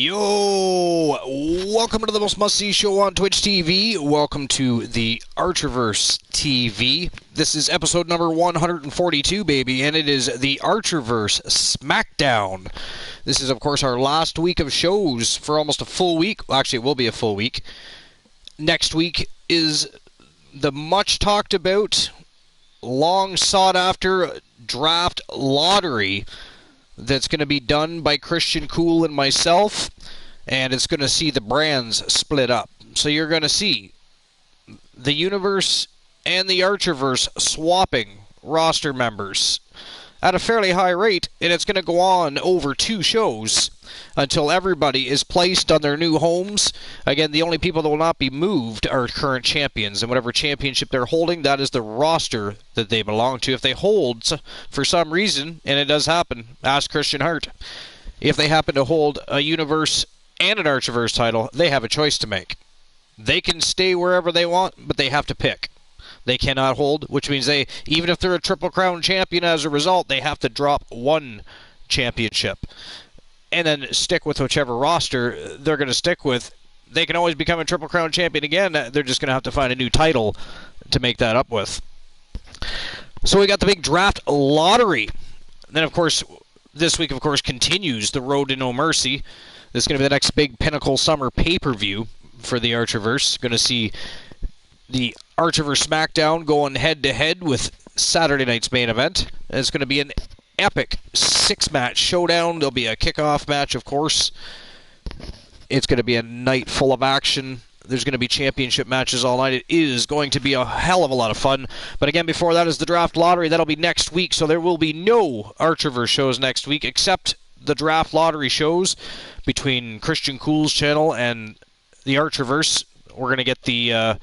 Yo! Welcome to the most must-see show on Twitch TV. Welcome to the Archerverse TV. This is episode number 142, baby, and it is the Archerverse SmackDown. This is, of course, our last week of shows for almost a full week. Well, actually, it will be a full week. Next week is the much-talked-about, long-sought-after draft lottery that's going to be done by Christian Cool and myself, and it's going to see the brands split up. So you're going to see the Universe and the Archerverse swapping roster members at a fairly high rate, and it's going to go on over 2 shows until everybody is placed on their new homes. Again, the only people that will not be moved are current champions, and whatever championship they're holding, that is the roster that they belong to. If they hold, for some reason, and it does happen, ask Christian Hart, if they happen to hold a Universe and an Archerverse title, they have a choice to make. They can stay wherever they want, but they have to pick. They cannot hold, which means they, even if they're a Triple Crown champion as a result, they have to drop one championship and then stick with whichever roster they're going to stick with. They can always become a Triple Crown champion again. They're just going to have to find a new title to make that up with. So we got the big draft lottery. Then, of course, this week, of course, continues the Road to No Mercy. This is going to be the next big Pinnacle Summer pay-per-view for the Archerverse. Going to see the Archerverse SmackDown going head-to-head with Saturday night's main event. And it's going to be an epic 6-match showdown. There'll be a kickoff match, of course. It's going to be a night full of action. There's going to be championship matches all night. It is going to be a hell of a lot of fun. But again, before that is the draft lottery. That'll be next week, so there will be no Archerverse shows next week except the draft lottery shows between Christian Cool's channel and the Archerverse. We're going to get the...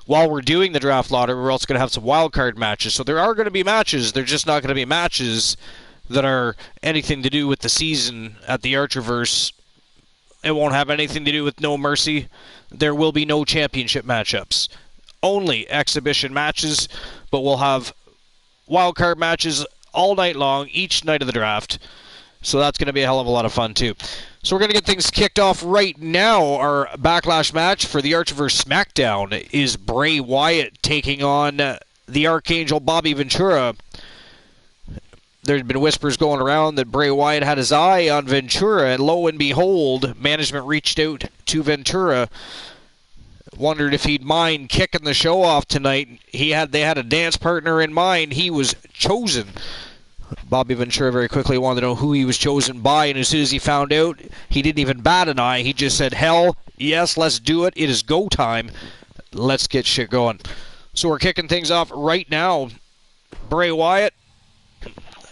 while we're doing the draft lottery, we're also going to have some wildcard matches. So there are going to be matches. They're just not going to be matches that are anything to do with the season at the Archerverse. It won't have anything to do with No Mercy. There will be no championship matchups. Only exhibition matches, but we'll have wildcard matches all night long, each night of the draft. So that's going to be a hell of a lot of fun, too. So we're going to get things kicked off right now. Our Backlash match for the Archerverse SmackDown is Bray Wyatt taking on the Archangel Bobby Ventura. There's been whispers going around that Bray Wyatt had his eye on Ventura, and lo and behold, management reached out to Ventura, wondered if he'd mind kicking the show off tonight. They had a dance partner in mind. He was chosen. Bobby Ventura very quickly wanted to know who he was chosen by, and as soon as he found out, he didn't even bat an eye. He just said, hell, yes, let's do it. It is go time. Let's get shit going. So we're kicking things off right now. Bray Wyatt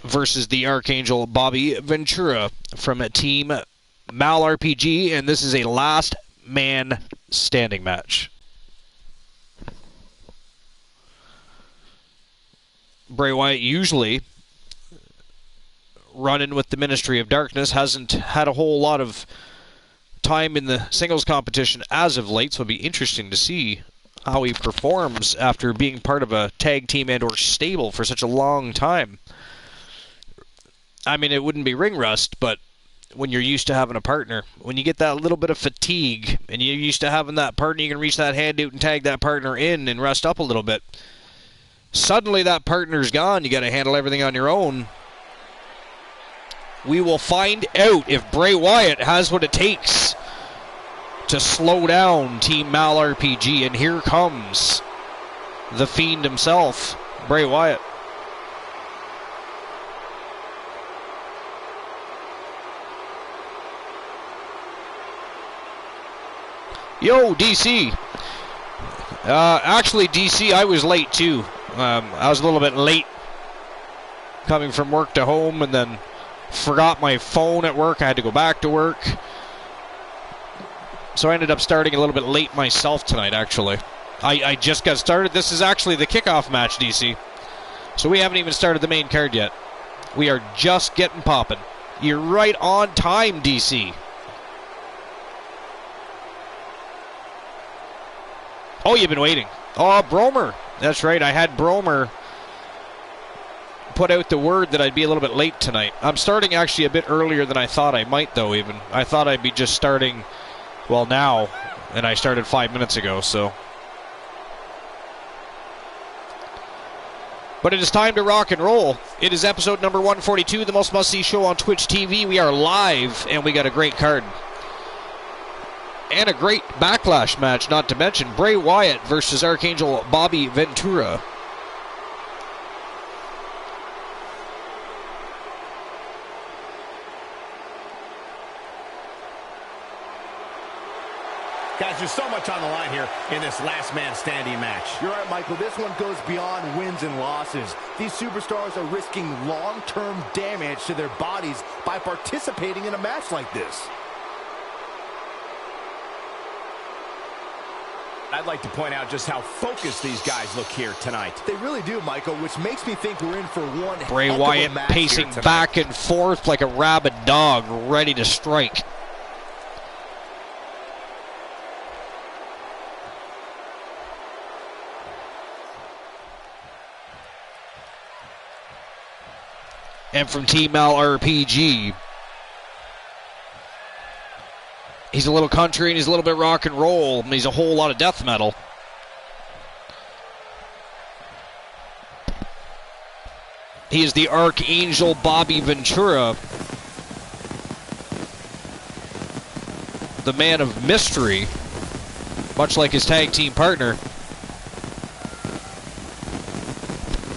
versus the Archangel Bobby Ventura from Team Mal RPG, and this is a last man standing match. Bray Wyatt usually running with the Ministry of Darkness, hasn't had a whole lot of time in the singles competition as of late, so it'll be interesting to see how he performs after being part of a tag team and or stable for such a long time. I mean, it wouldn't be ring rust, but when you're used to having a partner, when you get that little bit of fatigue and you're used to having that partner, you can reach that hand out and tag that partner in and rest up a little bit. Suddenly that partner's gone. You got to handle everything on your own. We will find out if Bray Wyatt has what it takes to slow down Team Mal RPG. And here comes the Fiend himself, Bray Wyatt. Yo, DC. Actually, DC, I was late too. I was a little bit late coming from work to home, and then forgot my phone at work. I had to go back to work. So I ended up starting a little bit late myself tonight, actually. I just got started. This is actually the kickoff match, DC. So we haven't even started the main card yet. We are just getting popping. You're right on time, DC. Oh, you've been waiting. Oh, Bromer. That's right. I had Bromer put out the word that I'd be a little bit late tonight. I'm starting actually a bit earlier than I thought I might, though, even. I thought I'd be just starting, well, now, and I started 5 minutes ago, so. But it is time to rock and roll. It is episode number 142, the most must-see show on Twitch TV. We are live, and we got a great card. And a great backlash match, not to mention Bray Wyatt versus Archangel Bobby Ventura. Guys, there's so much on the line here in this last man standing match. You're right, Michael. This one goes beyond wins and losses. These superstars are risking long-term damage to their bodies by participating in a match like this. I'd like to point out just how focused these guys look here tonight. They really do, Michael, which makes me think we're in for one Bray Wyatt pacing back and forth like a rabid dog ready to strike. And from Team RPG, he's a little country and he's a little bit rock and roll, and he's a whole lot of death metal. He is the Archangel Bobby Ventura, the man of mystery, much like his tag team partner.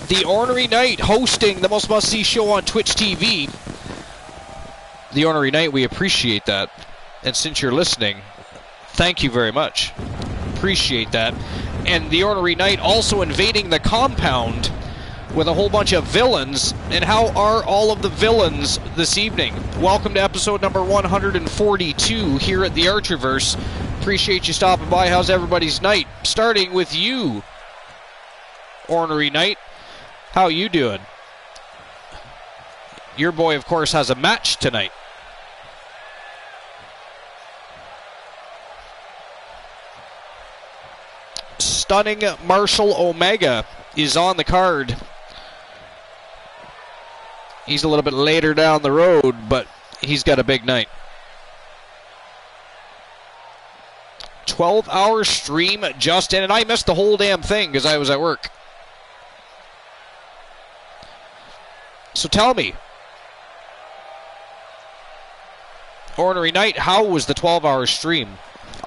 The Ornery Knight hosting the most must-see show on Twitch TV. The Ornery Knight, we appreciate that. And since you're listening, thank you very much. Appreciate that. And the Ornery Knight also invading the compound with a whole bunch of villains. And how are all of the villains this evening? Welcome to episode number 142 here at the Archerverse. Appreciate you stopping by. How's everybody's night? Starting with you, Ornery Knight. How you doing? Your boy, of course, has a match tonight. Stunning Marshall Omega is on the card. He's a little bit later down the road, but he's got a big night. 12-hour stream just in, and I missed the whole damn thing because I was at work. So tell me, Ornery Knight, how was the 12-hour stream?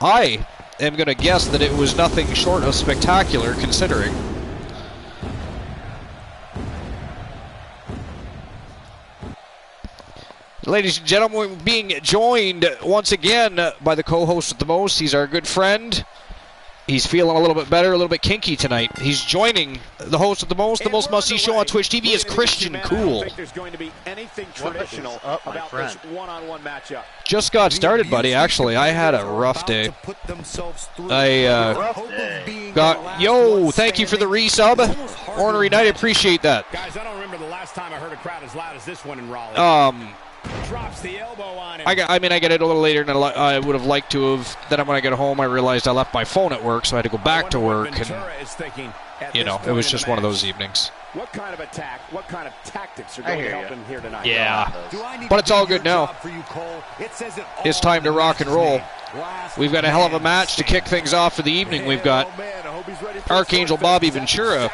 I am going to guess that it was nothing short of spectacular, considering. Ladies and gentlemen, we're being joined once again by the co-host with the most. He's our good friend. He's feeling a little bit better, a little bit kinky tonight. He's joining the host of the most must-see show on Twitch TV is Christian Cool. I don't think there's going to be anything traditional about this one-on-one matchup. Just got started, buddy. Actually, I had a rough day. Yo, thank you for the resub, Ornery Knight. I appreciate that. Guys, I don't remember the last time I heard a crowd as loud as this one in Raleigh. Drops the elbow on him. I got it a little later than I would have liked to have. Then when I got home, I realized I left my phone at work, so I had to go back to work. And, you know, it was just one of those evenings. What kind of attack, what kind of tactics are going to help him here tonight? Yeah, but it's all good now. It's time to rock and roll. We've got a hell of a match to kick things off for the evening. We've got Archangel Bobby Ventura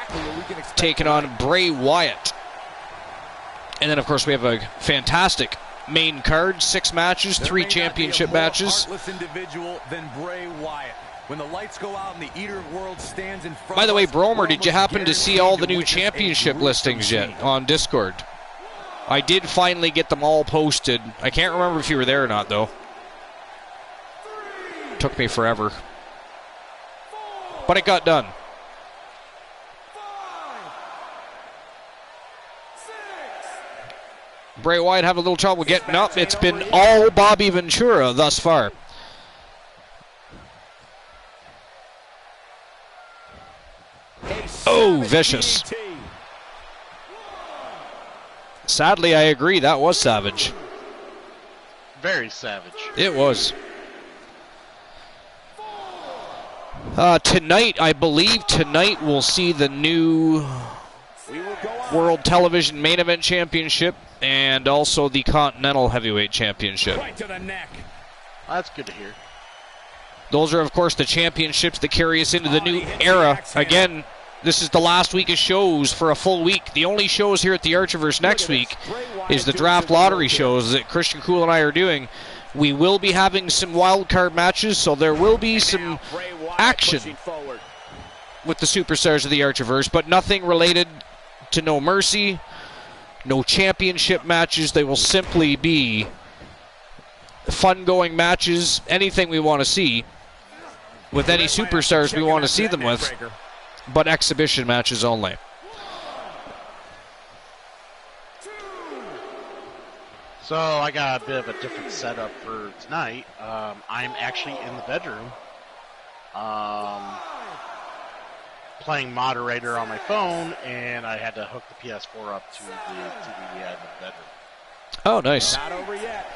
taking on Bray Wyatt. And then, of course, we have a fantastic main card, 6 matches, 3 championship matches. When the lights go out and the Eater of Worlds stands in front. By the way, Bromer, did you happen to see all the new championship listings yet on Discord? I did finally get them all posted. I can't remember if you were there or not, though. Took me forever. But it got done. Bray Wyatt having a little trouble getting up. It's been all Bobby Ventura thus far. Oh, vicious. Sadly, I agree. That was savage. Very savage. It was. Tonight, I believe tonight we'll see the new World Television Main Event Championship and also the Continental Heavyweight Championship. Right to the neck. That's good to hear. Those are, of course, the championships that carry us into the new era. Again, this is the last week of shows for a full week. The only shows here at the Archiverse next week is the draft lottery shows that Christian Cool and I are doing. We will be having some wild card matches, so there will be some action with the superstars of the Archiverse, but nothing related to No Mercy, no championship matches. They will simply be fun-going matches, anything we want to see, with any superstars we want to see them with, but exhibition matches only. So I got a bit of a different setup for tonight. I'm actually in the bedroom, playing moderator on my phone, and I had to hook the PS4 up to the TV we had in the bedroom. Oh, nice. Not over yet.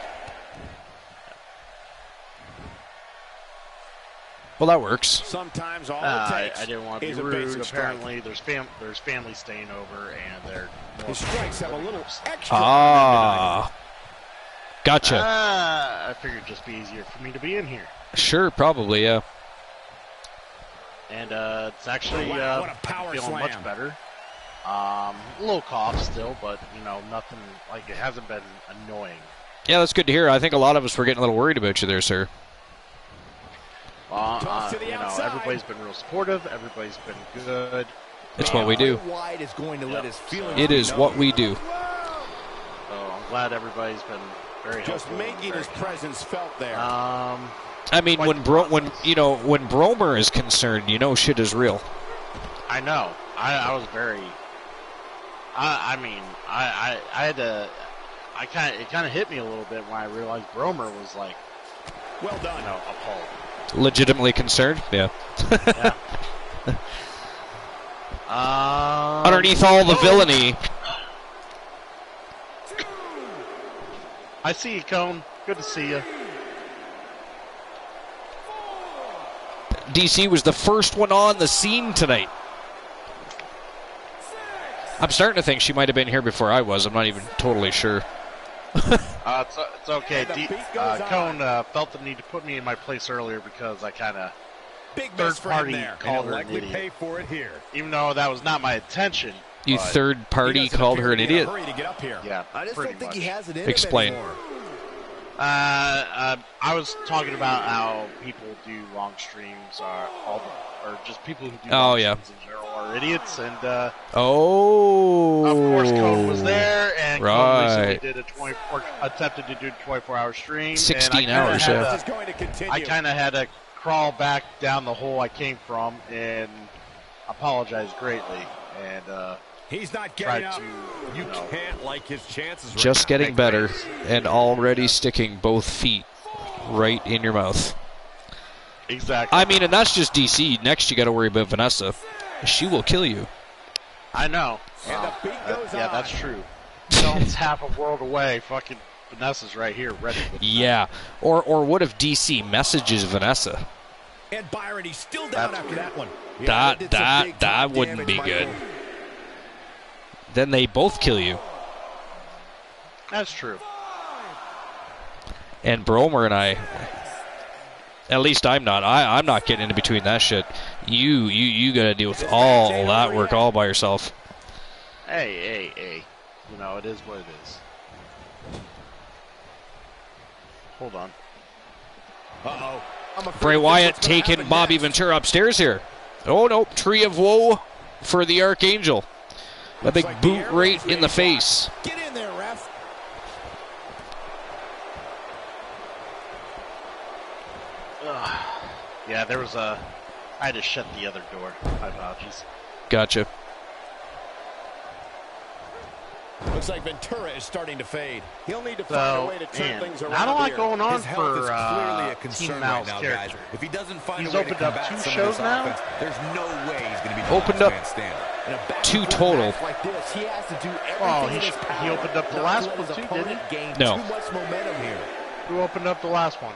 Well, that works. Sometimes all it takes I didn't want to be is a rude. basic strike. Apparently, there's family staying over, and they're His strikes have a little extra. Ah. Gotcha. I figured it'd just be easier for me to be in here. Sure, probably, yeah. And it's actually Wow, what a power feeling slam. much better. A little cough still, but nothing like it hasn't been annoying. Yeah, that's good to hear. I think a lot of us were getting a little worried about you there, sir. Toss to the outside. Everybody's been real supportive. Everybody's been good. It's what we do. White is going to let his feelings It is what we do. So I'm glad everybody's been very Just helpful. making his presence felt there. I mean, when Bromer is concerned, shit is real. I know. I was very. I had to. It kind of hit me a little bit when I realized Bromer was like, Well done. appalled. Legitimately concerned? Yeah. Yeah. Underneath all the villainy. I see you, Cone. Good to see you. DC was the first one on the scene tonight. I'm starting to think she might have been here before I was. I'm not even totally sure. It's okay. And the beat goes Cone felt the need to put me in my place earlier because I kind of Big third miss for him party there. called And her an he'll likely idiot. pay for it here. even though that was not my intention. You but, third party He doesn't called appear her an to be in a idiot? hurry to get up here. Yeah, I just pretty don't think much. he has it in Explain. him anymore. I was talking about how people do long streams, or just people who do long streams in general are idiots, and of course Cone was there, and Cone recently did attempted to do a 24-hour stream. 16 and hours, yeah. This is going to continue. I kind of had to crawl back down the hole I came from and apologize greatly, and He's not tried getting up. to, You can't like his chances right Just now. getting better and already sticking both feet right in your mouth. Exactly. I mean, and that's just DC. Next, you got to worry about Vanessa. She will kill you. I know. And the beat goes Yeah, on. that's true. Stone's half a world away. Fucking Vanessa's right here, ready. Yeah. Or what if DC messages Vanessa? And Byron, he's still down That's after weird. that one. That wouldn't be good. Then they both kill you. That's true. And Bromer and I, at least I'm not. I'm not getting into between that shit. You got to deal with all that work all by yourself. Hey. It is what it is. Hold on. Uh-oh. Bray Wyatt taking Bobby Ventura upstairs here. Oh, no. Tree of Woe for the Archangel. A big boot right in the face. Get in there, ref. Yeah, there was I had to shut the other door. My apologies. Gotcha. Looks like Ventura is starting to fade. He'll need to find a way to turn things around. not a lot here. going on His health for is clearly a Team concern Mal's right now, character. guys. If he doesn't find He's a way to opened up combat 2 some shows of this now? offense, there's no way he's going to be the Opened last up man standing. In a back-and-forth 2 total. match like this, he has to do everything Oh, in his power he opened up the not last to let one his too, opponent didn't he? gain No. too much momentum here. Who opened up the last one?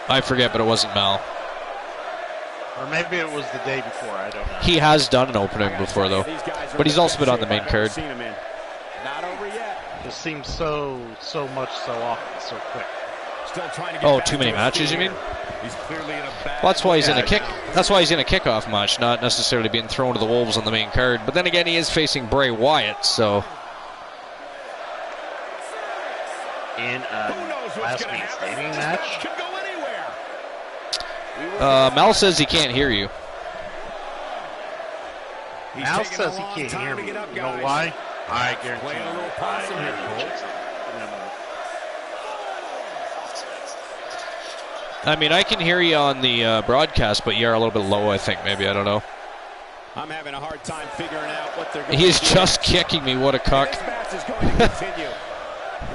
I forget, but it wasn't Mal. Or maybe it was the day before. I don't know. He has done an opening before, though. But he's also been on the main card. Not over yet. It seems so much so often, so quick. Still trying to get Oh, too many matches, you mean? He's clearly in a bad Well, that's why he's in a kick. That's why he's in a kickoff match, not necessarily being thrown to the wolves on the main card. But then again, he is facing Bray Wyatt, so. In a last man standing match. Could go anywhere. Mal says he can't hear you. Mal says he can't hear me. You know why? I guarantee Playing a little possum here, Cole. I mean, I can hear you on the broadcast, but you're a little bit low, I think, maybe. I don't know. I'm having a hard time figuring out what they're going He's to do. just kicking me. What a cuck. This match is going to continue.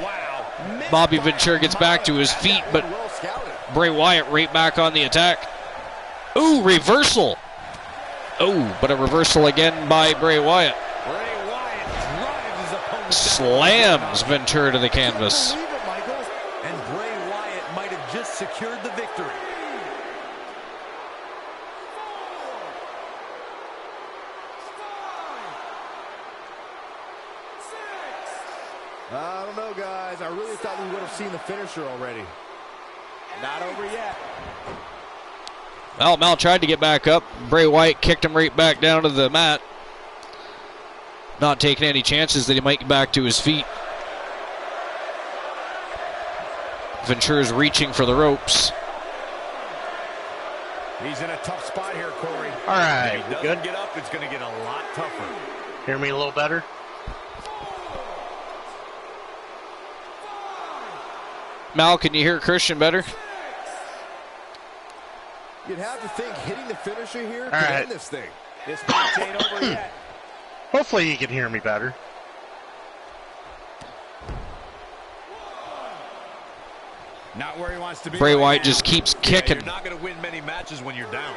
Wow. Bobby Ventura gets back to his feet, but Bray Wyatt right back on the attack. Ooh, reversal. Oh, but a reversal again by Bray Wyatt. Bray Wyatt drives his opponent. Slams Ventura to the canvas. Believe it, Michaels. And Bray Wyatt might have just secured the victory. I don't know, guys. I really thought we would have seen the finisher already. Not over yet. Well, Mal tried to get back up. Bray Wyatt kicked him right back down to the mat. Not taking any chances that he might get back to his feet. Ventura's reaching for the ropes. He's in a tough spot here, Corey. All right, If he we doesn't good? get up, it's going to get a lot tougher. Hear me a little better? Mal, can you hear Christian better? You'd have to think hitting the finisher here could right. end this thing. This match ain't over yet. Hopefully you can hear me better. Not where he wants to be. Bray right Wyatt now. just keeps kicking. You're not going to win many matches when you're down.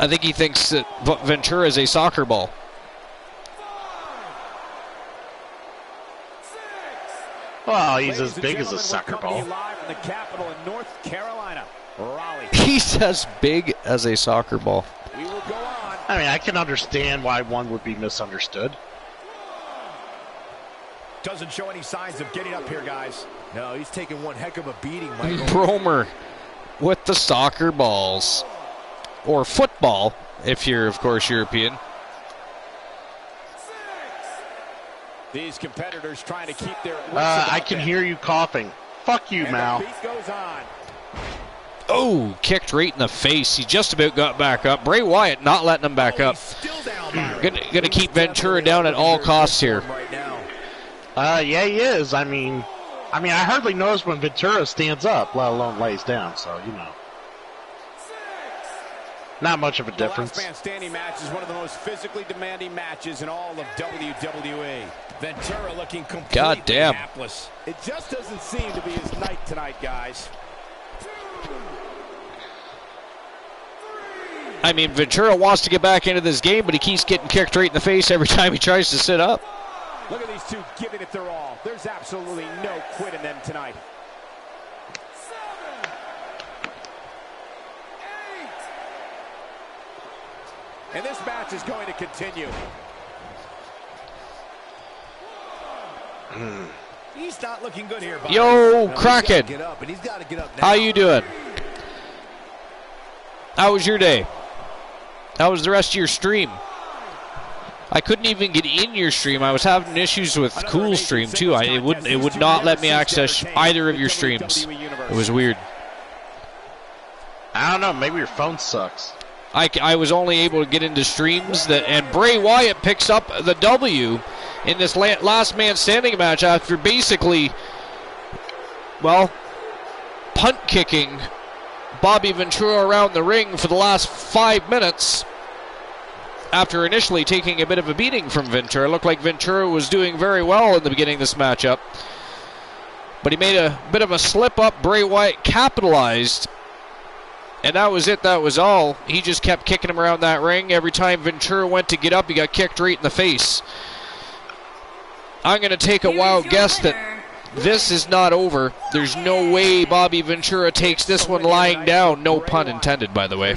I think he thinks that Ventura is a soccer ball. Well, he's Ladies as and big as a gentlemen, soccer we're coming ball. to you live from the capital in North Carolina, Raleigh. He's as big as a soccer ball. We will go on. I mean, I can understand why one would be misunderstood. Doesn't show any signs of getting up here, guys. No, he's taking one heck of a beating, Michael. Bromer with the soccer balls. Or football, if you're, of course, European. These competitors trying to keep their I can hear you coughing. Fuck you, and Mal. the beat goes on. Oh, kicked right in the face. He just about got back up. Bray Wyatt not letting him back up. He's still down, Byron. Gonna keep Ventura down at all costs here. Right now. Yeah, he is. I mean, I hardly notice when Ventura stands up, let alone lays down. So, you know. Not much of a difference. The last man standing match is one of the most physically demanding matches in all of WWE. Ventura looking completely Goddamn. hapless. It just doesn't seem to be his night tonight, guys. I mean, Ventura wants to get back into this game, but he keeps getting kicked right in the face every time he tries to sit up. Look at these two giving it their all. There's absolutely no quit in them tonight. 7, 8. And this match is going to continue. He's not looking good here, Byron. Yo, Now, Kraken. Get up, and he's got to get up now. How you doing? How was your day? How was the rest of your stream? I couldn't even get in your stream. I was having issues with Cool Stream too. It would not let me access either of your streams. It was weird. I don't know. Maybe your phone sucks. I was only able to get into streams and Bray Wyatt picks up the W in this last man standing match after basically, well, punt kicking Bobby Ventura around the ring for the last 5 minutes. After initially taking a bit of a beating from Ventura. It looked like Ventura was doing very well in the beginning of this matchup. But he made a bit of a slip up. Bray Wyatt capitalized. And that was it. That was all. He just kept kicking him around that ring. Every time Ventura went to get up, he got kicked right in the face. I'm going to take a wild guess that This is not over. There's no way Bobby Ventura takes this one lying down. No pun intended, by the way.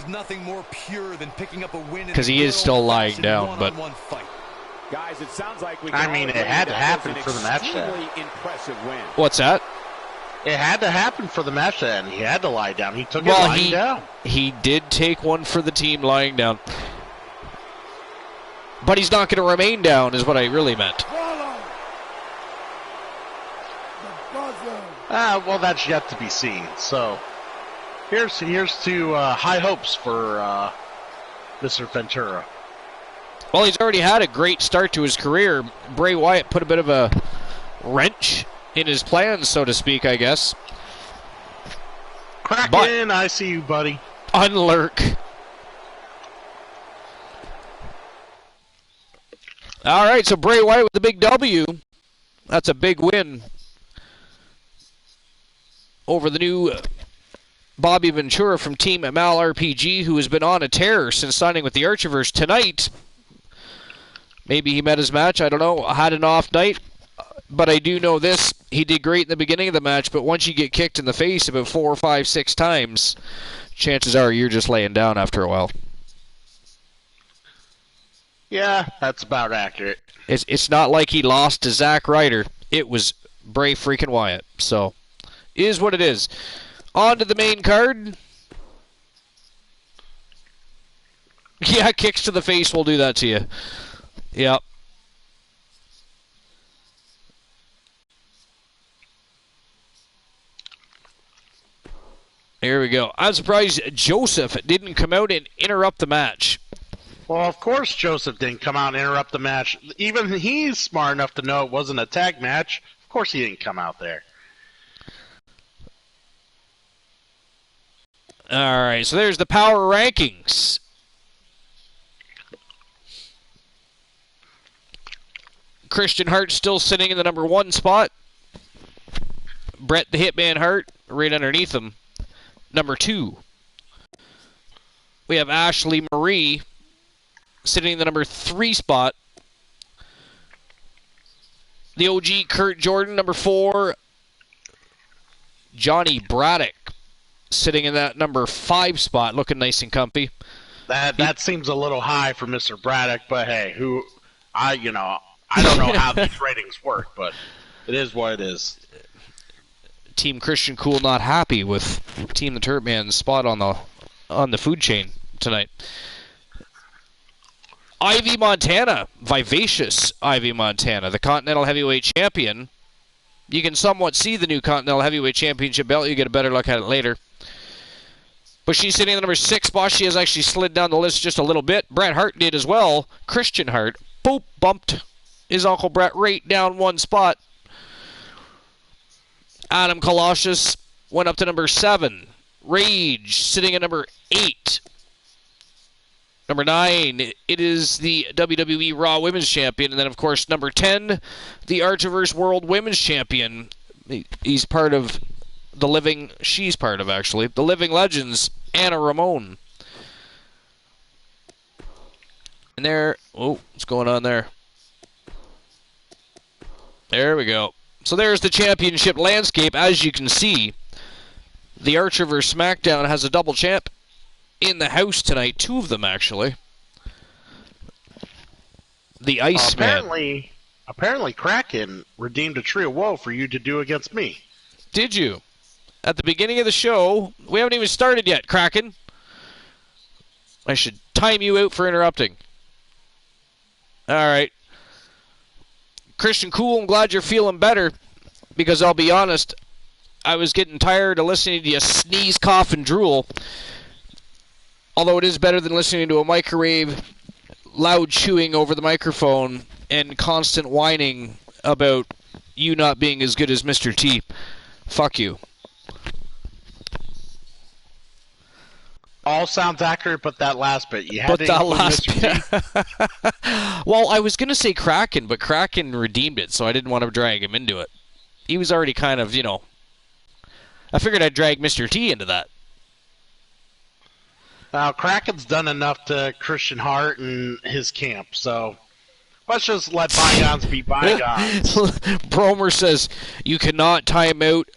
Because he is still lying down, but... Guys, it sounds like it had to happen for the match to end. What's that? It had to happen for the match to end. He had to lie down. He took it lying down. He did take one for the team lying down. But he's not going to remain down, is what I really meant. Well, that's yet to be seen. So, here's to high hopes for Mr. Ventura. Well, he's already had a great start to his career. Bray Wyatt put a bit of a wrench in his plans, so to speak, I guess. Kraken, I see you, buddy. Unlurk. All right, so Bray Wyatt with the big W. That's a big win over the new Bobby Ventura from Team Mal RPG, who has been on a tear since signing with the Archiverse tonight. Maybe he met his match, I don't know, had an off night, but I do know this, he did great in the beginning of the match, but once you get kicked in the face about 4, 5, 6 times, chances are you're just laying down after a while. Yeah, that's about accurate. It's not like he lost to Zack Ryder. It was Bray freaking Wyatt, so... is what it is. On to the main card. Yeah, kicks to the face will do that to you. Yep. Here we go. I'm surprised Joseph didn't come out and interrupt the match. Well, of course Joseph didn't come out and interrupt the match. Even he's smart enough to know it wasn't a tag match. Of course he didn't come out there. All right, so there's the power rankings. Christian Hart still sitting in the number 1 spot. Bret the Hitman Hart right underneath him, number 2. We have Ashley Marie sitting in the number 3 spot. The OG Kurt Jordan, number 4. Johnny Braddock sitting in that number 5 spot, looking nice and comfy. That seems a little high for Mr. Braddock, but hey, I don't know how these ratings work, but it is what it is. Team Christian Cool not happy with Team the Turret Man's spot on the food chain tonight. Ivy Montana, vivacious Ivy Montana, the Continental Heavyweight Champion. You can somewhat see the new Continental Heavyweight Championship belt. You get a better look at it later. But she's sitting in the number 6 spot. She has actually slid down the list just a little bit. Bret Hart did as well. Christian Hart, boop, bumped his Uncle Bret right down 1 spot. Adam Colossus went up to number 7. Rage sitting at number 8. Number 9, it is the WWE Raw Women's Champion. And then, of course, number 10, the Archiverse World Women's Champion. He's part of the living, she's part of, actually, the Living Legends, Anna Ramon. And there, oh, what's going on there? There we go. So there's the championship landscape. As you can see, the Archiverse SmackDown has a double champ in the house tonight. 2 of them, actually. The Iceman. Apparently Kraken redeemed a tree of woe for you to do against me. Did you? At the beginning of the show, we haven't even started yet, Kraken. I should time you out for interrupting. All right. Christian Cool, I'm glad you're feeling better, because I'll be honest, I was getting tired of listening to you sneeze, cough, and drool. Although it is better than listening to a microwave, loud chewing over the microphone, and constant whining about you not being as good as Mr. T. Fuck you. All sounds accurate, but that last bit. You had but that last bit. Well, I was going to say Kraken, but Kraken redeemed it, so I didn't want to drag him into it. He was already kind of, I figured I'd drag Mr. T into that. Now, Kraken's done enough to Christian Hart and his camp, so Let's just let bygones be bygones. Bromer says you cannot time out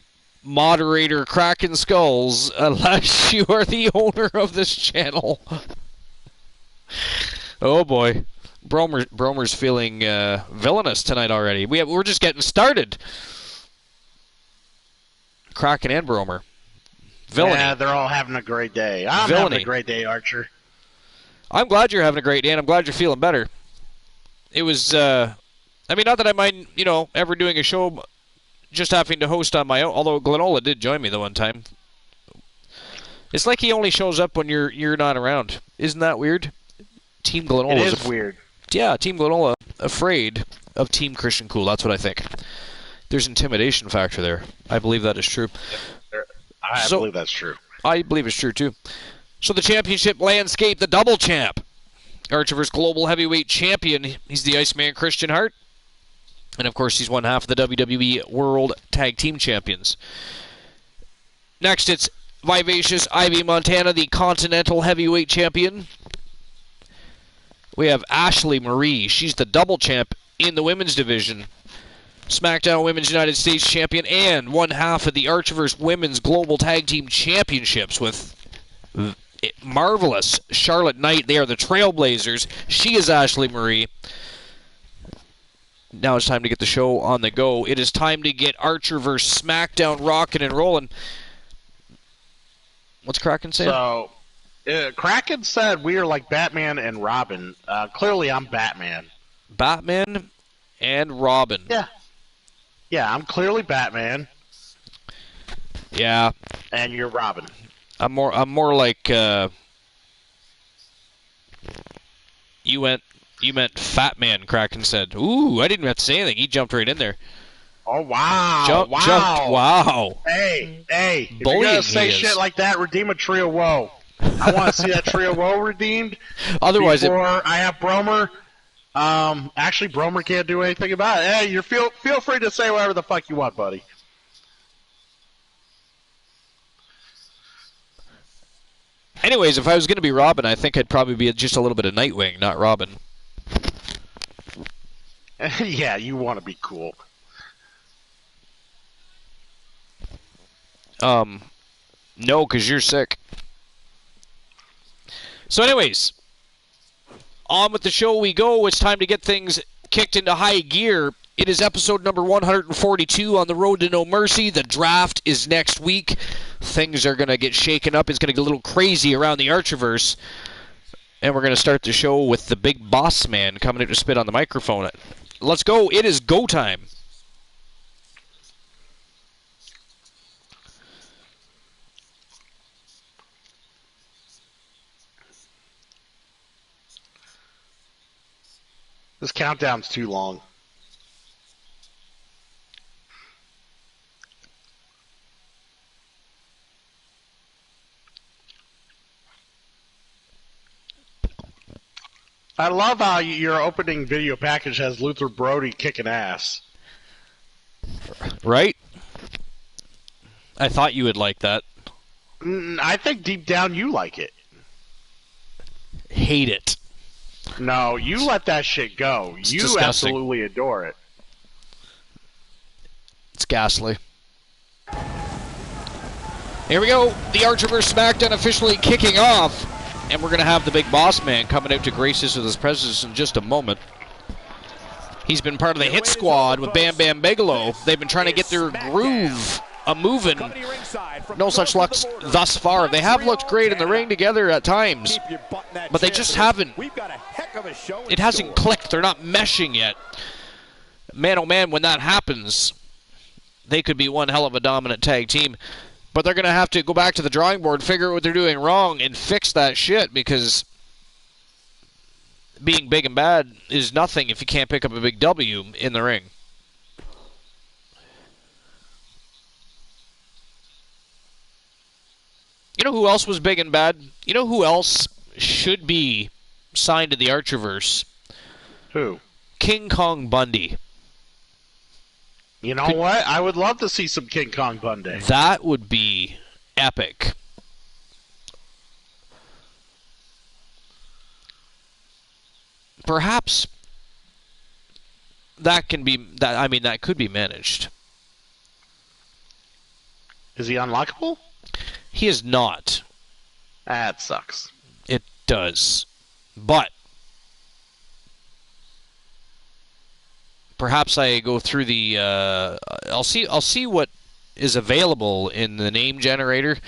moderator cracking skulls unless you are the owner of this channel. Oh boy, Bromer's feeling villainous tonight already. We're just getting started. Kraken and Bromer. Villainy. Yeah, they're all having a great day. I'm having a great day, Archer. I'm glad you're having a great day, and I'm glad you're feeling better. It was, I mean, not that I mind, ever doing a show just having to host on my own, although Glenola did join me the one time. It's like he only shows up when you're not around. Isn't that weird? Team Glenola is weird. Yeah, Team Glenola afraid of Team Christian Cool. That's what I think. There's intimidation factor there. I believe that is true. I believe that's true. I believe it's true, too. So the championship landscape, the double champ. Archerverse Global Heavyweight Champion. He's the Iceman Christian Hart. And, of course, he's one half of the WWE World Tag Team Champions. Next, it's Vivacious Ivy Montana, the Continental Heavyweight Champion. We have Ashley Marie. She's the double champ in the women's division. SmackDown Women's United States Champion and one half of the Archerverse Women's Global Tag Team Championships with marvelous Charlotte Knight. They are the Trailblazers. She is Ashley Marie. Now it's time to get the show on the go. It is time to get Archerverse SmackDown rocking and rolling. What's Kraken saying? So, Kraken said we are like Batman and Robin. Clearly, I'm Batman. Batman and Robin. Yeah. Yeah, I'm clearly Batman. Yeah. And you're Robin. I'm more like you meant Fat Man, Kraken said. Ooh, I didn't have to say anything. He jumped right in there. Oh, wow. Jumped, wow. Hey, if you're Bullying going to say shit like that, redeem a Trio Woe. I want to see that Trio Woe redeemed. Otherwise, before I have Bromer. Actually, Bromer can't do anything about it. Hey, feel free to say whatever the fuck you want, buddy. Anyways, if I was going to be Robin, I think I'd probably be just a little bit of Nightwing, not Robin. Yeah, you want to be cool. No, because you're sick. So anyways, on with the show we go. It's time to get things kicked into high gear. It is episode number 142 on the road to No Mercy. The draft is next week. Things are going to get shaken up. It's going to get a little crazy around the Archerverse. And we're going to start the show with the big boss man coming in to spit on the microphone. Let's go. It is go time. This countdown's too long. I love how your opening video package has Luther Brody kicking ass. Right? I thought you would like that. I think deep down you like it. Hate it. No, you let that shit go. It's you disgusting. Absolutely adore it. It's ghastly. Here we go. The Archerverse SmackDown officially kicking off. And we're going to have the big boss man coming out to grace us with his presence in just a moment. He's been part of the hit squad with Bam Bam Bigelow. They've been trying to get their groove a-moving. No such luck thus far. They have looked great in the ring together at times, but they just haven't. It hasn't clicked. They're not meshing yet. Man, oh man, when that happens, they could be one hell of a dominant tag team. But they're going to have to go back to the drawing board, figure out what they're doing wrong, and fix that shit, because being big and bad is nothing if you can't pick up a big W in the ring. You know who else was big and bad? You know who else should be signed to the Archerverse? Who? King Kong Bundy. You know what? I would love to see some King Kong Bundy. That would be epic. Perhaps that can be that. I mean, that could be managed. Is he unlockable? He is not. That sucks. It does, but perhaps I go through the. I'll see what is available in the name generator,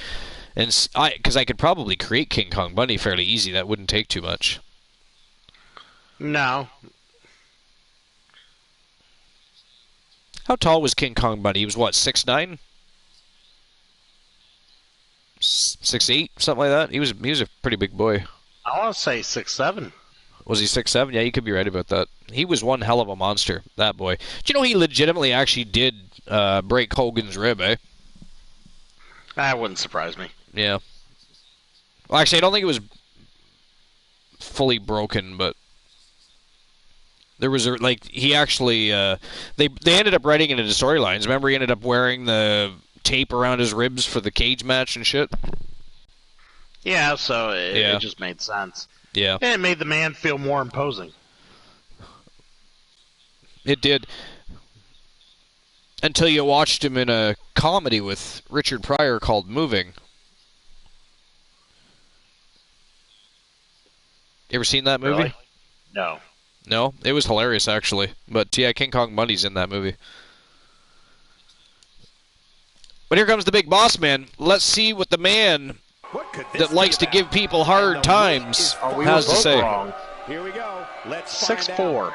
and because I could probably create King Kong Bundy fairly easy. That wouldn't take too much. No. How tall was King Kong Bundy? He was what, 6'9"? 6'8", something like that. He was a pretty big boy. I want to say 6'7". Was he 6'7"? Yeah, you could be right about that. He was one hell of a monster, that boy. Do you know he legitimately actually did break Hogan's rib, eh? That wouldn't surprise me. Yeah. Well, actually, I don't think it was fully broken, but there was he actually they ended up writing it into storylines. Remember, he ended up wearing the tape around his ribs for the cage match and shit. Yeah, so it just made sense. Yeah, and it made the man feel more imposing. It did. Until you watched him in a comedy with Richard Pryor called Moving. You ever seen that movie? Really? No. No? It was hilarious, actually. But, yeah, King Kong Bundy's in that movie. But here comes the big boss man. Let's see what the man that likes to give people hard times has to say. Wrong. Here we go. Let's 6'4".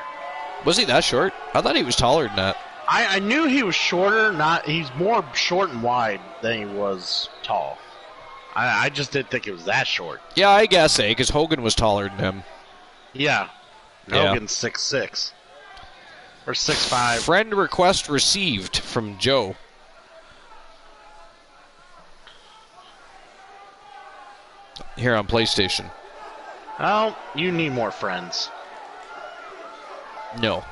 Was he that short? I thought he was taller than that. I knew he was shorter. He's more short and wide than he was tall. I just didn't think it was that short. Yeah, I guess, because Hogan was taller than him. Yeah. Hogan's 6'6". Or 6'5". Friend request received from Joe. Here on PlayStation. Oh, you need more friends. No.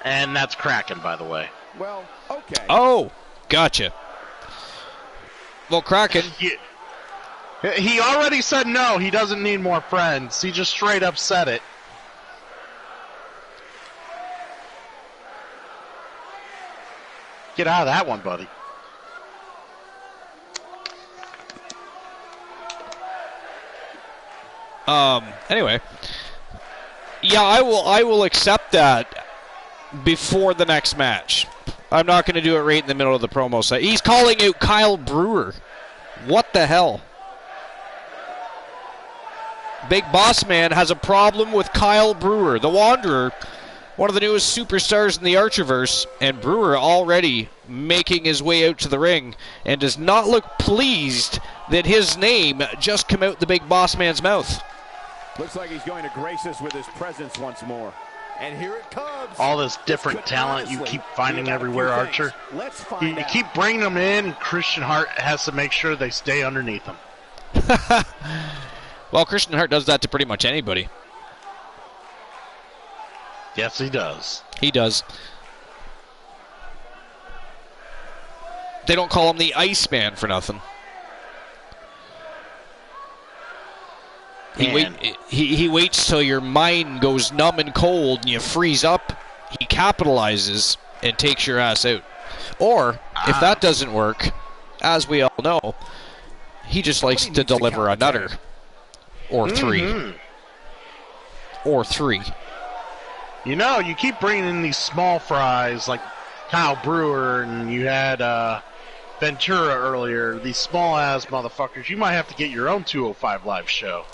And that's Kraken, by the way. Well, okay. Oh, gotcha. Well, Kraken. He already said no, he doesn't need more friends. He just straight up said it. Get out of that one, buddy. Anyway. Yeah, I will accept that before the next match. I'm not going to do it right in the middle of the promo set. He's calling out Kyle Brewer. What the hell? Big Boss Man has a problem with Kyle Brewer, the Wanderer, one of the newest superstars in the Archerverse, and Brewer already making his way out to the ring and does not look pleased that his name just came out the Big Boss Man's mouth. Looks like he's going to grace us with his presence once more. And here it comes. All this different talent you keep finding everywhere, Archer. You keep bringing them in, and Christian Hart has to make sure they stay underneath him. Well, Christian Hart does that to pretty much anybody. Yes, he does. He does. They don't call him the Iceman for nothing. He waits till your mind goes numb and cold and you freeze up. He capitalizes and takes your ass out. Or, if that doesn't work, as we all know, he just likes to deliver a nutter. Or three. Mm-hmm. Or three. You know, you keep bringing in these small fries like Kyle Brewer, and you had Ventura earlier. These small-ass motherfuckers. You might have to get your own 205 Live show.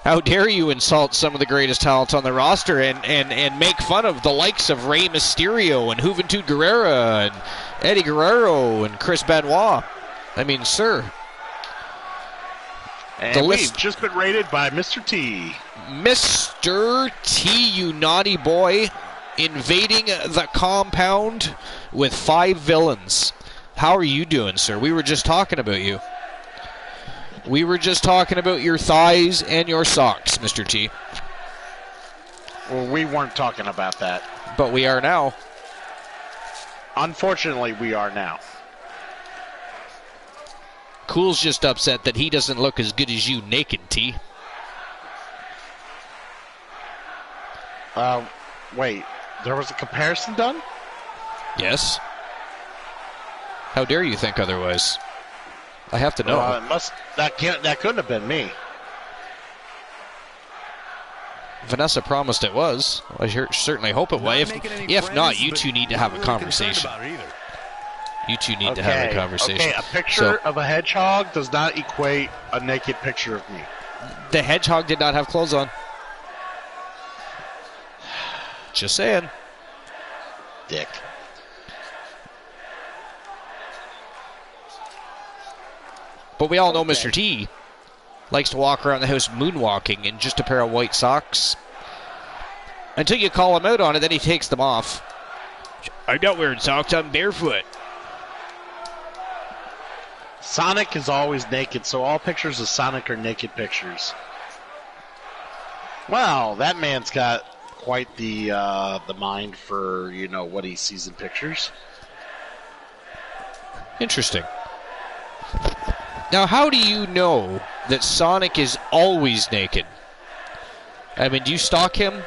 How dare you insult some of the greatest talents on the roster and make fun of the likes of Rey Mysterio and Juventud Guerrera and Eddie Guerrero and Chris Benoit. I mean, sir. And we've just been rated by Mr. T. Mr. T, you naughty boy, invading the compound with 5 villains. How are you doing, sir? We were just talking about you. We were just talking about your thighs and your socks, Mr. T. Well, we weren't talking about that. But we are now. Unfortunately, we are now. Cool's just upset that he doesn't look as good as you naked, T. Wait, there was a comparison done? Yes. How dare you think otherwise? I have to know. That couldn't have been me. Vanessa promised it was. I certainly hope it was. If not, you two need to have a conversation. You two need to have a conversation. Okay, a picture of a hedgehog does not equate a naked picture of me. The hedgehog did not have clothes on. Just saying. Dick. But we all know Mr. T likes to walk around the house moonwalking in just a pair of white socks. Until you call him out on it, then he takes them off. I'm not wearing socks, I'm barefoot. Sonic is always naked, so all pictures of Sonic are naked pictures. Wow, that man's got quite the mind for, what he sees in pictures. Interesting. Now, how do you know that Sonic is always naked? I mean, do you stalk him?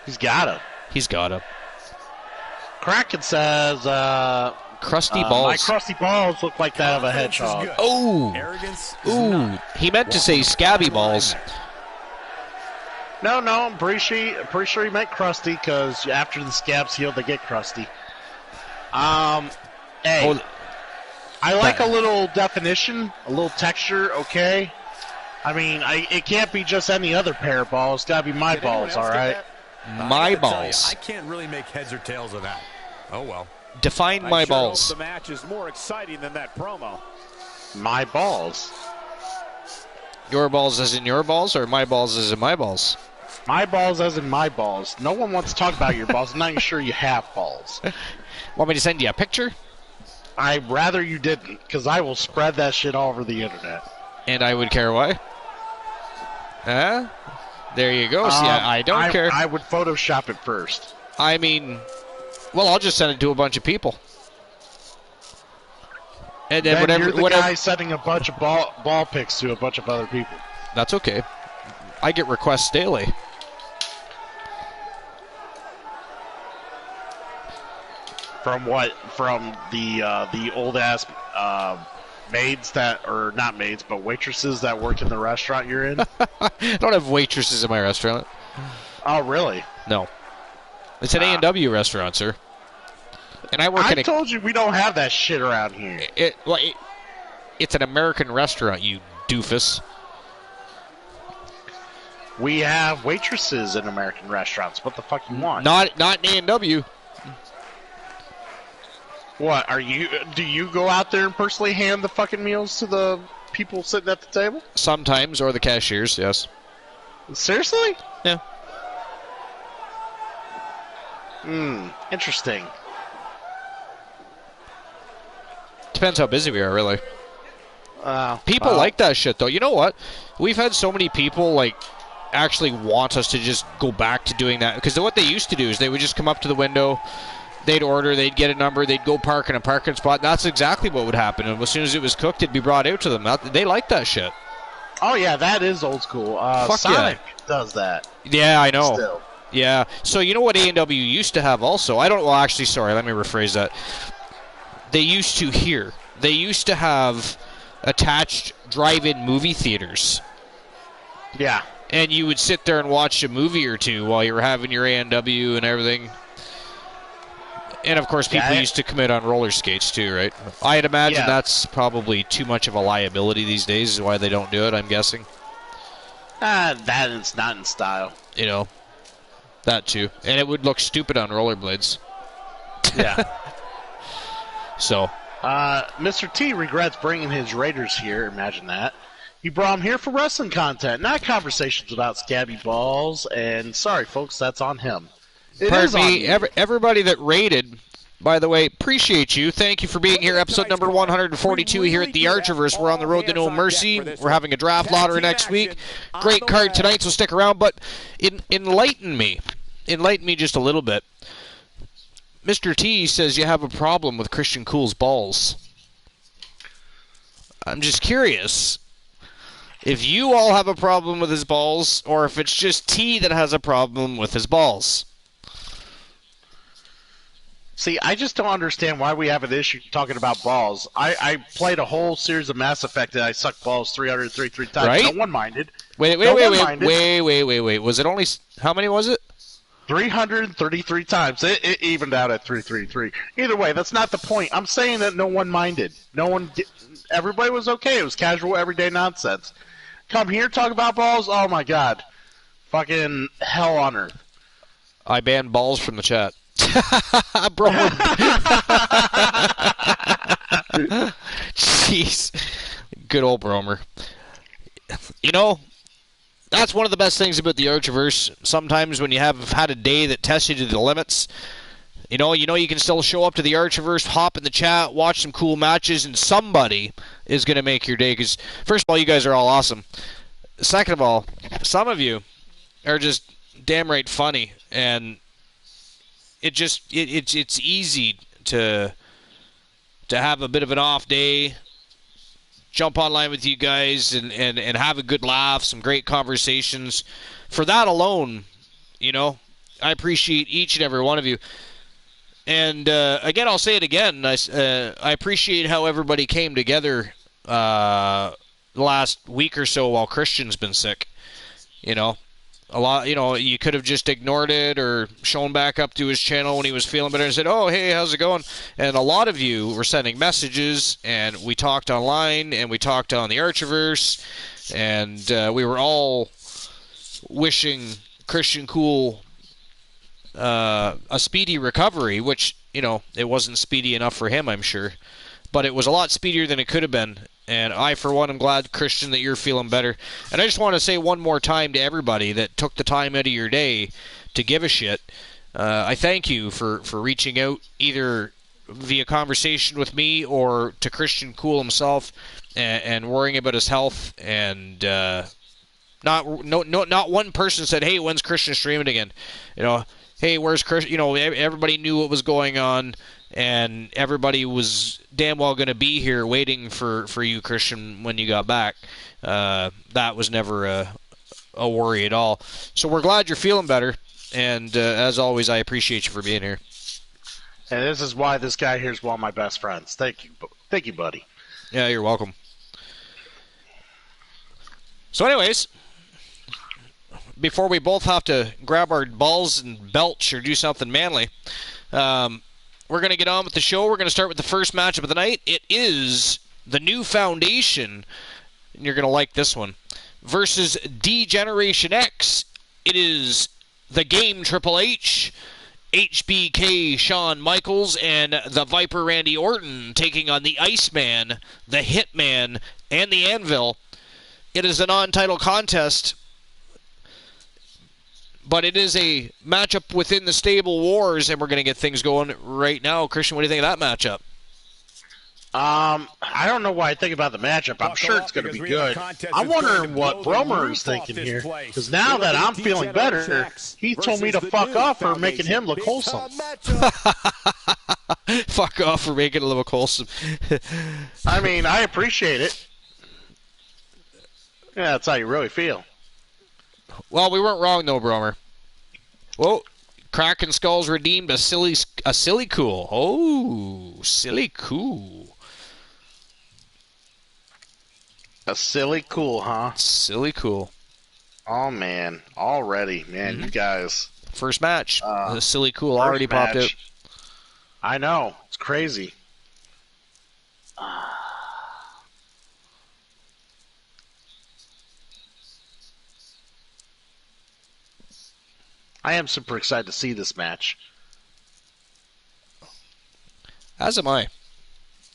He's got him. He's got him. Kraken says, crusty balls. My crusty balls look like that of a hedgehog. Oh! Ooh, he meant to say scabby balls. No, I'm pretty sure he meant crusty, because after the scabs heal, they get crusty. Hey, I like a little definition, a little texture, okay? I mean, it can't be just any other pair of balls. It's got to be my balls, all right? My balls. I can't really make heads or tails of that. Oh, well. Define my balls. The match is more exciting than that promo. My balls. Your balls as in your balls, or my balls as in my balls? My balls as in my balls. No one wants to talk about your balls. I'm not even sure you have balls. Want me to send you a picture? I'd rather you didn't, because I will spread that shit all over the internet. And I would care why? Huh? There you go. See, I don't care. I would Photoshop it first. I mean, well, I'll just send it to a bunch of people. And then you're the guy sending a bunch of ball pics to a bunch of other people. That's okay. I get requests daily. From what? From the old ass maids that, or not maids, but waitresses that work in the restaurant you're in? I don't have waitresses in my restaurant. Oh, really? No. It's an A&W restaurant, sir. And I told you we don't have that shit around here. It's an American restaurant, you doofus. We have waitresses in American restaurants. What the fuck you want? Not in A&W. What, do you go out there and personally hand the fucking meals to the people sitting at the table? Sometimes, or the cashiers, yes. Seriously? Yeah. Interesting. Depends how busy we are, really. People like that shit, though. You know what? We've had so many people, actually want us to just go back to doing that. Because what they used to do is they would just come up to the window, they'd order, they'd get a number, they'd go park in a parking spot. That's exactly what would happen. And as soon as it was cooked, it'd be brought out to them. They like that shit. Oh, yeah, that is old school. Sonic does that. Yeah, I know. Still. Yeah. So you know what A&W used to have also? Let me rephrase that. They used to have attached drive-in movie theaters. Yeah. And you would sit there and watch a movie or two while you were having your A&W and everything. And, of course, people used to commit on roller skates, too, right? I'd imagine that's probably too much of a liability these days, is why they don't do it, I'm guessing. That is not in style. You know, that, too. And it would look stupid on rollerblades. Yeah. So. Mr. T regrets bringing his Raiders here. Imagine that. He brought them here for wrestling content, not conversations about scabby balls. And sorry, folks, that's on him. Pardon me, everybody that rated, by the way, appreciate you. Thank you for being here. Episode number 142 here at the Archiverse. We're on the road to No Mercy. We're having a draft lottery next week. Great card tonight, so stick around. But enlighten me. Enlighten me just a little bit. Mr. T says you have a problem with Christian Cool's balls. I'm just curious. if you all have a problem with his balls, or if it's just T that has a problem with his balls. See, I just don't understand why we have an issue talking about balls. I played a whole series of Mass Effect and I sucked balls 333 times. Right? No one minded. Wait. Was it only... How many was it? 333 times. It evened out at 333. Either way, that's not the point. I'm saying that no one minded. Everybody was okay. It was casual, everyday nonsense. Come here, talk about balls? Oh, my God. Fucking hell on earth. I banned balls from the chat. Bro. Jeez. Good old Bromer. You know, that's one of the best things about the Archiverse. Sometimes when you have had a day that tests you to the limits, you know you can still show up to the Archiverse, hop in the chat, watch some cool matches, and somebody is going to make your day. Because, first of all, you guys are all awesome. Second of all, some of you are just damn right funny, and it's easy to have a bit of an off day, jump online with you guys and have a good laugh, some great conversations. For that alone, you know, I appreciate each and every one of you. And again, I'll say it again. I appreciate how everybody came together the last week or so while Christian's been sick. You know, a lot. You know, you could have just ignored it or shown back up to his channel when he was feeling better and said, "Oh, hey, how's it going?" And a lot of you were sending messages, and we talked online, and we talked on the Archiverse, and we were all wishing Christian Cool a speedy recovery, which, you know, it wasn't speedy enough for him, I'm sure, but it was a lot speedier than it could have been. And I, for one, am glad, Christian, that you're feeling better. And I just want to say one more time to everybody that took the time out of your day to give a shit. I thank you for reaching out either via conversation with me or to Christian Cool himself and worrying about his health. And not one person said, "Hey, when's Christian streaming again?" You know, "Hey, where's Christian?" You know, everybody knew what was going on. And everybody was damn well going to be here waiting for you, Christian, when you got back. That was never a worry at all. So we're glad you're feeling better. And as always, I appreciate you for being here. And this is why this guy here is one of my best friends. Thank you, buddy. Yeah, you're welcome. So anyways, before we both have to grab our balls and belch or do something manly, we're going to get on with the show. We're going to start with the first matchup of the night. It is the New Foundation, and you're going to like this one, versus D-Generation X. It is the Game Triple H, HBK Shawn Michaels, and the Viper Randy Orton taking on the Iceman, the Hitman, and the Anvil. It is a non-title contest, but it is a matchup within the Stable Wars, and we're going to get things going right now. Christian, what do you think of that matchup? I don't know why I think about the matchup. I'm sure it's going to be good. I'm wondering what Bromer is thinking here, because now that I'm feeling better, he told me to fuck off for making him look wholesome. Fuck off for making him look wholesome. I mean, I appreciate it. Yeah, that's how you really feel. Well, we weren't wrong, though, Bromer. Whoa, Kraken Skulls redeemed a silly cool. Oh, silly cool. A silly cool, huh? Silly cool. Oh, man. Already, man, you guys. First match. The silly cool already popped out. I know. It's crazy. I am super excited to see this match. As am I.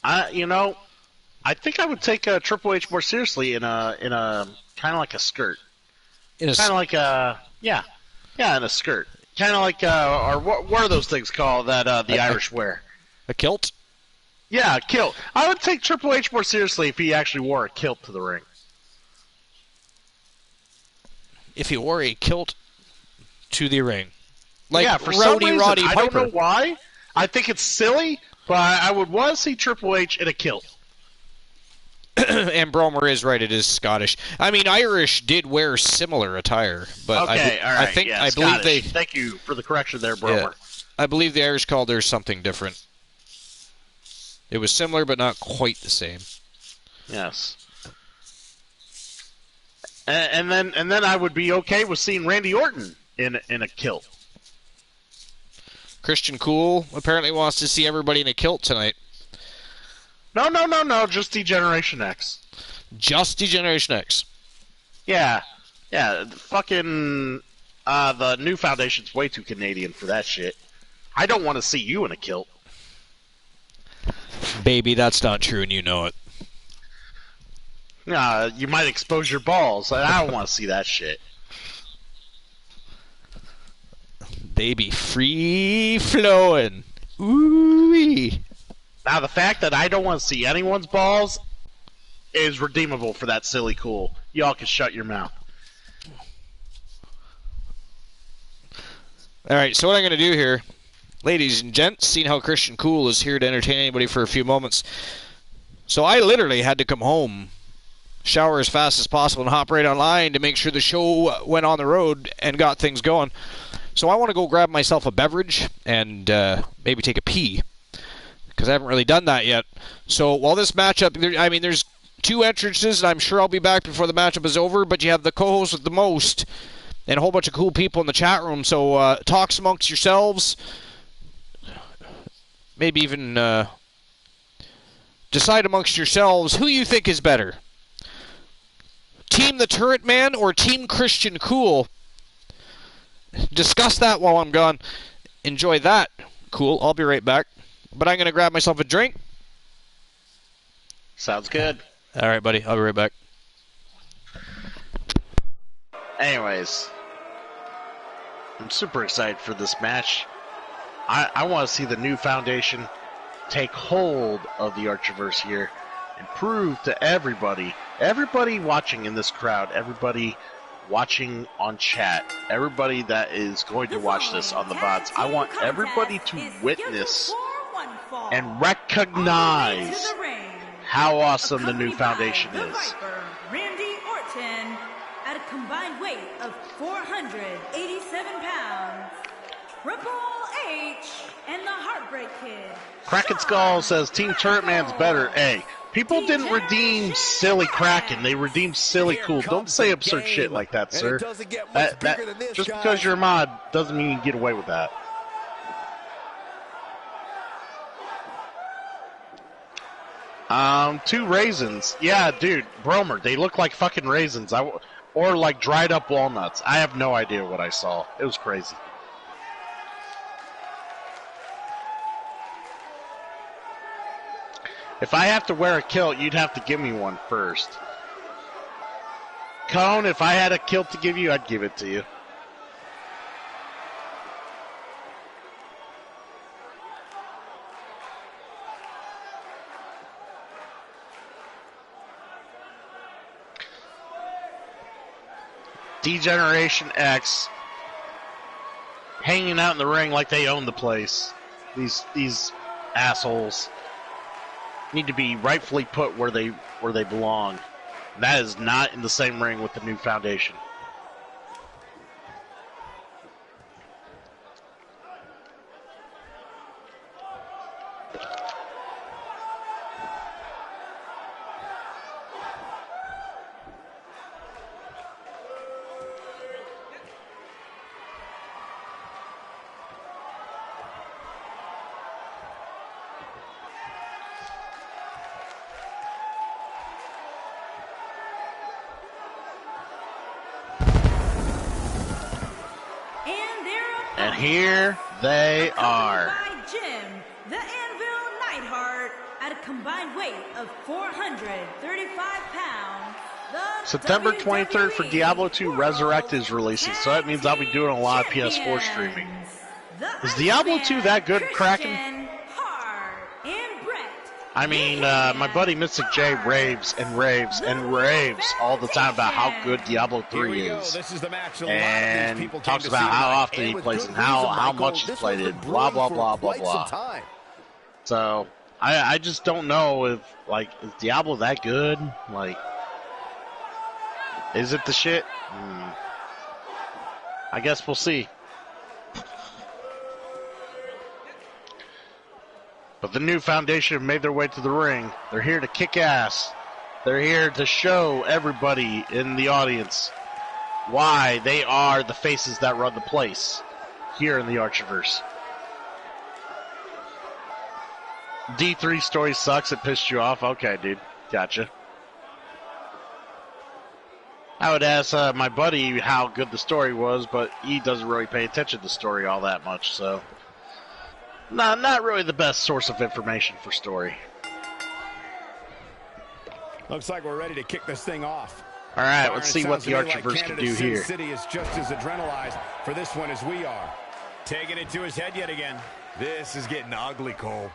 I think I would take Triple H more seriously in a kind of like a skirt. Kind of like a in a skirt. Kind of like or what are those things called that the Irish wear? A kilt? Yeah, a kilt. I would take Triple H more seriously if he actually wore a kilt to the ring. If he wore a kilt to the ring. Like for some reason, Roddy Piper. I don't know why. I think it's silly, but I would want to see Triple H in a kilt. And Bromer is right, it is Scottish. I mean, Irish did wear similar attire, but okay, all right. I believe they... Thank you for the correction there, Bromer. Yeah, I believe the Irish called theirs something different. It was similar, but not quite the same. Yes. And then I would be okay with seeing Randy Orton in a kilt. Christian Cool apparently wants to see everybody in a kilt tonight. No, just D-Generation X. Just D-Generation X. Yeah, fucking, the New Foundation's way too Canadian for that shit. I don't want to see you in a kilt. Baby, that's not true, and you know it. You might expose your balls. I don't want to see that shit. Baby, free flowing. Ooh-wee. Now, the fact that I don't want to see anyone's balls is redeemable for that silly cool. Y'all can shut your mouth. All right, so what I'm going to do here, ladies and gents, seeing how Christian Cool is here to entertain anybody for a few moments. So I literally had to come home, shower as fast as possible, and hop right online to make sure the show went on the road and got things going. So I want to go grab myself a beverage and maybe take a pee, because I haven't really done that yet. So while this matchup, there's 2 entrances, and I'm sure I'll be back before the matchup is over, but you have the co-host with the most and a whole bunch of cool people in the chat room. So talks amongst yourselves. Maybe even decide amongst yourselves who you think is better. Team the Turret Man or Team Christian Cool? Discuss that while I'm gone. Enjoy that. Cool. I'll be right back. But I'm going to grab myself a drink. Sounds good. All right, buddy. I'll be right back. Anyways, I'm super excited for this match. I want to see the New Foundation take hold of the Archiverse here and prove to everybody watching in this crowd, everybody watching on chat, everybody that is going to watch this on the VODs, I want everybody to witness and recognize how awesome the New Foundation is. Randy Orton at a combined weight of 487 pounds. Triple H and the Heartbreak Kid. Kraken Skull says Team Turret Man's better. Hey, people didn't redeem silly Kraken. They redeemed silly Cool. Don't say absurd shit like that, sir. Just because you're a mod doesn't mean you can get away with that. Two raisins. Yeah, dude, Bromer, they look like fucking raisins. Or like dried up walnuts. I have no idea what I saw. It was crazy. If I have to wear a kilt, you'd have to give me one first. Cone, if I had a kilt to give you, I'd give it to you. D-Generation X hanging out in the ring like they own the place. These assholes need to be rightfully put where they belong. That is not in the same ring with the New Foundation. And here they are. Jim, the Anvil Neidhart, at a combined weight of 435 pounds. September 23rd for Diablo 2 Resurrect is releasing, so that means I'll be doing a lot of PS4 streaming. Is Diablo 2 that good, Kraken? I mean, my buddy Mystic J raves and raves and raves all the time about how good Diablo 3 is. And talks about how often he plays it, how much he's played it, blah, blah, blah, blah, blah. So, I just don't know if, like, is Diablo that good? Like, is it the shit? I guess we'll see. But the new foundation have made their way to the ring. They're here to kick ass. They're here to show everybody in the audience why they are the faces that run the place here in the Archiverse. D3 story sucks. It pissed you off. Okay, dude. Gotcha. I would ask my buddy how good the story was, but he doesn't really pay attention to the story all that much, so... Not really the best source of information for story. Looks like we're ready to kick this thing off. All right, let's see what the Archiverse can do here. City is just as adrenalized for this one as we are. Taking it to his head yet again. This is getting ugly, Cole.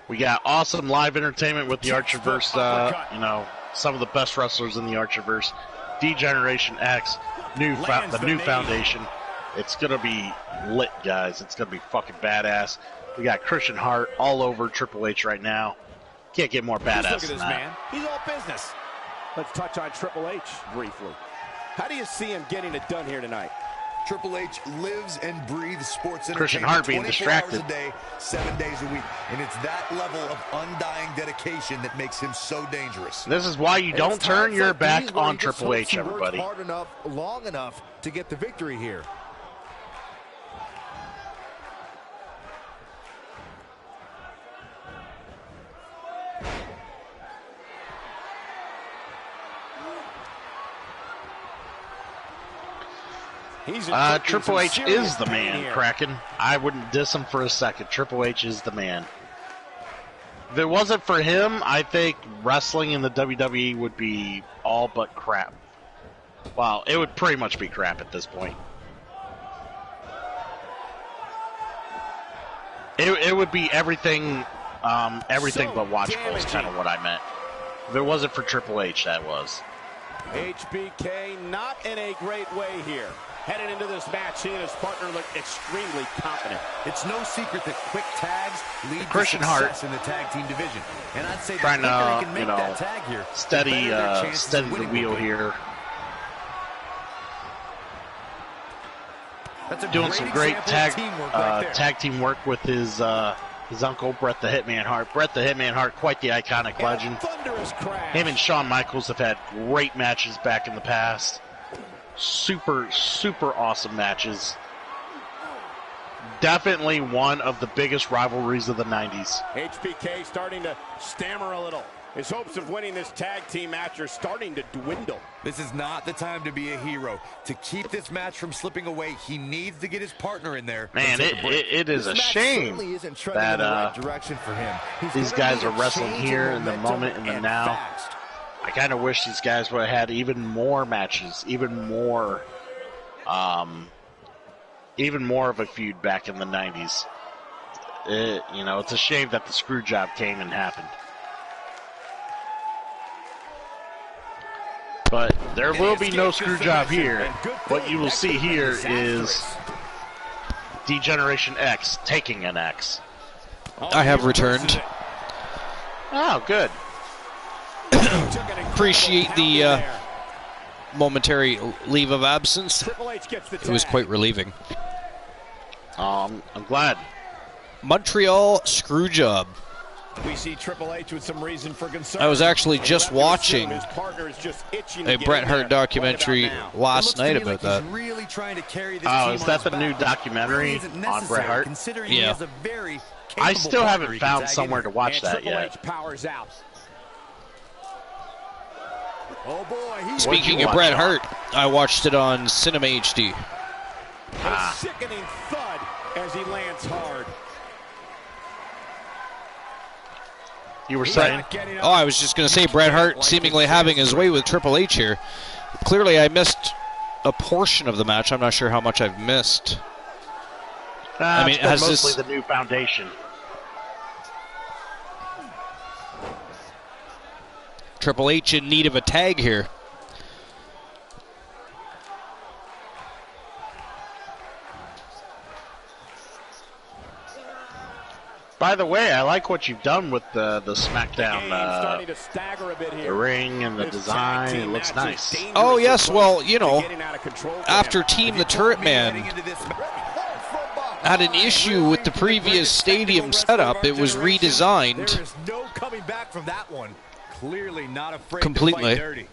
We got awesome live entertainment with the Archiverse. You know, some of the best wrestlers in the Archiverse. D-Generation X, the new foundation. It's going to be lit, guys. It's going to be fucking badass. We got Christian Hart all over Triple H right now. Can't get more badass look at this man. He's all business. Let's touch on Triple H briefly. How do you see him getting it done here tonight? Triple H lives and breathes sports entertainment. Christian Hart being distracted. 24 hours a day, 7 days a week. And it's that level of undying dedication that makes him so dangerous. This is why you don't turn your back on Triple H, everybody. Hard enough, long enough to get the victory here. Triple H is the man, Kraken. I wouldn't diss him for a second. Triple H is the man. If it wasn't for him, I think wrestling in the WWE would be all but crap. Well, it would pretty much be crap at this point. It would be everything but watchable is kind of what I meant. If it wasn't for Triple H, that was. HBK not in a great way here. Headed into this match, he and his partner look extremely confident. It's no secret that quick tags lead to Christian success Hart in the tag team division. And I'd say trying the to, he can make that tag here, steady the wheel here. That's doing some great tag team work with his uncle, Bret the Hitman Hart. Bret the Hitman Hart, quite the iconic legend. Him and Shawn Michaels have had great matches back in the past. Super, super awesome matches. Definitely one of the biggest rivalries of the 90s. HBK starting to stammer a little. His hopes of winning this tag team match are starting to dwindle. This is not the time to be a hero. To keep this match from slipping away, he needs to get his partner in there. Man, it is a shame that these guys are wrestling here in the moment, in the now. I kind of wish these guys would have had even more matches, even more of a feud back in the 90s. It's a shame that the screw job came and happened. But there will be no screw job here. What you will see here is D-Generation X taking an X. I have returned. Oh, good. Appreciate the momentary leave of absence. It was quite relieving. I'm glad. Montreal Screwjob. We see Triple H with some reason for concern. I was actually just watching a Bret Hart documentary last night about that. Oh, is that the new documentary on Bret Hart? Yeah. I still haven't found somewhere to watch that yet. Oh boy, Speaking of Bret Hart, I watched it on Cinema HD. A sickening thud as he lands hard. You were saying? Oh, I was just going to say Bret Hart seemingly having his way with Triple H here. Clearly, I missed a portion of the match. I'm not sure how much I've missed. I mean, has mostly the new foundation. Triple H in need of a tag here. By the way, I like what you've done with the SmackDown the ring and the design. It looks nice. Oh, yes. Well, you know, after Team the Turret Man had an issue with the previous stadium setup, it was redesigned. There is no coming back from that one. Clearly not afraid completely. to fight dirty.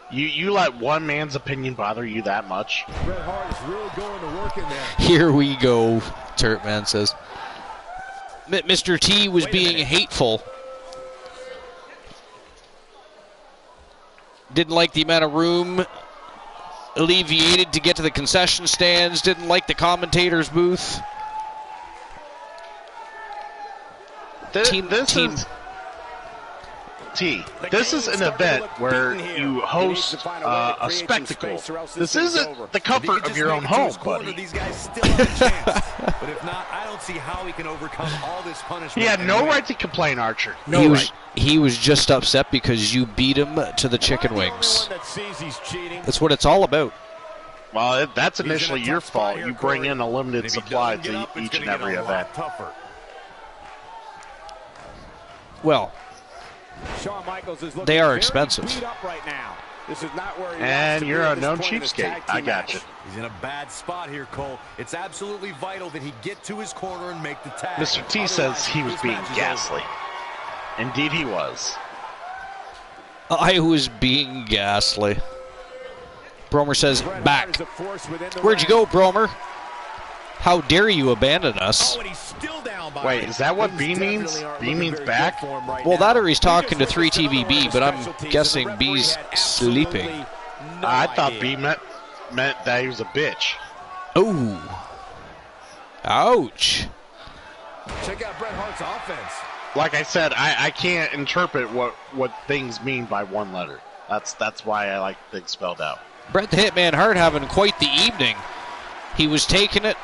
You let one man's opinion bother you that much? Bret Hart is really going to work in there. Here we go, Turret Man says. Mr. T was being hateful. Didn't like the amount of room alleviated to get to the concession stands. Didn't like the commentator's booth. This is an event where you host a spectacle. This isn't the comfort of your own home, buddy. These guys still have a chance. But if not, I don't see how he can overcome all this punishment. He had no right to complain, Archer. He was just upset because you beat him to the chicken wings. That's what it's all about. Well, that's initially your fault. You bring in a limited supply to each and every event. Well, they are expensive. And you're a known cheapskate. I got you. He's in a bad spot here, Cole. It's absolutely vital that he get to his corner and make the tag. Mr. T says he was being ghastly. Indeed he was. I was being ghastly. Bromer says, back. Where'd you go, Bromer? How dare you abandon us? Wait, is that what B means? B means back? Well, that or he's talking to 3TVB, but I'm guessing B's sleeping. I thought B meant that he was a bitch. Ooh. Ouch. Check out Bret Hart's offense. Like I said, I can't interpret what things mean by one letter. That's why I like things spelled out. Bret the Hitman Hart having quite the evening. He was taking it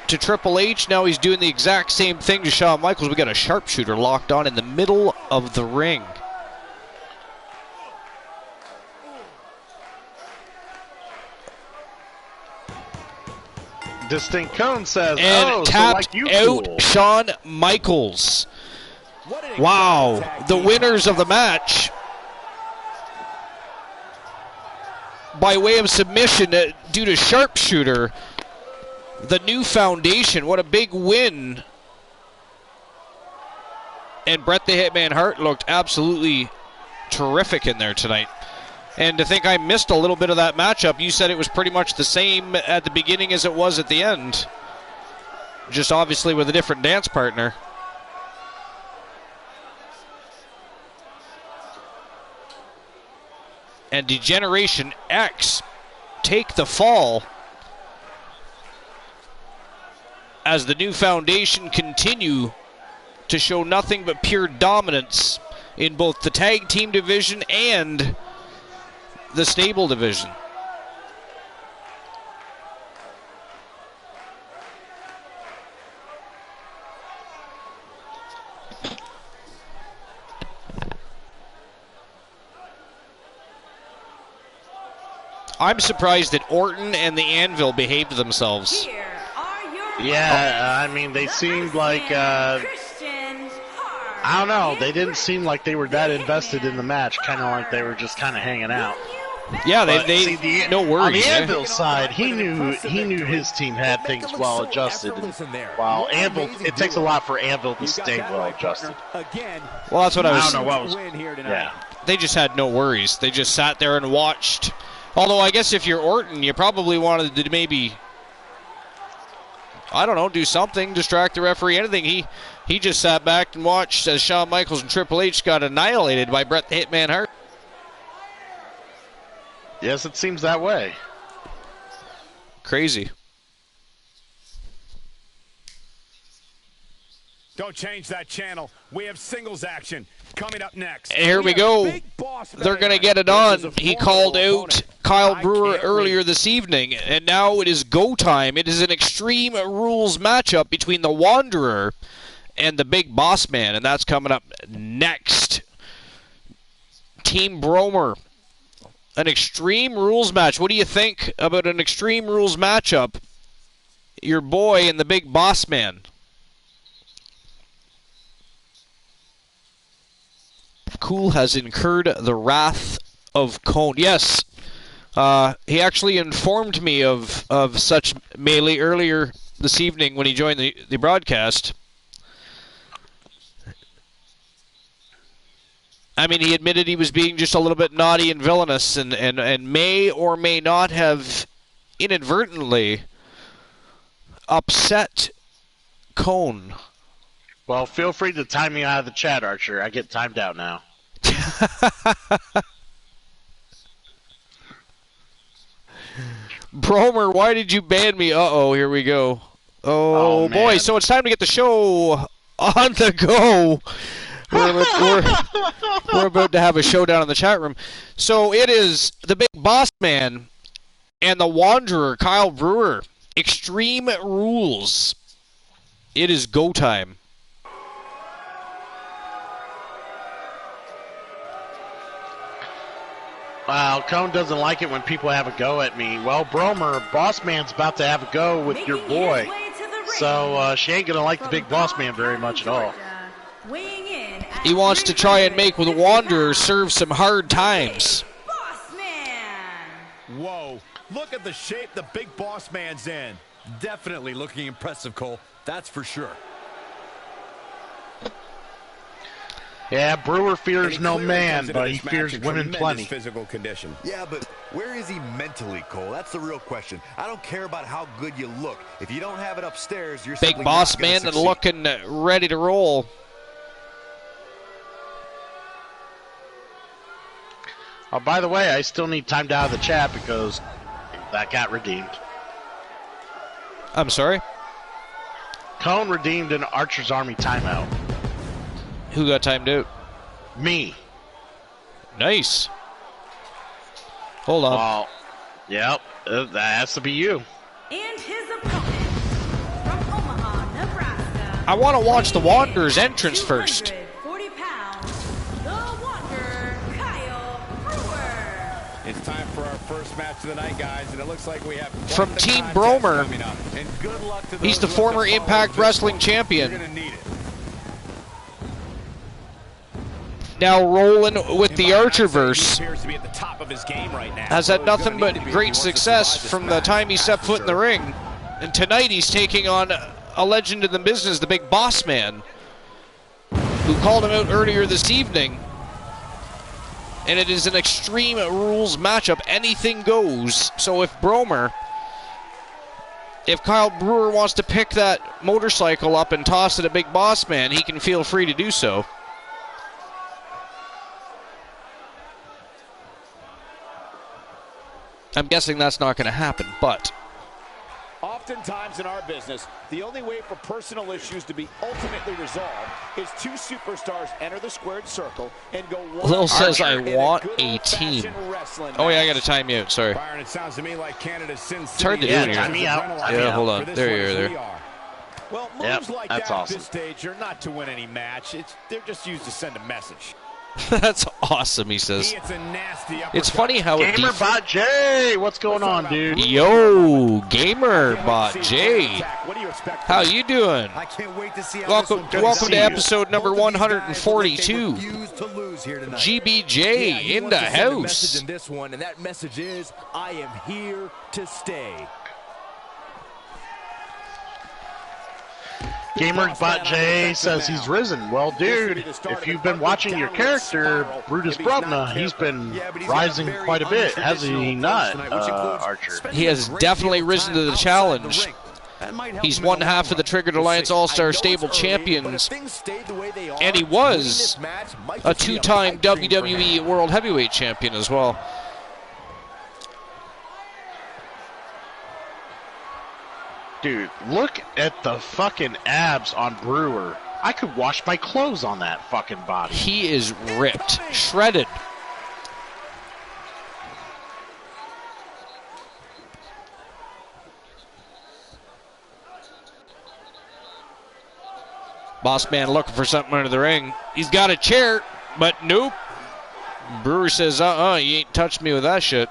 to Triple H. Now he's doing the exact same thing to Shawn Michaels. We got a sharpshooter locked on in the middle of the ring. Distinct Cone says, and tapped out Shawn Michaels. Wow, the winners of the match by way of submission due to sharpshooter. The New Foundation, what a big win. And Bret the Hitman Hart looked absolutely terrific in there tonight. And to think I missed a little bit of that matchup, you said it was pretty much the same at the beginning as it was at the end. Just obviously with a different dance partner. And Degeneration X take the fall as the New Foundation continue to show nothing but pure dominance in both the tag team division and the stable division. I'm surprised that Orton and the Anvil behaved themselves. Yeah, I mean, they seemed like, I don't know, they didn't seem like they were that invested in the match, kind of like they were just kind of hanging out. Yeah, no worries. On the Anvil side, he knew his team had things well adjusted. While Anvil, it takes a lot for Anvil to stay well adjusted. Well, that's what I don't know what was. Yeah. They just had no worries. They just sat there and watched. Although I guess if you're Orton, you probably wanted to maybe, I don't know, do something, distract the referee, anything. He just sat back and watched as Shawn Michaels and Triple H got annihilated by Bret the Hitman Hart. Yes, it seems that way. Crazy. Don't change that channel. We have singles action coming up next. And here we go. They're going to get it on. He called out Kyle Brewer earlier this evening, and now it is go time. It is an Extreme Rules matchup between the Wanderer and the Big Boss Man, and that's coming up next. Team Bromer, an Extreme Rules match. What do you think about an Extreme Rules matchup? Your boy and the Big Boss Man. Cool has incurred the wrath of Cone. Yes, he actually informed me of such melee earlier this evening when he joined the broadcast. I mean, he admitted he was being just a little bit naughty and villainous, and may or may not have inadvertently upset Cone. Well, feel free to time me out of the chat, Archer. I get timed out now. Bromer, why did you ban me? Uh-oh, here we go. Oh boy, so it's time to get the show on the go. We're about to have a showdown in the chat room. So it is the Big Boss Man and the Wanderer, Kyle Brewer. Extreme Rules. It is go time. Wow, Cone doesn't like it when people have a go at me. Well, Bromer, Boss Man's about to have a go with your boy. So she ain't going to like the Big Boss Man very much at all. He wants to try and make the Wanderer serve some hard times. Whoa, look at the shape the Big Boss Man's in. Definitely looking impressive, Cole. That's for sure. Yeah, Brewer fears no man, but he fears women plenty. Physical condition. Yeah, but where is he mentally, Cole? That's the real question. I don't care about how good you look. If you don't have it upstairs, you're Big Boss Man and looking ready to roll. Oh, by the way, I still need timed out of the chat because that got redeemed. I'm sorry? Cone redeemed an Archer's Army timeout. Who got timed out? Me. Nice. Hold on. Well, yep, that has to be you. And his opponent from Omaha, Nebraska. I want to watch the Wanderer's entrance first. 40 pounds, the Wanderer, Kyle Brewer. It's time for our first match of the night, guys, and it looks like we have from Team Bromer. He's the former Impact Wrestling champion. You're gonna need it. Now rolling with the Archerverse. Right, has had nothing but great success from the time he stepped foot in the ring. And tonight he's taking on a legend in the business, the Big Boss Man, who called him out earlier this evening. And it is an Extreme Rules matchup. Anything goes. So if Kyle Brewer wants to pick that motorcycle up and toss it at Big Boss Man, he can feel free to do so. I'm guessing that's not going to happen, but... Oftentimes in our business, the only way for personal issues to be ultimately resolved is two superstars enter the squared circle and go one. Lil says, I want a team. Oh, yeah, I got to time you out. Sorry. Byron, it sounds to me like Canada's Sin City. It's hard to do here. Time me out. Yeah, hold on. There you are. There. Well, moves like that at this stage are not to win any match. They're just used to send a message. That's awesome, he says. It's funny how it GamerBot J, what's going on, dude? Yo, GamerBot J. How you doing? I can't wait to see welcome to episode number 142. GBJ in the house. In this one, and that message is, I am here to stay. GamerBot J says he's risen. Well, dude, if you've been watching your character, Brutus Brubna, he's been rising quite a bit, hasn't he not, Archer? He has definitely risen to the challenge. He's one half of the Triggered Alliance All-Star Stable Champions, and he was a two-time WWE World Heavyweight Champion as well. Dude, look at the fucking abs on Brewer. I could wash my clothes on that fucking body. He is ripped, shredded. Boss Man looking for something under the ring. He's got a chair, but nope. Brewer says, you ain't touched me with that shit.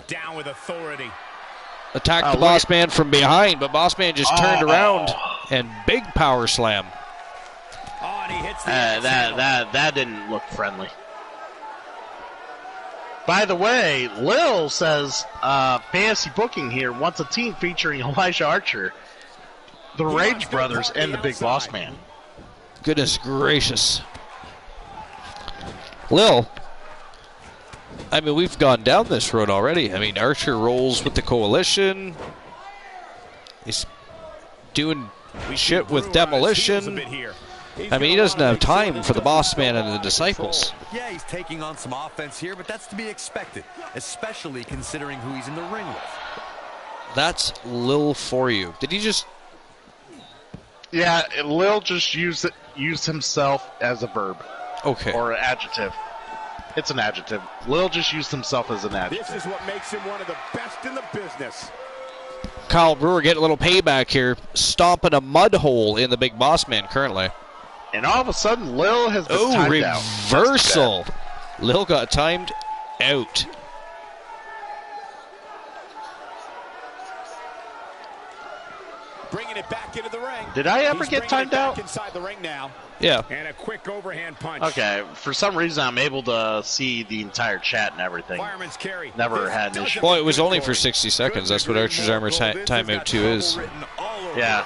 Down with authority. Attacked the Boss Man from behind, but Boss Man just turned around and big power slam. body hits the that didn't look friendly. By the way, Lil says, fantasy booking here wants a team featuring Elijah Archer, the Rage Brothers, and the Big Boss Man. Goodness gracious. Lil, I mean, we've gone down this road already. I mean, Archer rolls with the Coalition. He's doing shit with Demolition. I mean, he doesn't have time for the Boss Man and the Disciples. Yeah, he's taking on some offense here, but that's to be expected, especially considering who he's in the ring with. That's Lil for you. Did he just... Yeah, Lil just used himself as a verb. Okay. Or an adjective. It's an adjective. Lil just used himself as an adjective. This is what makes him one of the best in the business. Kyle Brewer getting a little payback here, stomping a mud hole in the Big Boss Man currently. And all of a sudden, Lil has been timed out. Reversal. Lil got timed out. Bringing it back into the ring. Did I ever get timed out? Inside the ring now. Yeah. And a quick overhand punch. Okay, for some reason I'm able to see the entire chat and everything. Fireman's carry. Never had an issue. Well, it was only for 60 seconds. That's what Archer's Armor's timeout 2 is. Yeah.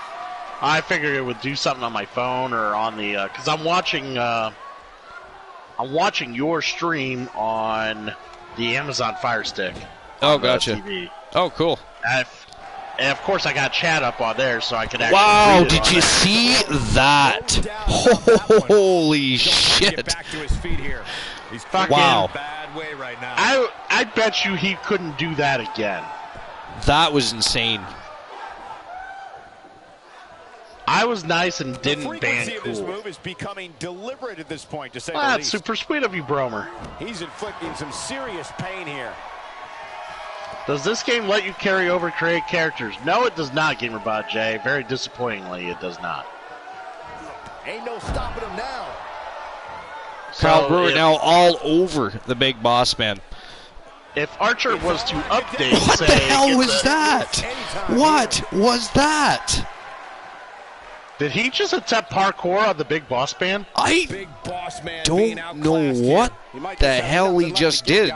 I figured it would do something on my phone or on the, because I'm watching your stream on the Amazon Fire Stick. Oh, gotcha. TV. Oh, cool. And of course, I got chat up on there, so I could actually. Wow! read it Did you see that? Holy shit! Get back to his feet here. He's fucking wow. in a bad way right now. I bet you he couldn't do that again. That was insane. I was nice and didn't ban Cool. cool. This move is becoming deliberate at this point, to say Well, the that's least. super sweet of you, Bromer. He's inflicting some serious pain here. Does this game let you carry over create characters? No, it does not, GamerBot J. Very disappointingly, it does not. Ain't no stopping him now. Kyle Brewer now all over the Big Boss Man. If Archer was to update, What the hell was that? What was that? Did he just attempt parkour on the Big Boss Man? I Big Boss Man don't know what the hell he just did.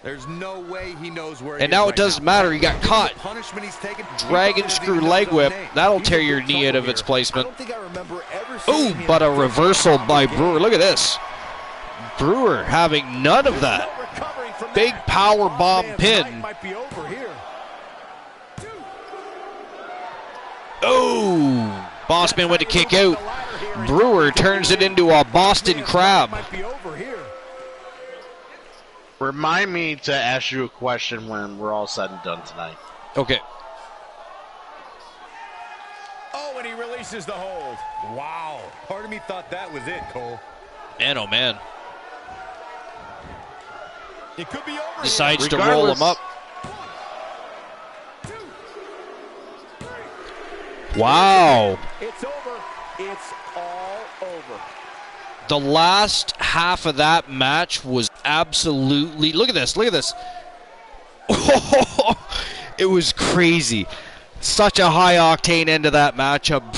There's no way he knows where he And is now right it doesn't matter. He got caught. Punishment he's taken, Dragon screw leg whip. That'll tear your knee out of its placement. Ooh, but a reversal by Brewer. Look at this. Brewer having none of that. Big power bomb pin. Might be over here. Oh, Bossman went to kick out. Brewer turns it into a Boston Crab. Might be over here. Remind me to ask you a question when we're all said and done tonight. Okay. Oh, and he releases the hold. Wow. Part of me thought that was it, Cole. Man, oh man. It could be over. Decides to roll him up. Wow. It's over. It's all over. The last half of that match was absolutely... Look at this. Look at this. It was crazy. Such a high octane end to that matchup.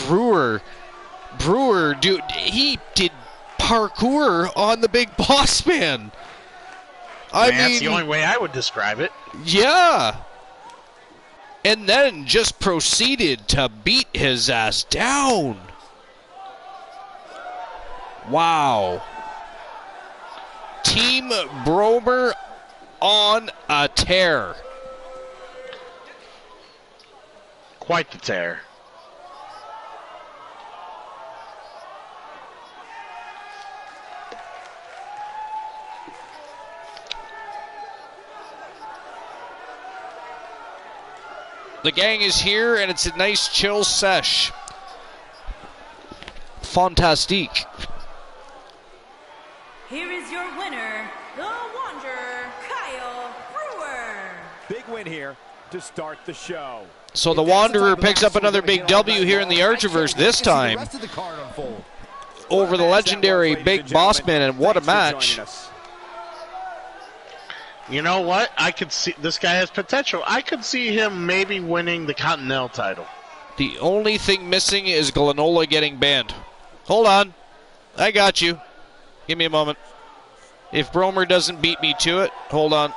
Brewer, dude, he did parkour on the Big Boss Man. I mean, that's the only way I would describe it. Yeah. And then just proceeded to beat his ass down. Wow. Team Bromer on a tear. Quite the tear. The gang is here, and it's a nice chill sesh. Fantastique. Here is your winner, the Wanderer, Kyle Brewer. Big win here to start the show. So the Wanderer picks up another big W here in the Archerverse, this time over the legendary Big Boss Man, and what a match. You know what? I could see this guy has potential. I could see him maybe winning the Continental title. The only thing missing is Glenola getting banned. Hold on. I got you. Give me a moment. If Bromer doesn't beat me to it, hold on.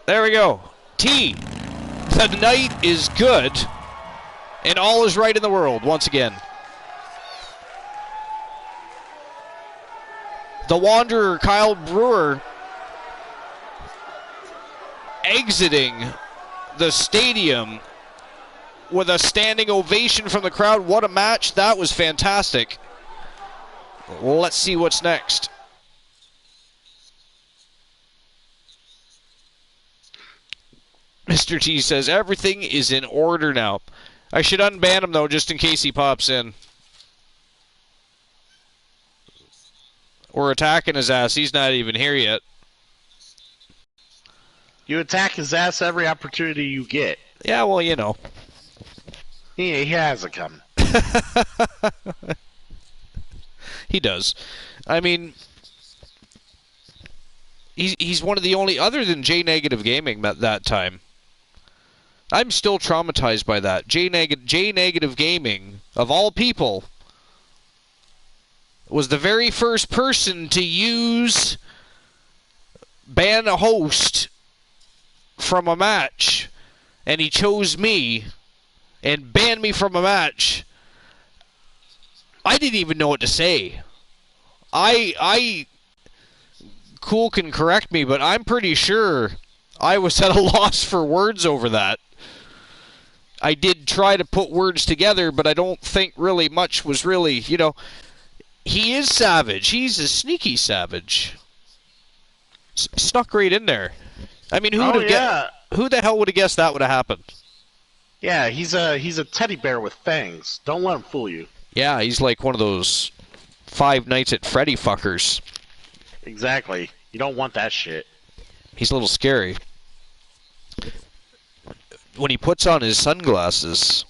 There we go. T. The night is good, and all is right in the world once again. The Wanderer, Kyle Brewer, exiting the stadium with a standing ovation from the crowd. What a match. That was fantastic. Let's see what's next. Mr. T says, everything is in order now. I should unban him, though, just in case he pops in. We're attacking his ass. He's not even here yet. You attack his ass every opportunity you get. Yeah, well, you know. He has it coming. He does. I mean, he's one of the only, other than J Negative Gaming at that time. I'm still traumatized by that. J Negative Gaming, of all people, was the very first person to ban a host from a match, and he chose me and banned me from a match. I didn't even know what to say. Cool can correct me, but I'm pretty sure I was at a loss for words over that. I did try to put words together, but I don't think really much was really, you know, he is savage. He's a sneaky savage. Snuck right in there. I mean, who the hell would have guessed that would have happened? Yeah, he's a teddy bear with fangs. Don't let him fool you. Yeah, he's like one of those Five Nights at Freddy fuckers. Exactly. You don't want that shit. He's a little scary. When he puts on his sunglasses,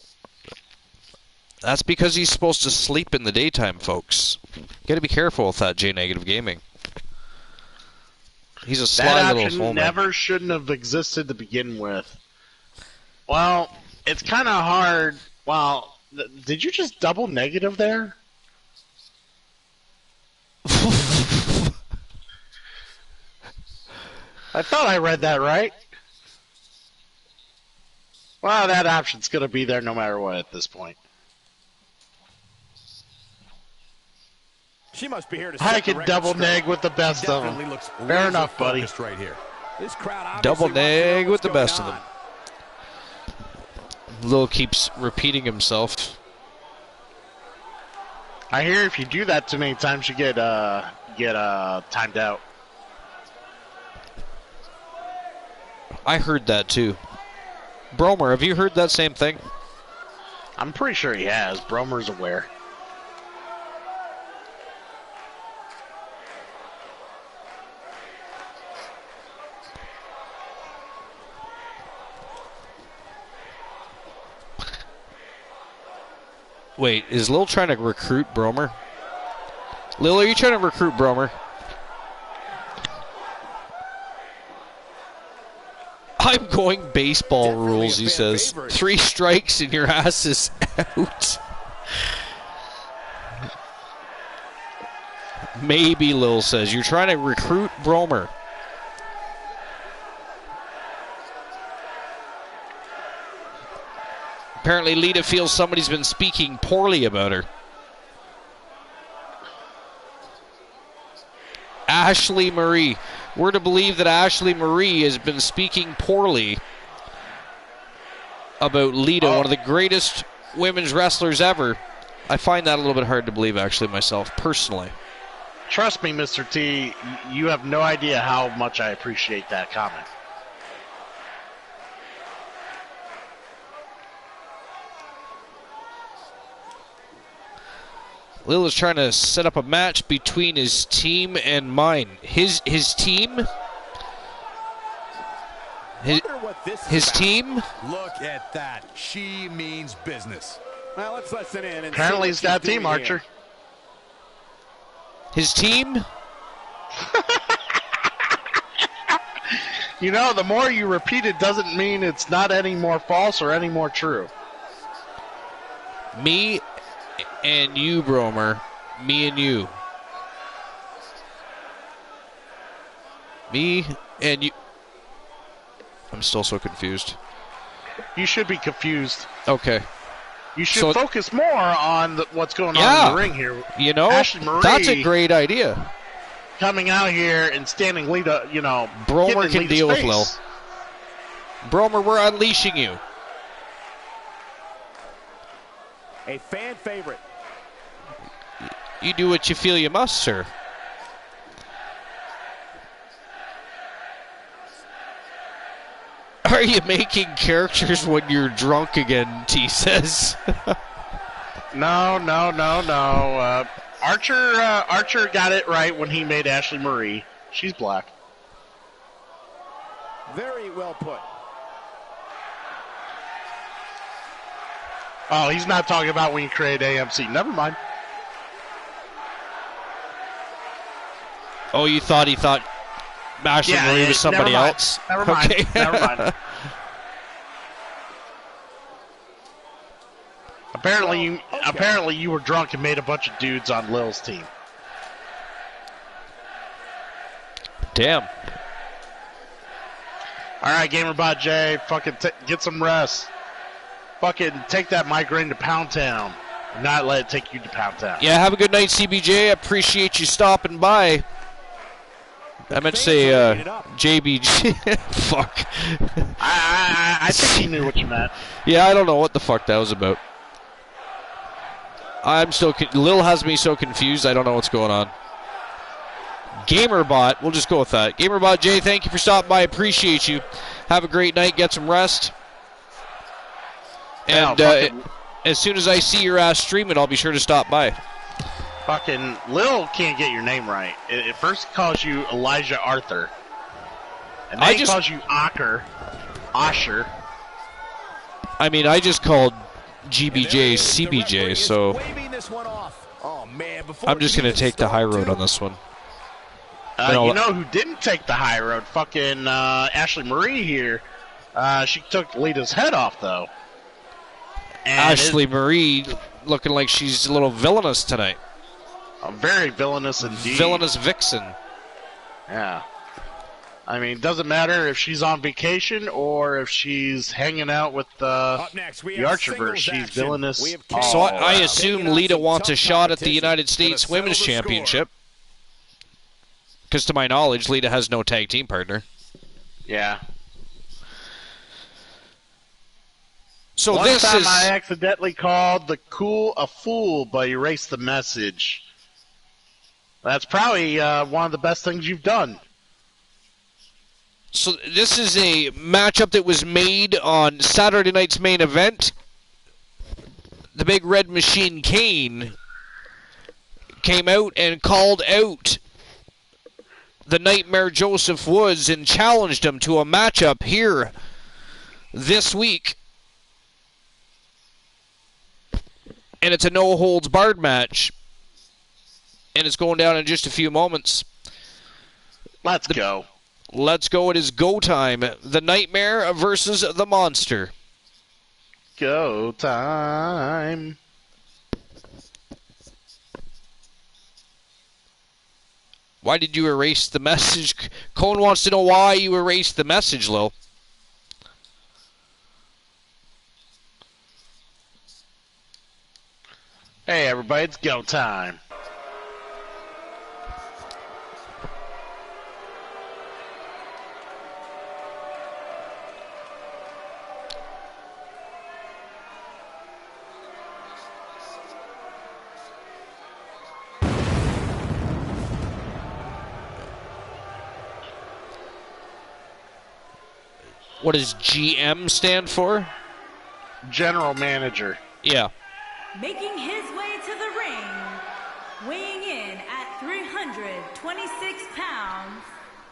that's because he's supposed to sleep in the daytime, folks. You gotta be careful with that J Negative Gaming. He's a sly little fool. That option shouldn't have existed to begin with. Well, it's kind of hard. Well, did you just double negative there? I thought I read that right. Well, that option's going to be there no matter what at this point. She must be here to I can double neg with the best of them. Fair enough, buddy. Right here. This crowd double neg with the best of them. Lil keeps repeating himself. I hear if you do that too many times, you get timed out. I heard that too. Bromer, have you heard that same thing? I'm pretty sure he has. Bromer's aware. Wait, is Lil trying to recruit Bromer? Lil, are you trying to recruit Bromer? I'm going baseball rules, he says. 3 strikes and your ass is out. Maybe, Lil says. You're trying to recruit Bromer. Apparently, Lita feels somebody's been speaking poorly about her. Ashley Marie. We're to believe that Ashley Marie has been speaking poorly about Lita, one of the greatest women's wrestlers ever. I find that a little bit hard to believe, actually, myself, personally. Trust me, Mr. T, you have no idea how much I appreciate that comment. Lil is trying to set up a match between his team and mine. His team? His team? Look at that. She means business. Well, let's listen in. And apparently he's got a team, Archer. His team? You know, the more you repeat it doesn't mean it's not any more false or any more true. Me and you, Bromer. Me and you. Me and you. I'm still so confused. You should be confused. Okay. You should focus more on what's going on in the ring here. You know, Ashley Marie, that's a great idea. Coming out here and standing Lita, you know, Bromer can deal with Lil. Bromer, we're unleashing you. A fan favorite. You do what you feel you must, sir. Are you making characters when you're drunk again, T says? No. Archer got it right when he made Ashley Marie. She's black. Very well put. Oh, he's not talking about when you create AMC. Never mind. Oh, he thought Ashley Marie was somebody else? Never mind. Okay. Never mind. Apparently you were drunk and made a bunch of dudes on Lil's team. Damn. All right, GamerBot J, fucking get some rest. Fucking take that migraine to Pound Town. And not let it take you to Pound Town. Yeah, have a good night, CBJ. I appreciate you stopping by. I meant to say JBG. Fuck. I think he knew what you meant. Yeah, I don't know what the fuck that was about. I'm still... Lil has me so confused, I don't know what's going on. GamerBot, we'll just go with that. GamerBot J, thank you for stopping by. Appreciate you. Have a great night. Get some rest. And as soon as I see your ass streaming, I'll be sure to stop by. Fucking Lil can't get your name right. It first calls you Elijah Arthur. And then he calls you Osher. I mean, I just called GBJ CBJ, so I'm just going to take the high road on this one. You know who didn't take the high road? Fucking Ashley Marie here. She took Lita's head off, though. And Ashley Marie looking like she's a little villainous tonight. Very villainous indeed. Villainous vixen. Yeah. I mean, it doesn't matter if she's on vacation or if she's hanging out with the Archerverse. She's villainous. So I assume Lita wants a shot at the United States Women's Championship. Because to my knowledge, Lita has no tag team partner. Yeah. So One time I accidentally called the cool a fool, but erased the message. That's probably one of the best things you've done. So this is a matchup that was made on Saturday night's main event. The Big Red Machine Kane came out and called out the Nightmare Joseph Woods and challenged him to a matchup here this week. And it's a no-holds-barred match. And it's going down in just a few moments. Let's go. Let's go. It is go time. The Nightmare versus the Monster. Go time. Why did you erase the message? Cone wants to know why you erased the message, Lil. Hey, everybody, it's go time. What does GM stand for? General Manager. Yeah. Making his way to the ring, weighing in at 326 pounds,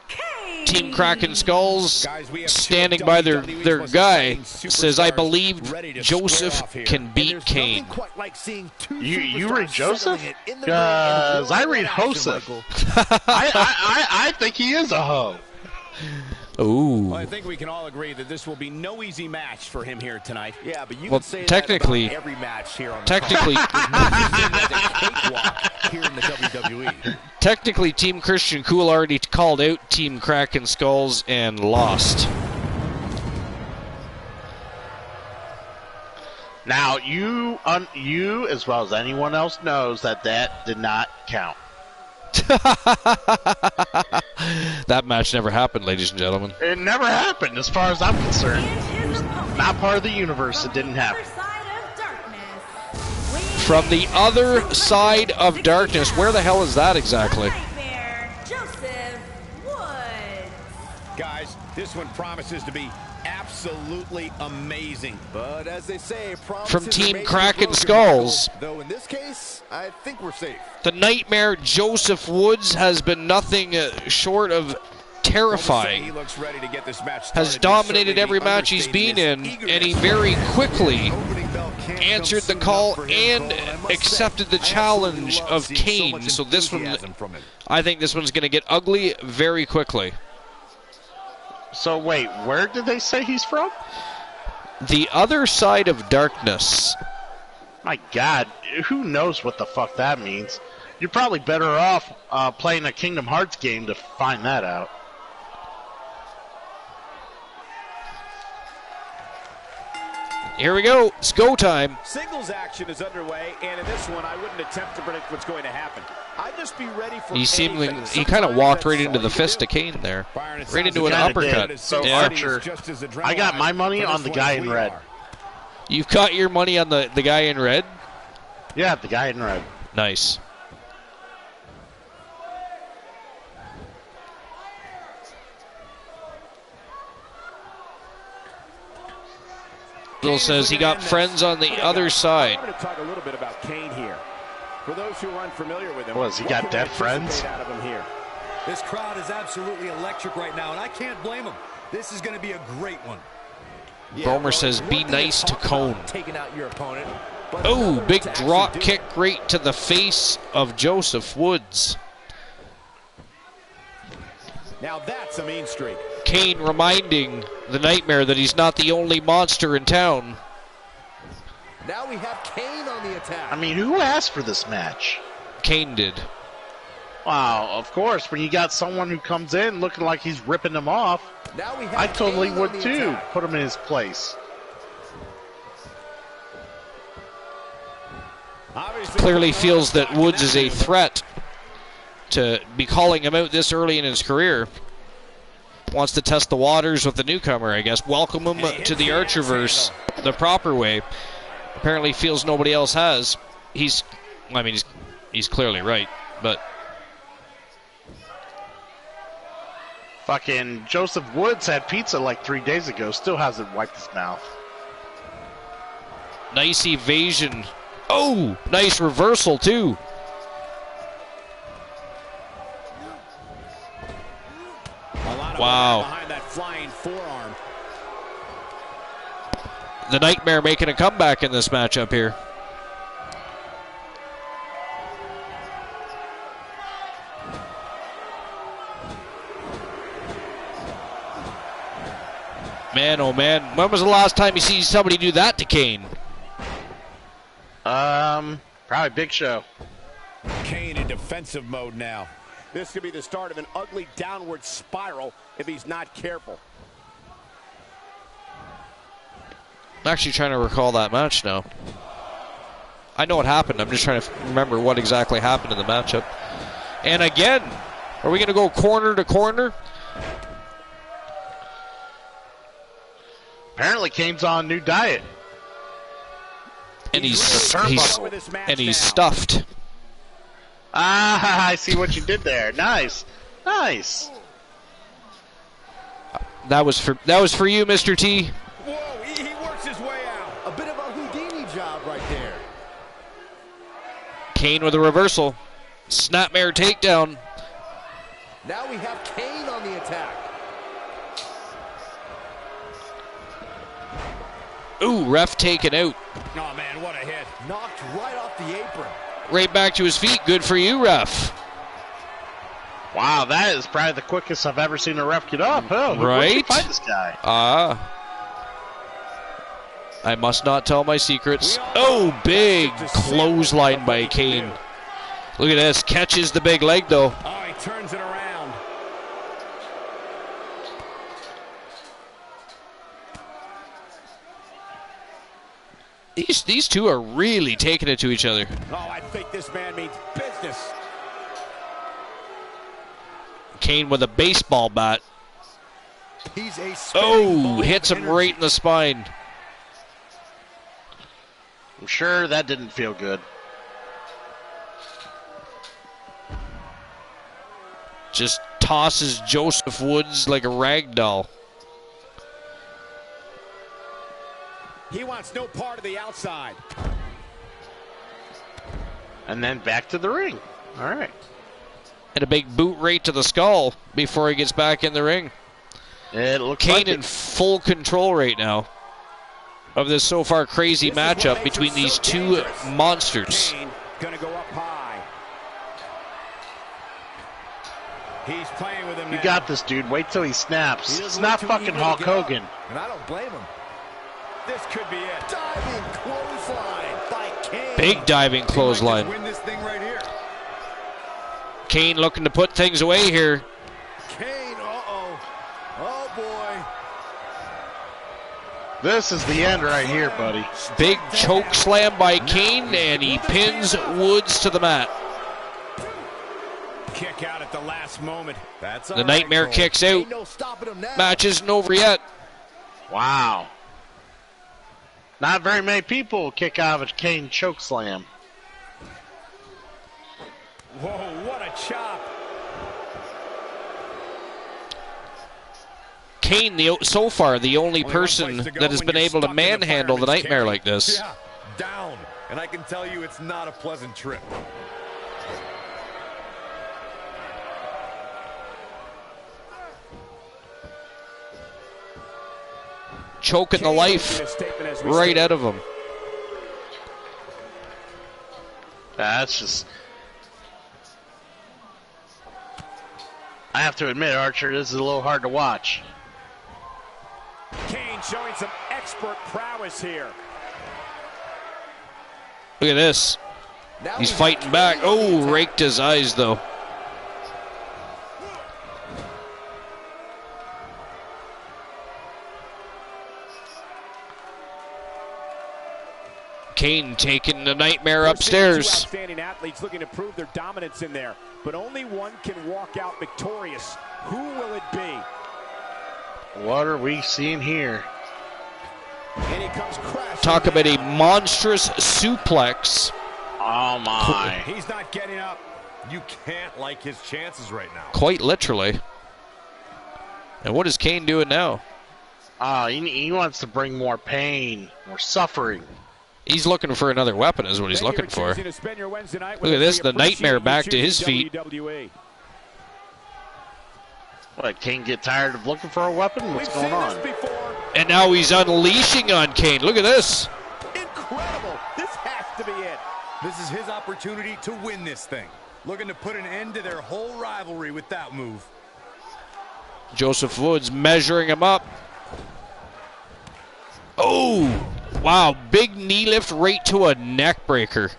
Kane. Team Kraken Skulls, standing by their guy, says, I believe Joseph can beat Kane. You read Joseph? Because I read Joseph. I think he is a hoe. Ooh. Well, I think we can all agree that this will be no easy match for him here tonight. Yeah, but you Well, can say technically, that about every match here on the technically, cakewalk here in the WWE. technically, Team Christian Cool already called out Team Kraken Skulls and lost. Now, you, as well as anyone else, knows that did not count. That match never happened, ladies and gentlemen. It never happened, as far as I'm concerned. It was not part of the universe. It didn't happen. From the other side of darkness. Where the hell is that exactly? Guys, this one promises to be absolutely amazing. But as they say, from Team Kraken Skulls, though in this case, I think we're safe. The Nightmare Joseph Woods has been nothing short of terrifying. He looks ready to get this match started. Has dominated every match he's been in, and he very quickly answered the call and accepted the challenge of Kane. So this one, I think this one's going to get ugly very quickly. So wait, where did they say he's from? The other side of darkness. My God, who knows what the fuck that means? You're probably better off playing a Kingdom Hearts game to find that out. Here we go. It's go time. Singles action is underway, and in this one, I wouldn't attempt to predict what's going to happen. I'd just be ready for he kind of walked right into the fist of Kane there. Right into an uppercut. Did. So Archer, I got my money on the guy in red. You've got your money on the guy in red? Yeah, the guy in red. Nice. Bill says he got friends on the other side. I'm going to talk a little bit about Kane here. For those who aren't familiar with him, he got dead friends? Out of him here? This crowd is absolutely electric right now, and I can't blame them. This is going to be a great one. Bromer says, be nice to Cone. Taking out your opponent. Oh, big drop kick right to the face of Joseph Woods. Now that's a mean streak. Kane reminding the Nightmare that he's not the only monster in town. Now we have Kane on the attack. I mean, who asked for this match? Kane did. Wow, of course. When you got someone who comes in looking like he's ripping them off, now we have I totally Kane would on the too. attack. Put him in his place. Clearly feels that Woods is a threat to be calling him out this early in his career. Wants to test the waters with the newcomer, I guess. Welcome him to the Archerverse the proper way. Apparently feels nobody else has. He's clearly right, but fucking Joseph Woods had pizza like 3 days ago. Still hasn't wiped his mouth. Nice evasion. Oh, nice reversal too. Wow. Behind that flying forearm. The Nightmare making a comeback in this matchup here. Man, oh man, when was the last time you see somebody do that to Kane? Probably Big Show. Kane in defensive mode now. This could be the start of an ugly downward spiral if he's not careful. I'm actually trying to recall that match now. I know what happened. I'm just trying to remember what exactly happened in the matchup. And again, are we going to go corner to corner? Apparently Kane's on a new diet. And he's stuffed. Ah, I see what you did there. Nice. Nice. That was for you, Mr. T. Whoa, he works his way out. A bit of a Houdini job right there. Kane with a reversal. Snapmare takedown. Now we have Kane on the attack. Ooh, ref taken out. Oh, man, what a hit. Knocked right off the apron. Right back to his feet. Good for you, ref. Wow, that is probably the quickest I've ever seen a ref get up. Oh, right? Fight this guy. I must not tell my secrets. Oh, big clothesline by Kane. Look at this. Catches the big leg, though. Oh, he turns it around. These two are really taking it to each other. Oh, I think this man means business. Kane with a baseball bat. He's a hits him right in the spine. I'm sure that didn't feel good. Just tosses Joseph Woods like a rag doll. He wants no part of the outside. And then back to the ring. All right. And a big boot right to the skull before he gets back in the ring. It looks Kane like in full control right now of this so far crazy matchup between these two monsters. Kane gonna go up high. He's playing with him now. You got this, dude. Wait till he snaps. It's not fucking Hulk Hogan. And I don't blame him. This could be it. Diving clothesline by Kane. Big diving clothesline. Win this thing right here. Kane looking to put things away here. Kane, uh-oh. Oh, boy. This is the end right here, buddy. Big choke slam by Kane, and he pins Woods to the mat. Kick out at the last moment. That's The Nightmare kicks out. Ain't no stopping him now. Match isn't over yet. Wow. Not very many people kick out of a Kane choke slam. Whoa, what a chop. Kane, so far, the only person that has been able to manhandle the Nightmare like this. Yeah, down. And I can tell you it's not a pleasant trip. Choking the life right out of him. That's just... I have to admit, Archer, this is a little hard to watch. Kane showing some expert prowess here. Look at this. He's fighting back. Oh, raked his eyes, though. Kane taking the Nightmare upstairs. Two outstanding athletes looking to prove their dominance in there, but only one can walk out victorious. Who will it be? What are we seeing here? And he comes crashing. Talk about a monstrous suplex. Oh my. He's not getting up. You can't like his chances right now. Quite literally. And what is Kane doing now? He wants to bring more pain, more suffering. He's looking for another weapon is what he's looking for. Look at this, the Nightmare back to his feet. What, Kane get tired of looking for a weapon? What's going on? And now he's unleashing on Kane. Look at this. Incredible. This has to be it. This is his opportunity to win this thing. Looking to put an end to their whole rivalry with that move. Joseph Woods measuring him up. Oh, wow. Big knee lift right to a neck breaker.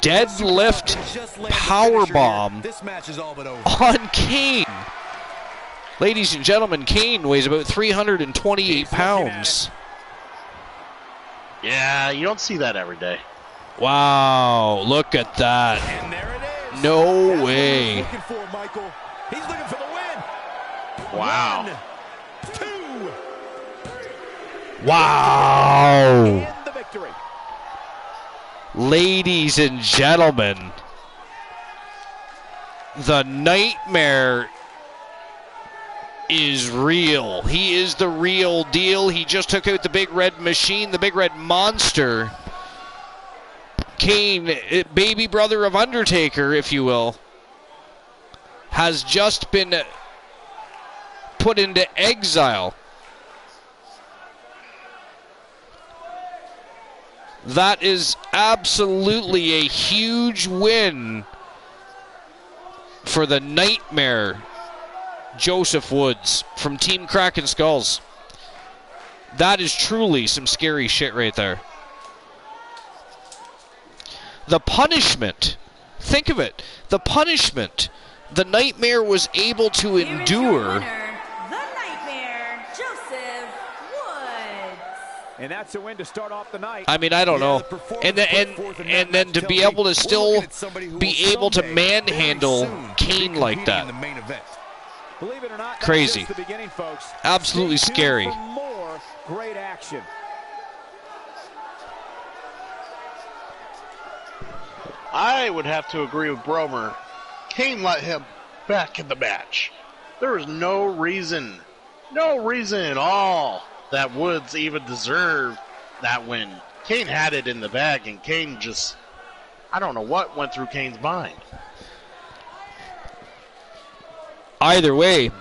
Deadlift powerbomb on Kane. Ladies and gentlemen, Kane weighs about 328 pounds. Yeah, you don't see that every day. Wow, look at that. And there it is. No way. He's looking for Michael. He's looking for the win. Wow. 1, 2. Wow. And the victory. Ladies and gentlemen, the Nightmare is real. He is the real deal. He just took out the Big Red Machine, the Big Red Monster. Kane, baby brother of Undertaker, if you will, has just been put into exile. That is absolutely a huge win for the Nightmare, Joseph Woods, from Team Kraken Skulls. That is truly some scary shit right there. The punishment. Think of it. The punishment the Nightmare was able to endure. And that's a win to start off the night. I mean, I don't know. And then to be able to still be able to manhandle Kane like that. Believe it or not, crazy. The beginning, folks. Absolutely scary. For more great action. I would have to agree with Bromer. Kane let him back in the match. There was no reason at all that Woods even deserved that win. Kane had it in the bag, and Kane just, I don't know what went through Kane's mind. Either way,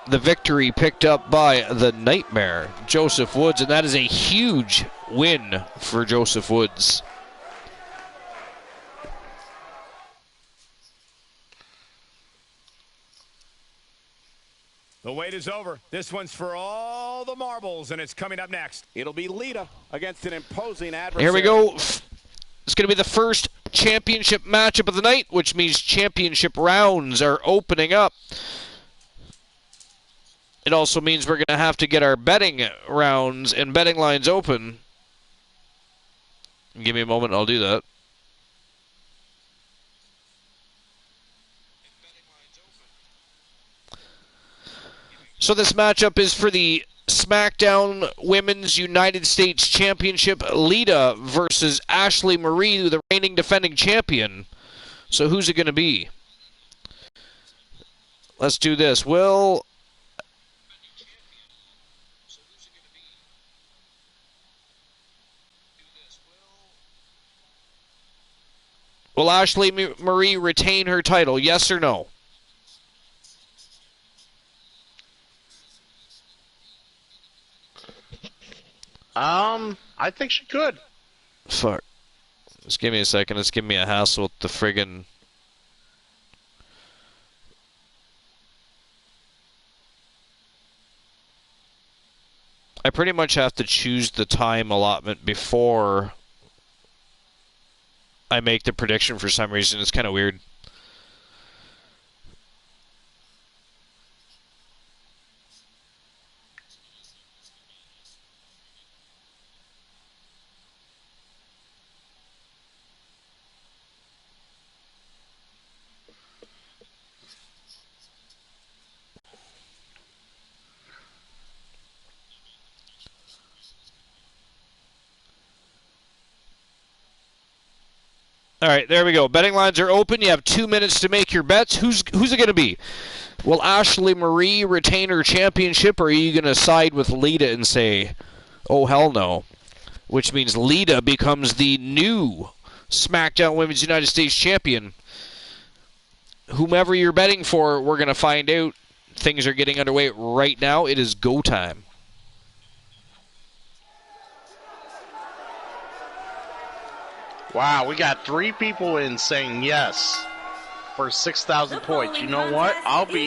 the victory picked up by the Nightmare, Joseph Woods, and that is a huge win for Joseph Woods. The wait is over. This one's for all the marbles, and it's coming up next. It'll be Lita against an imposing adversary. Here we go. It's going to be the first championship matchup of the night, which means championship rounds are opening up. It also means we're going to have to get our betting rounds and betting lines open. Give me a moment, I'll do that. So this matchup is for the SmackDown Women's United States Championship. Lita versus Ashley Marie, the reigning defending champion. So who's it going to be? Let's do this. Will Ashley Marie retain her title? Yes or no? I think she could. Fuck. Just give me a second. It's giving me a hassle with the friggin'... I pretty much have to choose the time allotment before I make the prediction for some reason. It's kind of weird. All right, there we go. Betting lines are open. You have 2 minutes to make your bets. Who's it going to be? Will Ashley Marie retain her championship, or are you going to side with Lita and say, oh, hell no? Which means Lita becomes the new SmackDown Women's United States Champion. Whomever you're betting for, we're going to find out. Things are getting underway right now. It is go time. Wow, we got 3 people in saying yes for 6,000 points. You know what? I'll get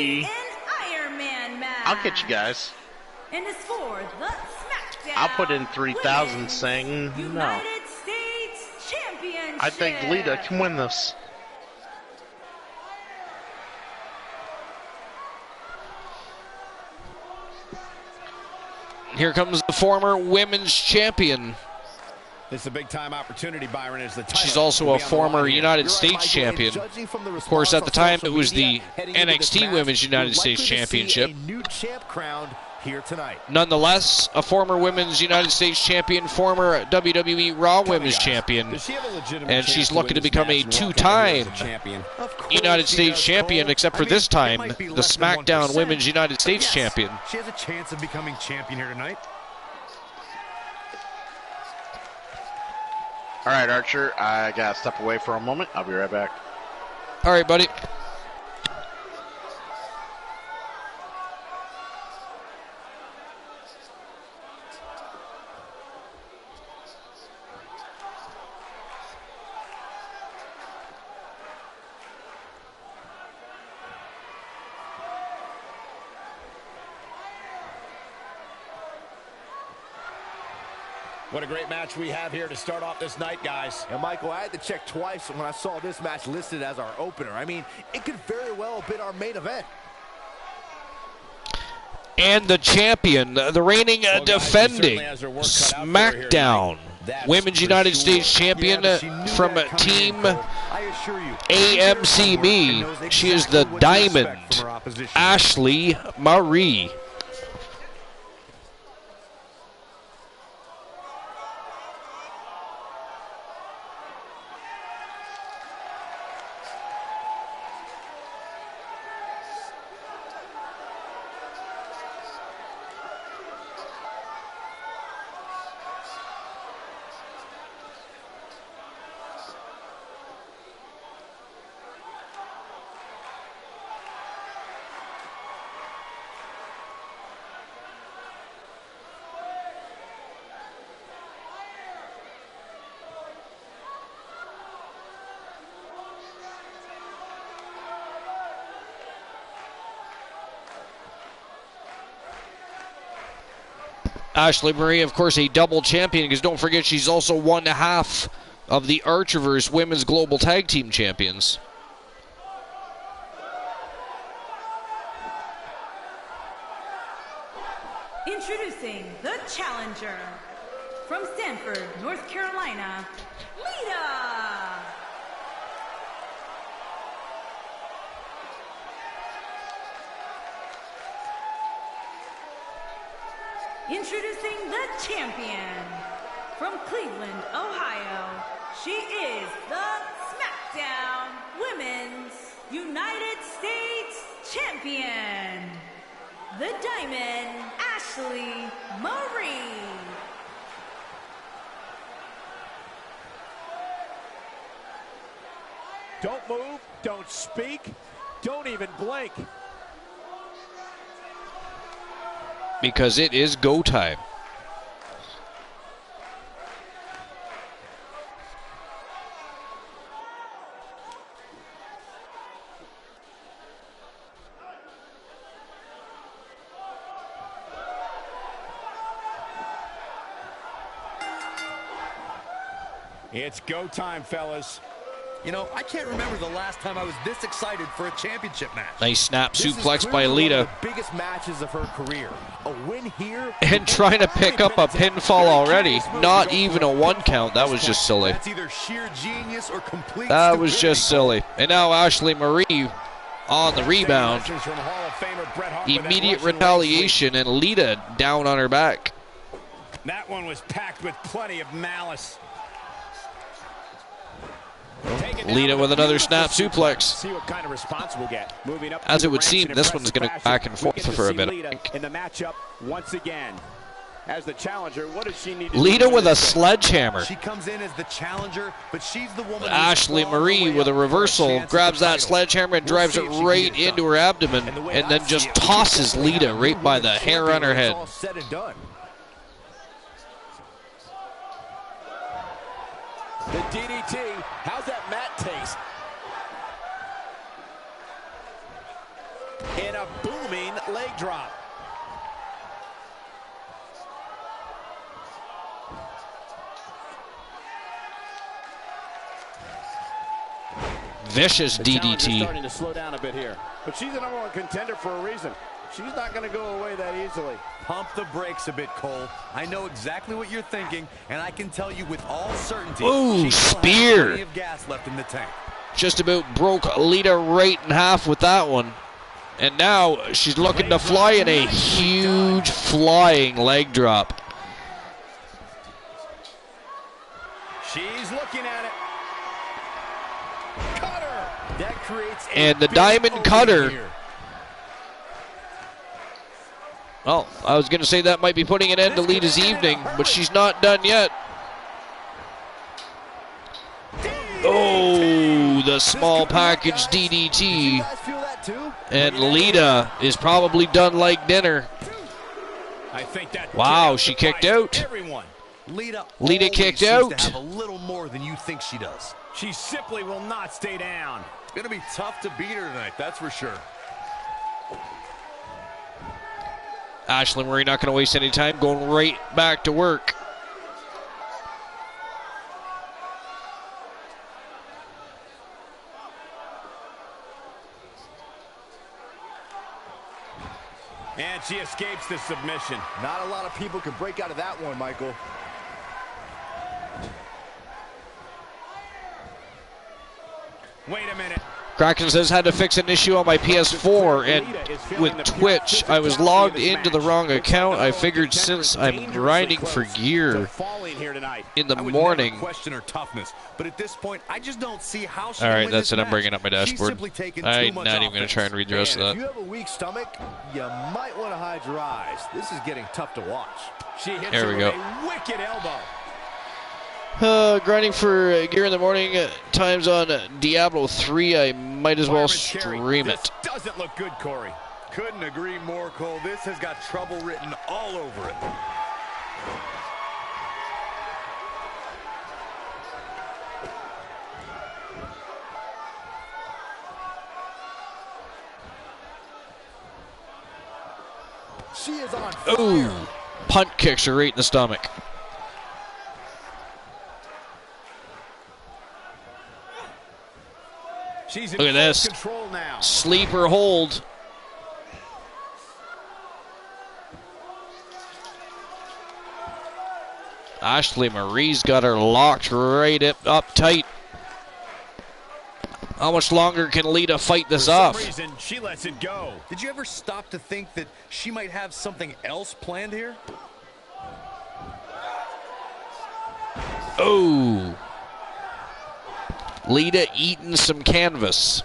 you guys. And it's for the SmackDown I'll put in 3,000 saying no. United States Championship. I think Lita can win this. Here comes the former women's champion. It's a big-time opportunity, Byron. As the title She's also a former United States champion. Of course, at the time, it was the NXT Women's United States Championship. Here tonight. Nonetheless, a former Women's United States Champion, former WWE Raw Women's Champion, and she's looking to become a 2-time United States Champion, except for this time, the SmackDown Women's United States Champion. She has a chance of becoming champion here tonight. All right, Archer, I got to step away for a moment. I'll be right back. All right, buddy. What a great match we have here to start off this night, guys. And Michael, I had to check twice when I saw this match listed as our opener. I mean, it could very well have been our main event. And the champion, the reigning defending SmackDown Women's United States Champion from Team AMC Me. She is the Diamond, Ashley Marie. Ashley Marie, of course, a double champion, because don't forget she's also one half of the Archerverse Women's Global Tag Team Champions. Introducing the challenger from Stanford, North Carolina, Lita. Introducing the champion from Cleveland, Ohio. She is the SmackDown Women's United States Champion, the Diamond, Ashley Marie. Don't move, don't speak, don't even blink. Because it is go time. It's go time, fellas. You know, I can't remember the last time I was this excited for a championship match. Nice snap suplex by Lita. The biggest matches of her career. A win here. And trying to pick up a pinfall already. Not even a 1 count. That was just silly. That's either sheer genius or complete That was just silly. And now Ashley Marie on the rebound. Immediate retaliation and Lita down on her back. That one was packed with plenty of malice. Lita with another snap suplex. See what kind of response we'll get. Moving up As it would seem, this one's going to go back and forth for a bit. In the matchup once again. As the challenger, what does she need to Lita do with a sledgehammer. She comes in as the challenger, but she's the woman. Ashley Marie with a reversal grabs that sledgehammer and drives it right into her abdomen, and then just tosses Lita right by the hair on her head. The DDT, how's that mat taste? And a booming leg drop. Vicious DDT. Starting to slow down a bit here, but she's the #1 contender for a reason. She's not going to go away that easily. Pump the brakes a bit, Cole. I know exactly what you're thinking, and I can tell you with all certainty. Ooh, spear. Plenty of gas left in the tank. Just about broke Lita right in half with that one. And now she's looking to fly in a huge flying leg drop. She's looking at it. Cutter. That creates and the diamond cutter. Well, I was going to say that might be putting an end to Lita's evening, but she's not done yet. Oh, the small package DDT. And Lita is probably done like dinner. Wow, she kicked out. Lita kicked out. To have a little more than you think she does. She simply will not stay down. It's going to be tough to beat her tonight, that's for sure. Ashley Marie not going to waste any time, going right back to work. And she escapes the submission. Not a lot of people can break out of that one, Michael. Wait a minute. Kraken says, had to fix an issue on my PS4, and with Twitch, I was logged into the wrong account. I figured since I'm grinding for gear in the morning. Question her toughness, but at this point, I just don't see how she. All right, that's it. I'm bringing up my dashboard. I'm not even going to try and read the rest of that. If you have a weak stomach, you might want to hide your eyes. This is getting tough to watch. She hits there we go. A wicked elbow. Grinding for gear in the morning, times on Diablo 3. I might as well stream it. This doesn't look good, Corey. Couldn't agree more, Cole. This has got trouble written all over it. She is on fire. Ooh, punt kicks her right in the stomach. She's in Look at this. Control now. Sleeper hold. Ashley Marie's got her locked right up tight. How much longer can Lita fight this off? For some reason, she lets it go. Did you ever stop to think that she might have something else planned here? Oh. Lita eating some canvas.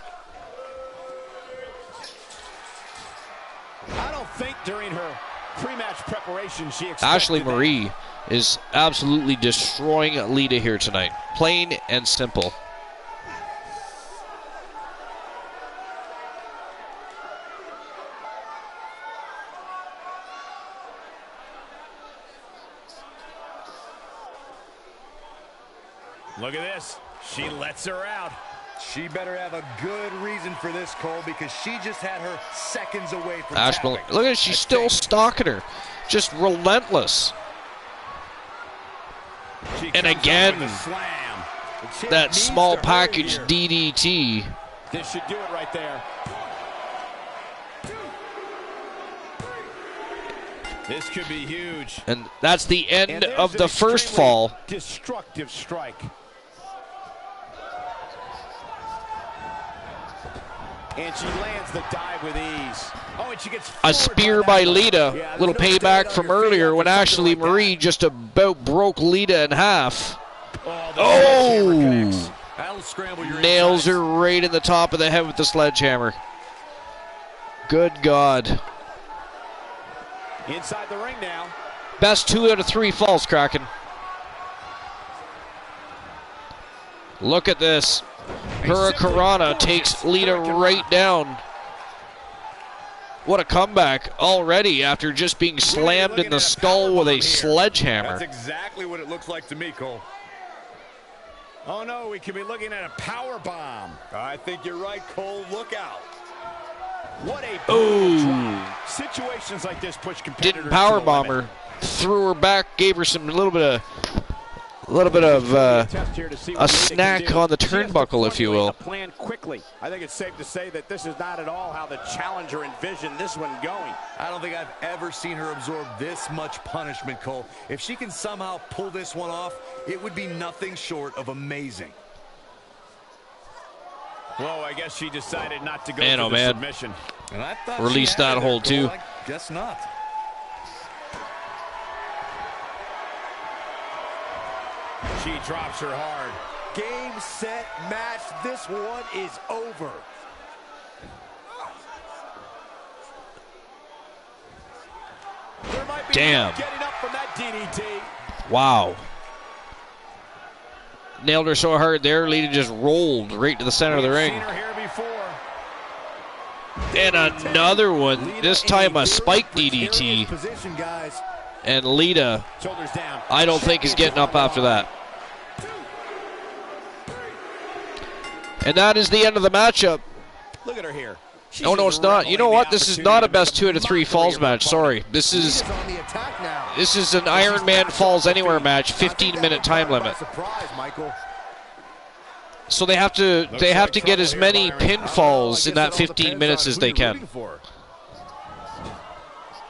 I don't think during her pre-match preparation she expected Ashley Marie is absolutely destroying Lita here tonight. Plain and simple. Look at this. She lets her out. She better have a good reason for this, Cole, because she just had her seconds away from Ashley, tapping. look at it, she's still stalking her. Just relentless. And again, that small package DDT. This should do it right there. This could be huge. And that's the end of the first fall. Destructive strike. And she lands the dive with ease. Oh, and she gets a spear by Lita. Yeah, little payback from earlier when Ashley Marie just about broke Lita in half. Oh! Nails her right in the top of the head with the sledgehammer. Good God. Inside the ring now. Best 2 out of 3 falls, Kraken. Look at this. Hurricanrana takes Lita right down. What a comeback already after just being slammed in the skull with a sledgehammer. That's exactly what it looks like to me, Cole. Oh no, we could be looking at a power bomb. I think you're right, Cole. Look out. What a drop. Situations like this push competitors. Didn't power bomb her. Threw her back, gave her some little bit of a snack on the turnbuckle, if you will. Plan quickly. I think it's safe to say that this is not at all how the challenger envisioned this one going. I don't think I've ever seen her absorb this much punishment, Cole. If she can somehow pull this one off, it would be nothing short of amazing. Whoa, I guess she decided not to go man, to oh the man. submission. And I thought release that hold too. I guess not. She drops her hard. Game, set, match. This one is over. There might be damn. Getting up from that DDT. Wow. Nailed her so hard there, Lita just rolled right to the center of the ring. Seen her here before. And another one, this time a spike DDT. And Lita, I don't think is getting up after that. And that is the end of the matchup. Look at her here. Oh, no, it's not. You know what? This is not a best 2 out of 3 falls match. Sorry. This is an Iron Man Falls Anywhere match, 15-minute time limit. So they have to get as many pinfalls in that 15 minutes as they can.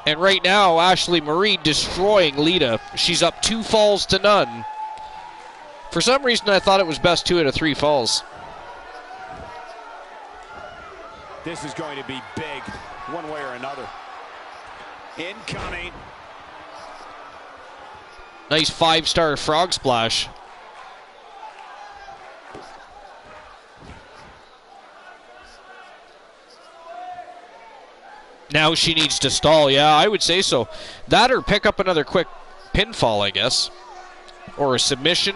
And right now, Ashley Marie destroying Lita. She's up 2 falls to none. For some reason, I thought it was best 2 out of 3 falls. This is going to be big, one way or another. Incoming. Nice 5-star frog splash. Now she needs to stall. Yeah, I would say so. That or pick up another quick pinfall, I guess. Or a submission.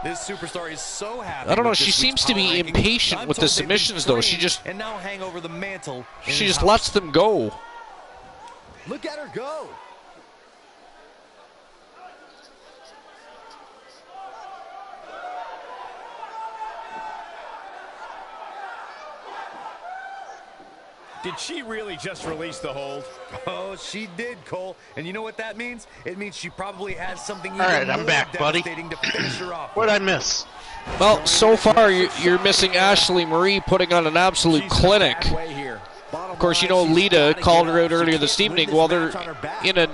This superstar is so happy. I don't know. She seems to be impatient with the submissions, though. She just and now hang over the mantle. She just lets them go. Look at her go. Did she really just release the hold? Oh, she did, Cole. And you know what that means? It means she probably has something All right, I'm back, buddy. To finish her off. What did I miss? Well, so far you're missing Ashley Marie putting on an absolute clinic. Of course, you know Lita called her out earlier this evening. While they're in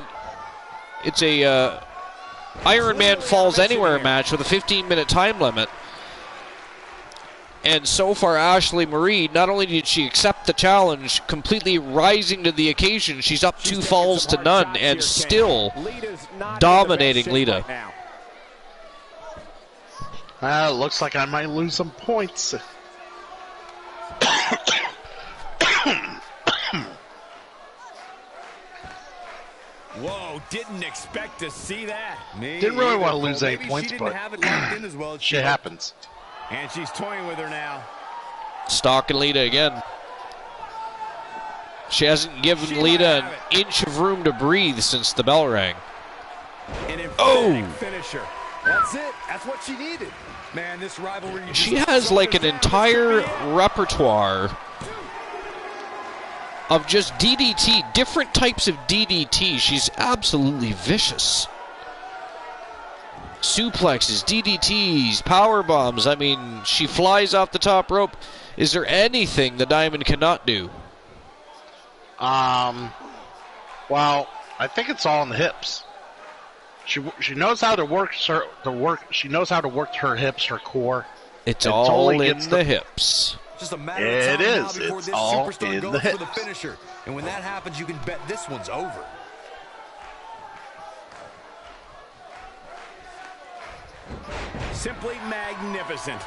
it's a Iron Man Falls Anywhere match with a 15-minute time limit. And so far, Ashley Marie, not only did she accept the challenge, completely rising to the occasion, she's up 2 falls to none and still dominating Lita. Looks like I might lose some points. Whoa, didn't expect to see that. Didn't really want to lose any points, but shit happens. And she's toying with her now. Stalking Lita again. She hasn't given Lita an inch of room to breathe since the bell rang. Oh! Finisher. That's it. That's what she needed. Man, this rivalry. She has like an entire repertoire of just DDT, different types of DDT. She's absolutely vicious. Suplexes, DDTs, power bombs. I mean, she flies off the top rope. Is there anything the Diamond cannot do? Well, I think it's all in the hips. She knows how to work She knows how to work her hips, her core. It's all in the hips. Just a matter of time now before this superstar goes for the finisher. And when that happens, you can bet this one's over. Simply magnificent.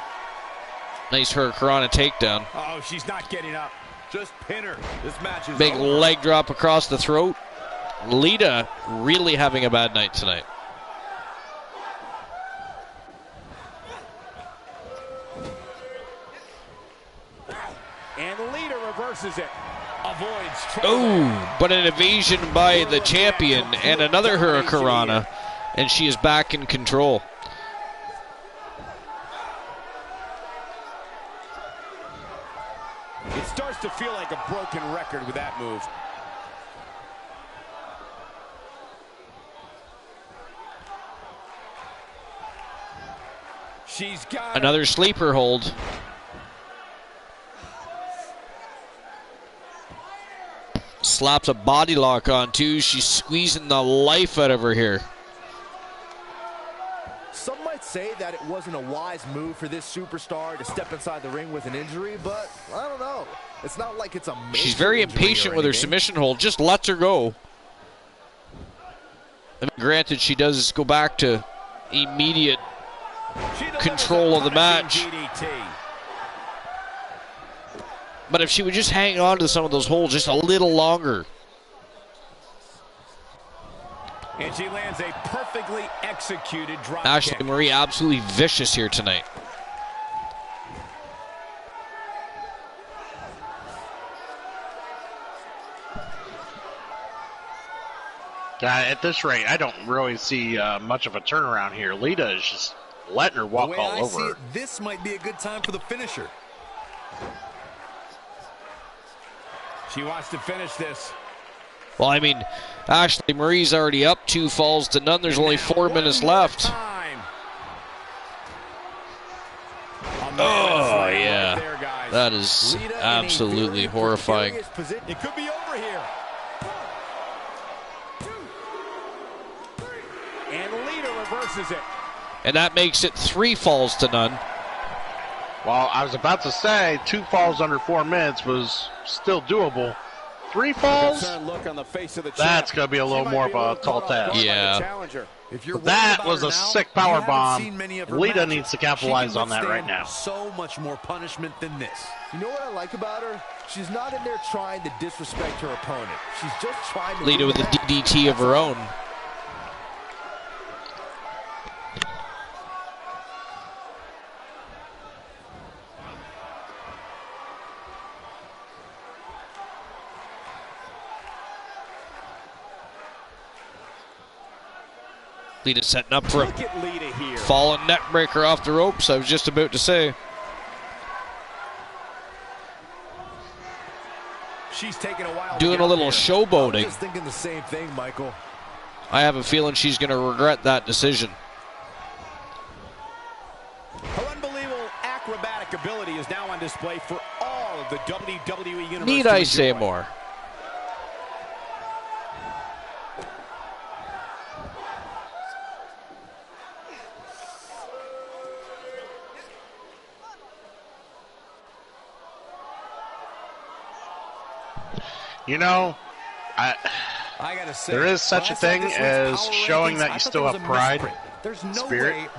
Nice Hurricanrana takedown. Oh, she's not getting up. Just pin her. This match is Big over. leg drop across the throat. Lita really having a bad night tonight. And Lita reverses it. Avoids trouble. Oh, but an evasion by the champion and another Hurricanrana, and she is back in control. It starts to feel like a broken record with that move. She's got another sleeper hold. Slaps a body lock on too. She's squeezing the life out of her here. Some might say that it wasn't a wise move for this superstar to step inside the ring with an injury, but I don't know. It's not like it's a major She's very impatient with her submission hold. Just lets her go. I mean, granted, she does go back to immediate control of the match. But if she would just hang on to some of those holds just a little longer. And she lands a perfectly executed drop Ashley kick. Marie absolutely vicious here tonight. At this rate, I don't really see much of a turnaround here. Lita is just letting her walk all over her. This might be a good time for the finisher. She wants to finish this. Well, I mean, Ashley Marie's already up 2 falls to none. There's only 4 minutes left. Oh, yeah. That is absolutely horrifying. It could be over here. This is it. And that makes it 3 falls to none. Well, I was about to say 2 falls under 4 minutes was still doable. 3 falls? Look on the face of the that's going to be a little more of a tall task. Yeah. That was a sick power bomb. Lita needs to capitalize on that right now. So much more punishment than this. You know what I like about her? She's not in there trying to disrespect her opponent. She's just trying to... Lita with a DDT of her own. Lita setting up for a fallen neckbreaker off the ropes, I was just about to say. She's taking a while. Doing a little showboating. I'm just thinking the same thing, Michael. I have a feeling she's going to regret that decision. Her unbelievable acrobatic ability is now on display for all of the WWE Universe. Need I say more? You know, I gotta say, there is such a thing as showing that you still have pride, spirit,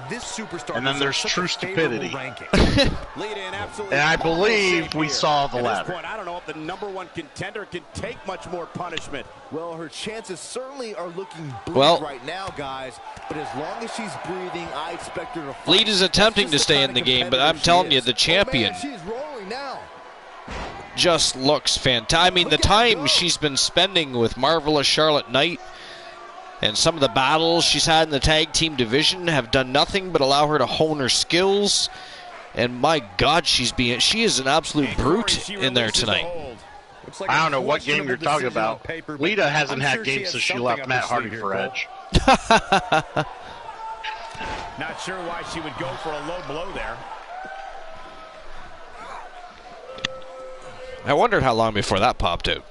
and then there's true stupidity. And I believe we saw the latter. I don't know if the #1 contender can take much more punishment. Well, her chances certainly are looking bleak right now, guys. But as long as she's breathing, I expect her to fight. Lita's attempting to stay in the game, but I'm telling you, the champion... Oh, man, she's rolling now. Just looks fantastic. I mean, the time she's been spending with Marvelous Charlotte Knight and some of the battles she's had in the tag team division have done nothing but allow her to hone her skills. And my God, she is an absolute brute in there tonight. I don't know what game you're talking about. Lita hasn't had games since she left Matt Hardy for Edge. Not sure why she would go for a low blow there. I wondered how long before that popped out.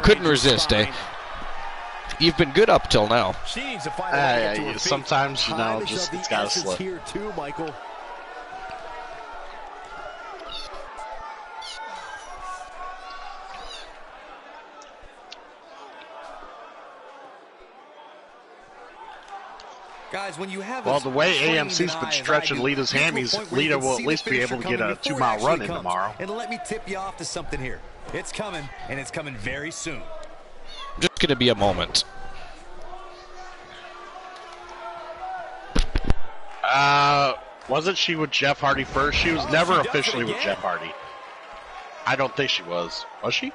Couldn't resist, eh? You've been good up till now. Sometimes, you know, just it's got to slip. Here too, Michael. Guys, when you have the way AMC's been stretching Lita's hammies, Lita will at least be able to get a 2-mile run in tomorrow. And let me tip you off to something here. It's coming, and it's coming very soon. Just going to be a moment. Wasn't she with Jeff Hardy first? She was never officially with Jeff Hardy. I don't think she was. Was she?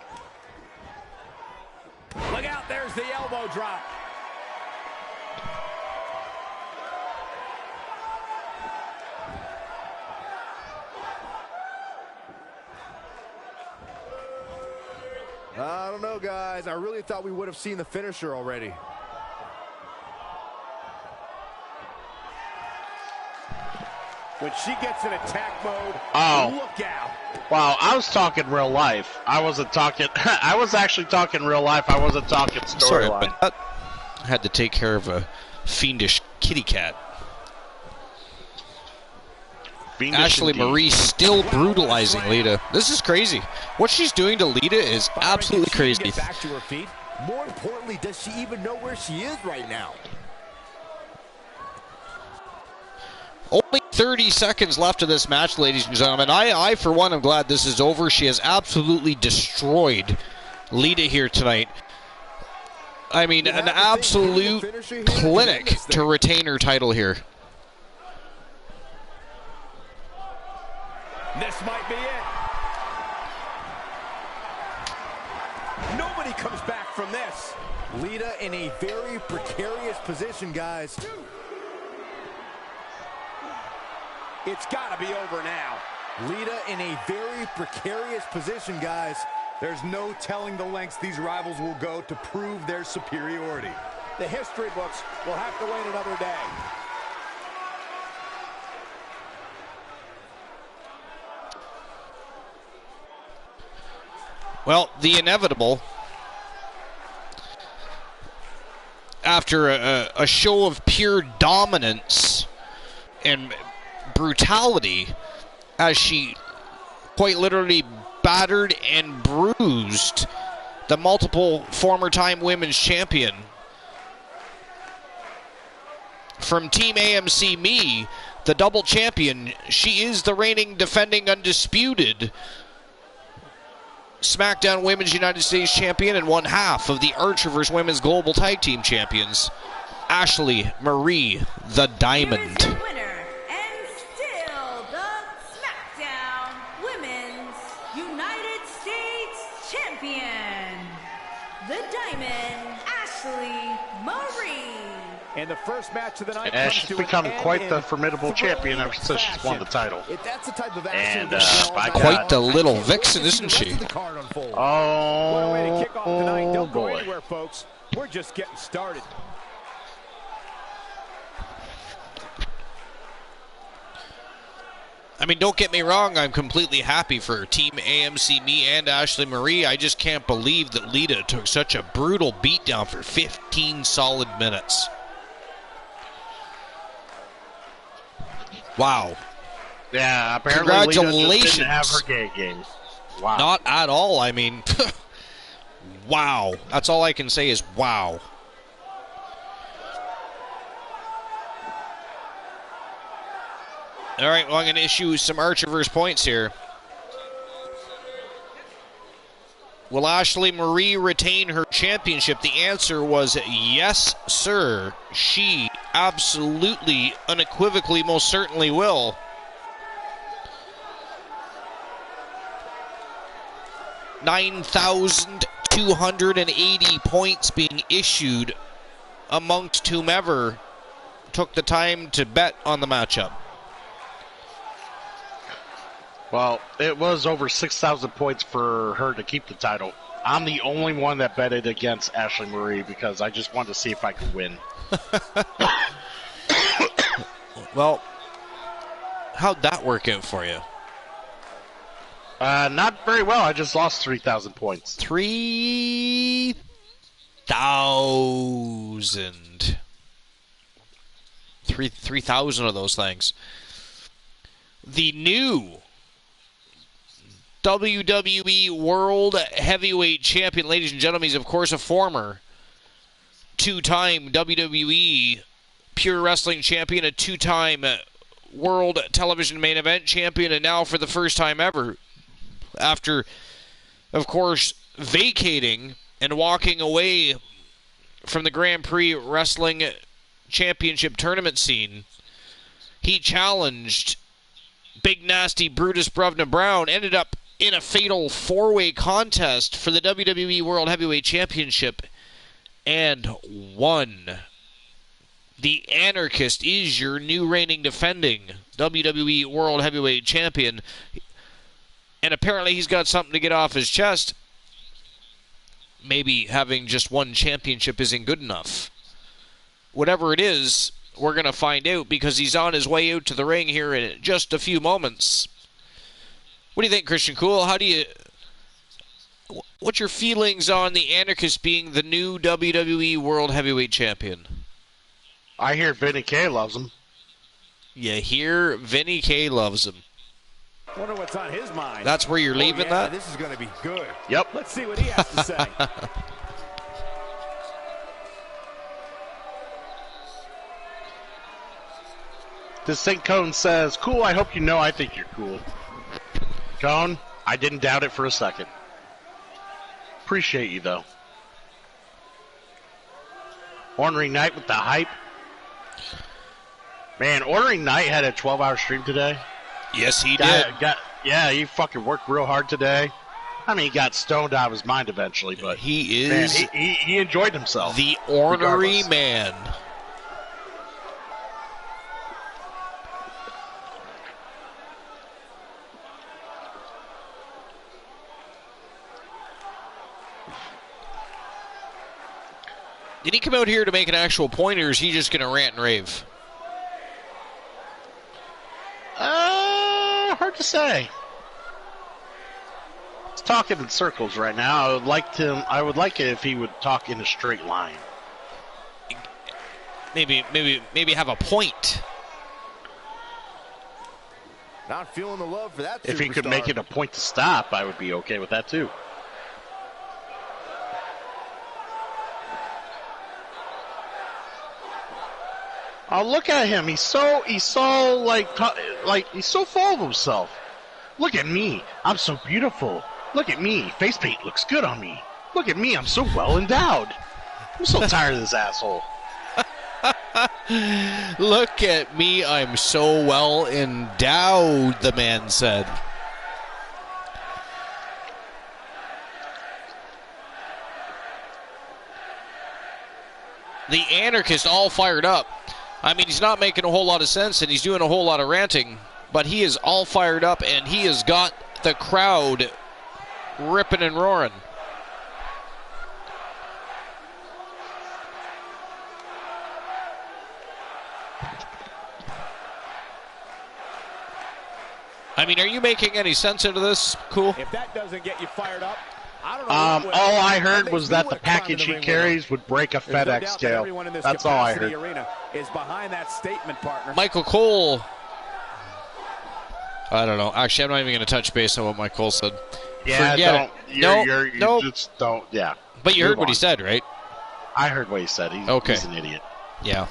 Look out, there's the elbow drop. I don't know, guys. I really thought we would have seen the finisher already. When she gets in attack mode, look out. Wow, I was talking real life. I wasn't talking... I was actually talking real life. I wasn't talking storyline. But I had to take care of a fiendish kitty cat. Ashley Marie still brutalizing Lita. This is crazy. What she's doing to Lita is absolutely crazy. Back to her feet. More importantly, does she even know where she is right now? Only 30 seconds left of this match, ladies and gentlemen. I, for one, am glad this is over. She has absolutely destroyed Lita here tonight. I mean, an absolute clinic to retain her title here. This might be it. Nobody comes back from this. Lita in a very precarious position, guys. It's got to be over now. Lita in a very precarious position, guys. There's no telling the lengths these rivals will go to prove their superiority. The history books will have to wait another day. Well, the inevitable after a show of pure dominance and brutality, as she quite literally battered and bruised the multiple former-time women's champion. From Team AMC Me, the double champion, she is the reigning, defending, undisputed SmackDown Women's United States Champion and one half of the Archerverse Women's Global Tag Team Champions, Ashley Marie the Diamond. Here is your winner, and still the SmackDown Women's United States Champion, the Diamond, Ashley Marie. And the first match of the night and comes she's to become an end quite the in formidable champion ever since she's won the title. If that's the type of action And, that's by going on, Quite the little I can't wait to vixen, see isn't the rest she? of the card unfold. What a way to kick off tonight. Don't go boy. anywhere, folks. We're just getting started. I mean, don't get me wrong, I'm completely happy for Team AMC Me and Ashley Marie. I just can't believe that Lita took such a brutal beatdown for 15 solid minutes. Wow. Yeah, apparently Congratulations. Lita just didn't have her gay game. Wow. Not at all. I mean, wow. That's all I can say is wow. All right, well, I'm going to issue some Archerverse points here. Will Ashley Marie retain her championship? The answer was yes, sir. She absolutely, unequivocally, most certainly will. $9,280 points being issued amongst whomever took the time to bet on the matchup. Well, it was over 6,000 points for her to keep the title. I'm the only one that betted against Ashley Marie because I just wanted to see if I could win. Well, how'd that work out for you? Not very well. I just lost 3,000 points. 3,000. 3,000 of those things. The new WWE World Heavyweight Champion, ladies and gentlemen, is of course a former two-time WWE Pure Wrestling Champion, a two-time World Television Main Event Champion, and now for the first time ever, after, of course, vacating and walking away from the Grand Prix Wrestling Championship tournament scene, he challenged Big Nasty Brutus Brevna Brown, ended up in a fatal four-way contest for the WWE World Heavyweight Championship, and won. The Anarchist is your new reigning defending WWE World Heavyweight Champion, and apparently he's got something to get off his chest. Maybe having just one championship isn't good enough. Whatever it is, we're going to find out because he's on his way out to the ring here in just a few moments. What do you think, Christian Cool? What's your feelings on the Anarchist being the new WWE World Heavyweight Champion? I hear Vinny K loves him. You hear Vinny K loves him. Wonder what's on his mind. That's where you're leaving that? This is going to be good. Yep. Let's see what he has to say. Distinct Cone says, cool, I hope you know I think you're cool. Cone, I didn't doubt it for a second. Appreciate you, though. Ornery Knight with the hype. Man, Ornery Knight had a 12-hour stream today. Yes, he did. Yeah, he fucking worked real hard today. I mean, he got stoned out of his mind eventually, but he is man, he enjoyed himself. The ornery regardless. man. Did he come out here to make an actual point, or is he just going to rant and rave? Hard to say. He's talking in circles right now. I would like it if he would talk in a straight line. maybe have a point. Not feeling the love for that If he could make it a point to stop, I would be okay with that too. Oh, look at him. He's so he's so full of himself. Look at me. I'm so beautiful. Look at me. Face paint looks good on me. Look at me. I'm so well endowed. I'm so tired of this asshole. Look at me. I'm so well endowed, the man said. The anarchist all fired up. I mean, he's not making a whole lot of sense, and he's doing a whole lot of ranting, but he is all fired up, and he has got the crowd ripping and roaring. I mean, are you making any sense out of this? Cool. If that doesn't get you fired up, I don't know. All I heard was that the package he carries would break a FedEx scale. That's all I heard. Arena is behind that statement, partner. Michael Cole. I don't know. Actually, I'm not even going to touch base on what Mike Cole said. Yeah, forget it. You just don't. Yeah. But you heard what he said, right? I heard what he said. He's an idiot. Yeah.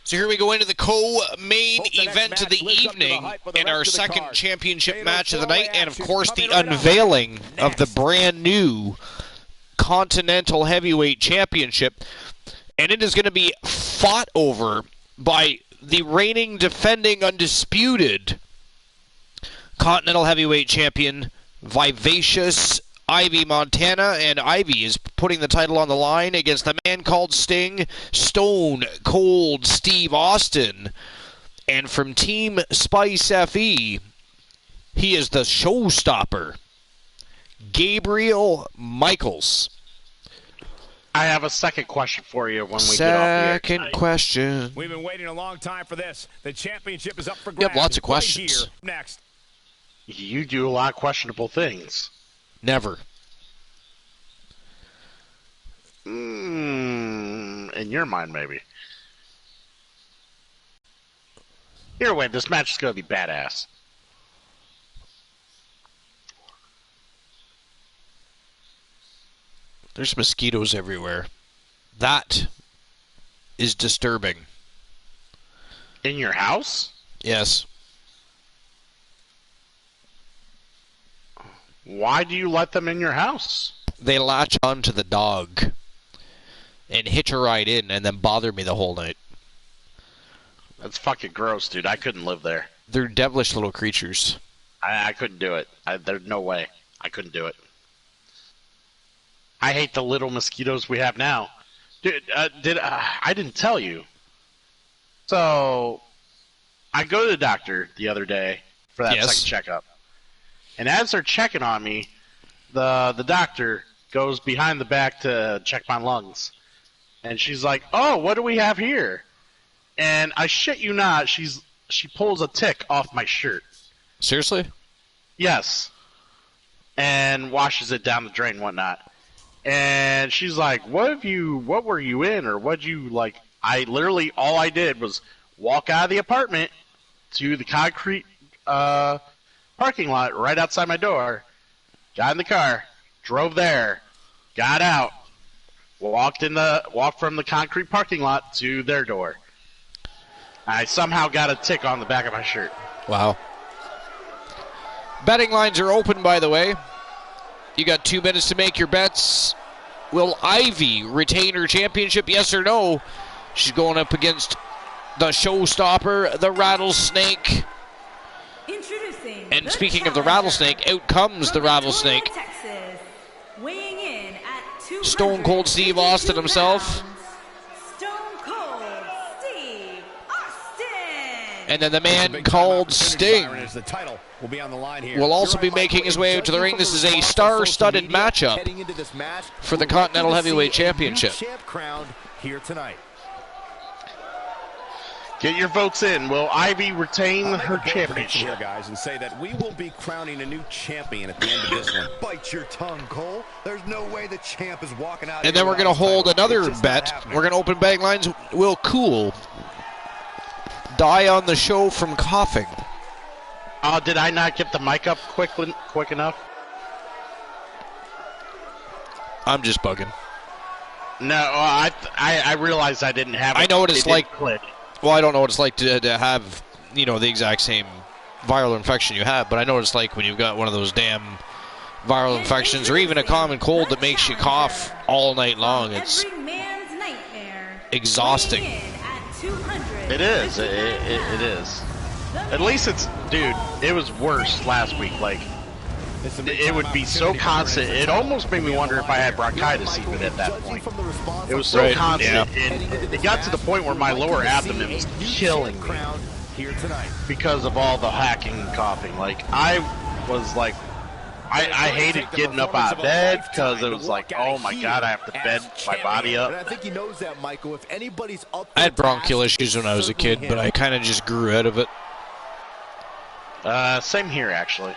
So here we go into the co-main event of the evening and our second championship match of the night, and of course the unveiling of the brand new Continental Heavyweight Championship. And it is going to be fought over by the reigning, defending, undisputed Continental Heavyweight Champion, Vivacious Ivy Montana, and Ivy is putting the title on the line against the man called Sting, Stone Cold Steve Austin. And from Team Spice FE, he is the showstopper, Gabriel Michaels. I have a second question for you when we get off the air. Second question. We've been waiting a long time for this. The championship is up for grabs. You have lots of questions. Right here, next. You do a lot of questionable things. Never. In your mind, maybe. Either way, this match is going to be badass. There's mosquitoes everywhere. That is disturbing. In your house? Yes. Why do you let them in your house? They latch onto the dog and hitch a ride in and then bother me the whole night. That's fucking gross, dude. I couldn't live there. They're devilish little creatures. I couldn't do it. There's no way. I couldn't do it. I hate the little mosquitoes we have now. Dude, I didn't tell you. So, I go to the doctor the other day for that second checkup. And as they're checking on me, the doctor goes behind the back to check my lungs. And she's like, "Oh, what do we have here?" And I shit you not, she pulls a tick off my shirt. Seriously? Yes. And washes it down the drain and whatnot. And she's like, what were you in? Or what'd you, like, all I did was walk out of the apartment to the concrete parking lot right outside my door, got in the car, drove there, got out, walked from the concrete parking lot to their door. I somehow got a tick on the back of my shirt. Wow. Betting lines are open, by the way. You got 2 minutes to make your bets. Will Ivy retain her championship, yes or no? She's going up against the showstopper, the Rattlesnake. And speaking of the Rattlesnake, out comes the Rattlesnake. Texas, weighing in at Stone Cold Steve Austin himself. Stone Cold Steve Austin. And then the man called Sting will also be making his way out to the ring. This is a star-studded matchup for the Continental Heavyweight Championship. Champ crowned here tonight. Get your votes in. Will Ivy retain her championship? Here, guys, and say that we will be crowning a new champion at the end of this one. Bite your tongue, Cole. There's no way the champ is walking out. And then we're going to hold another bet. We're going to open betting lines. Will Cool die on the show from coughing? Oh, did I not get the mic up quick enough? I'm just bugging. No, I realized I didn't have it. I know what it's like. Click. Well, I don't know what it's like to have, you know, the exact same viral infection you have, but I know what it's like when you've got one of those damn viral infections or even a common cold that makes you cough all night long. It's exhausting. It is. It is. At least it's, dude, it was worse last week. Like, it would be so constant. It almost made me wonder if I had bronchitis even at that point. It was so constant. Yeah. And it got to the point where my lower abdomen was killing me because of all the hacking and coughing. Like, I was like, I hated getting up out of bed because it was like, oh my God, I have to bed my body up. I think he knows that, Michael. If anybody's up, I had bronchial issues when I was a kid, but I kind of just grew out of it. Same here, actually.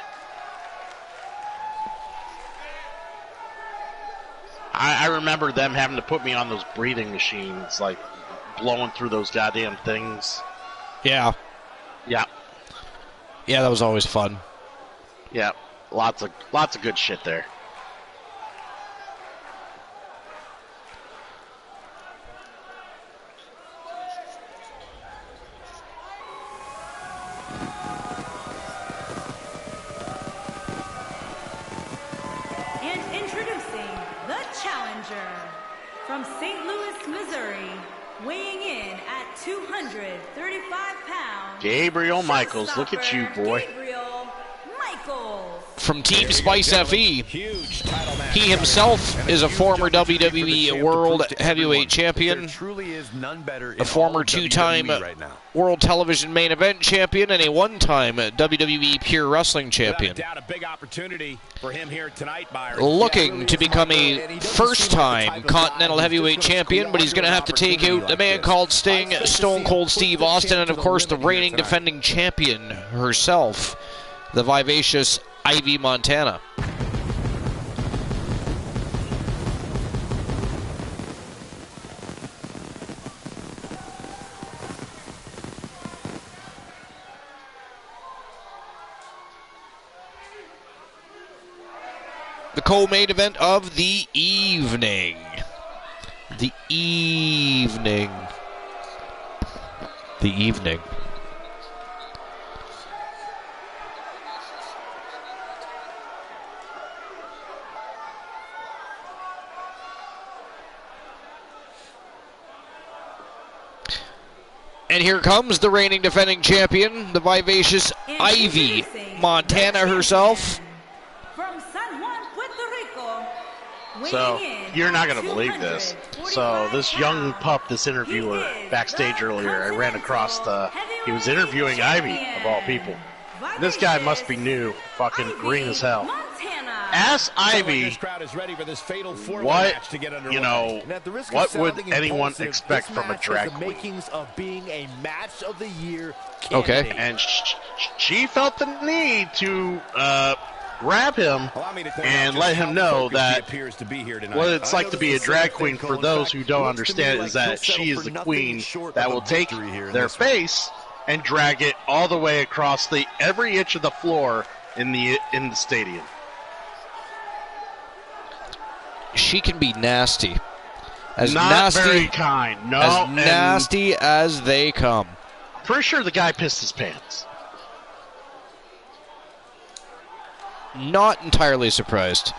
I remember them having to put me on those breathing machines, like blowing through those goddamn things. Yeah. Yeah. Yeah, that was always fun. Yeah. Lots of good shit there. From St. Louis, Missouri, weighing in at 235 pounds. Gabriel Michaels, look at you, boy. Gabriel Michaels. From Team Spice FE, he himself is a former WWE World Heavyweight Champion, a former two-time World Television Main Event Champion, and a one-time WWE Pure Wrestling Champion. Looking to become a first-time Continental Heavyweight Champion, but he's going to have to take out the man called Sting, Stone Cold Steve Austin, and of course the reigning defending champion herself, the vivacious Ivy Montana. The co-main event of the evening. The evening. And here comes the reigning defending champion, the vivacious Ivy Montana herself. From San Juan, Puerto Rico. So, you're not going to believe this. So, this young pup, this interviewer, backstage earlier, I ran across he was interviewing Ivy, of all people. This guy must be new, fucking green as hell. Ask Ivy what would anyone expect from a drag queen? Okay. And she felt the need to grab him and let him know that what it's like to be a drag queen, for those who don't understand, is that she is the queen that will take their face and drag it all the way across every inch of the floor in the stadium. She can be nasty. Very kind. No, as nasty as they come. Pretty sure the guy pissed his pants. Not entirely surprised.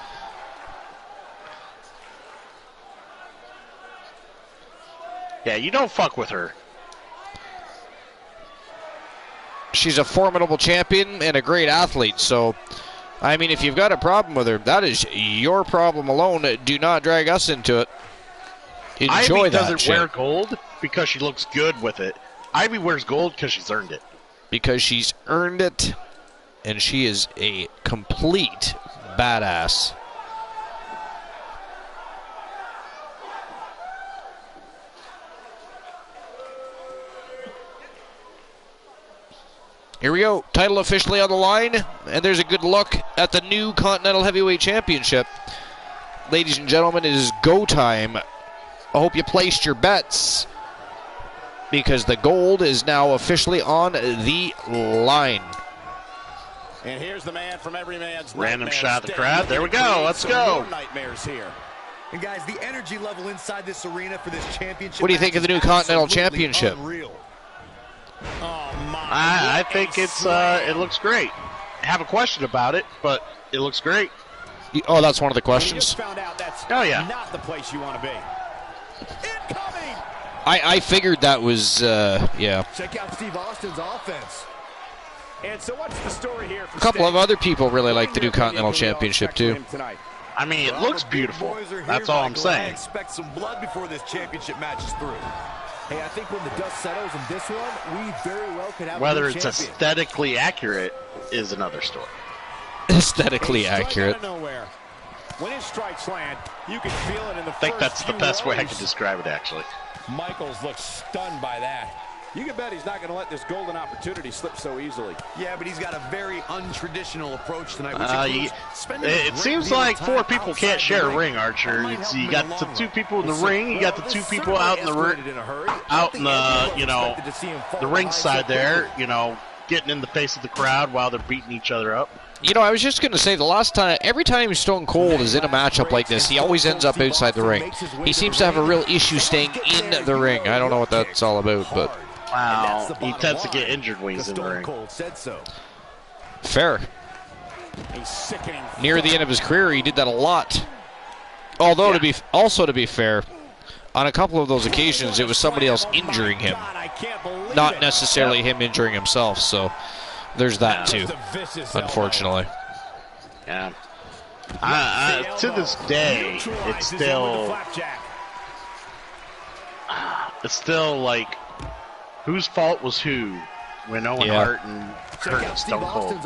Yeah, you don't fuck with her. She's a formidable champion and a great athlete, so I mean, if you've got a problem with her, that is your problem alone. Do not drag us into it. Enjoy Ivy that doesn't shit. wear gold because she looks good with it. Ivy wears gold because she's earned it. Because she's earned it, and she is a complete badass. Here we go. Title officially on the line. And there's a good look at the new Continental Heavyweight Championship. Ladies and gentlemen, it is go time. I hope you placed your bets, because the gold is now officially on the line. And here's the man from every man's random shot of the crowd. There we go. Let's go. Nightmares here. And guys, the energy level inside this arena for this championship. What do you think of the new Continental Championship? Unreal. I think it looks great. I have a question about it, but it looks great. Oh, that's one of the questions. Found out that's not the place you want to be. Incoming. I figured that was yeah. Check out Steve Austin's offense. And so what's the story here for a couple of other people really like the new Continental Championship too. I mean, it looks beautiful. That's all I'm saying. I expect some blood before this championship match is through. Hey, I think when the dust settles in this one, we very well could have whether a it's champion. aesthetically accurate is another story. Aesthetically accurate. When his strikes land, you can feel it in the I think that's the best way I can describe it, actually. Michaels looks stunned by that. You can bet he's not going to let this golden opportunity slip so easily. Yeah, but he's got a very untraditional approach tonight. It seems like four people can't share a ring, Archer. You got the two people in the ring, you got the two people out in the the ring side there, getting in the face of the crowd while they're beating each other up. I was just going to say, every time Stone Cold is in a matchup like this, he always ends up outside the ring. He seems to have a real issue staying in the ring. I don't know what that's all about, but... Wow, he tends to get injured when he's in the ring. Fair. Near the end of his career, he did that a lot. Although, to be fair, on a couple of those occasions, it was somebody else injuring him, not necessarily him injuring himself. So there's that too, unfortunately. Yeah. To this day, it's still like, whose fault was who when Owen Hart and hurt Stone Cold?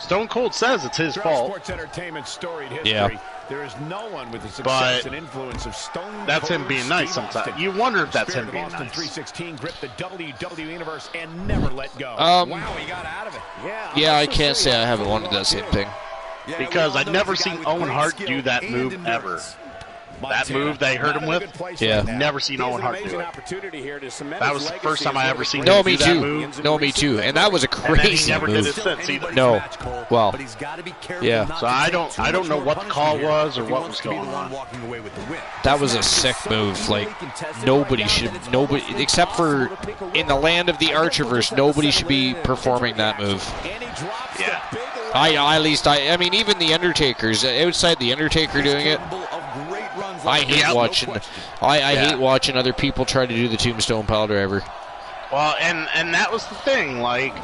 Stone Cold says it's his fault. Sports entertainment storied history. Yeah. There is no one with the success and influence of Stone that's Cold him being nice sometimes. You wonder if that's him being Boston nice. 316 gripped the WWE Universe and never let go. Wow, he got out of it. Yeah, I can't say I haven't wanted that same thing. Because I've never seen Owen Hart do that move ever. That move they hurt him with, never seen Owen Hart do it. That was the first time I ever seen him do that move. No, me too. And that was a crazy he never move. did it since either. No. Well, yeah. So I don't know what the call was or what was going on. That was a sick move. Like, nobody, except for in the land of the Archerverse, nobody should be performing that move. Yeah. I mean, even the Undertakers, outside the Undertaker doing it, I hate watching. I hate watching other people try to do the Tombstone Piledriver. Well, and that was the thing. Like,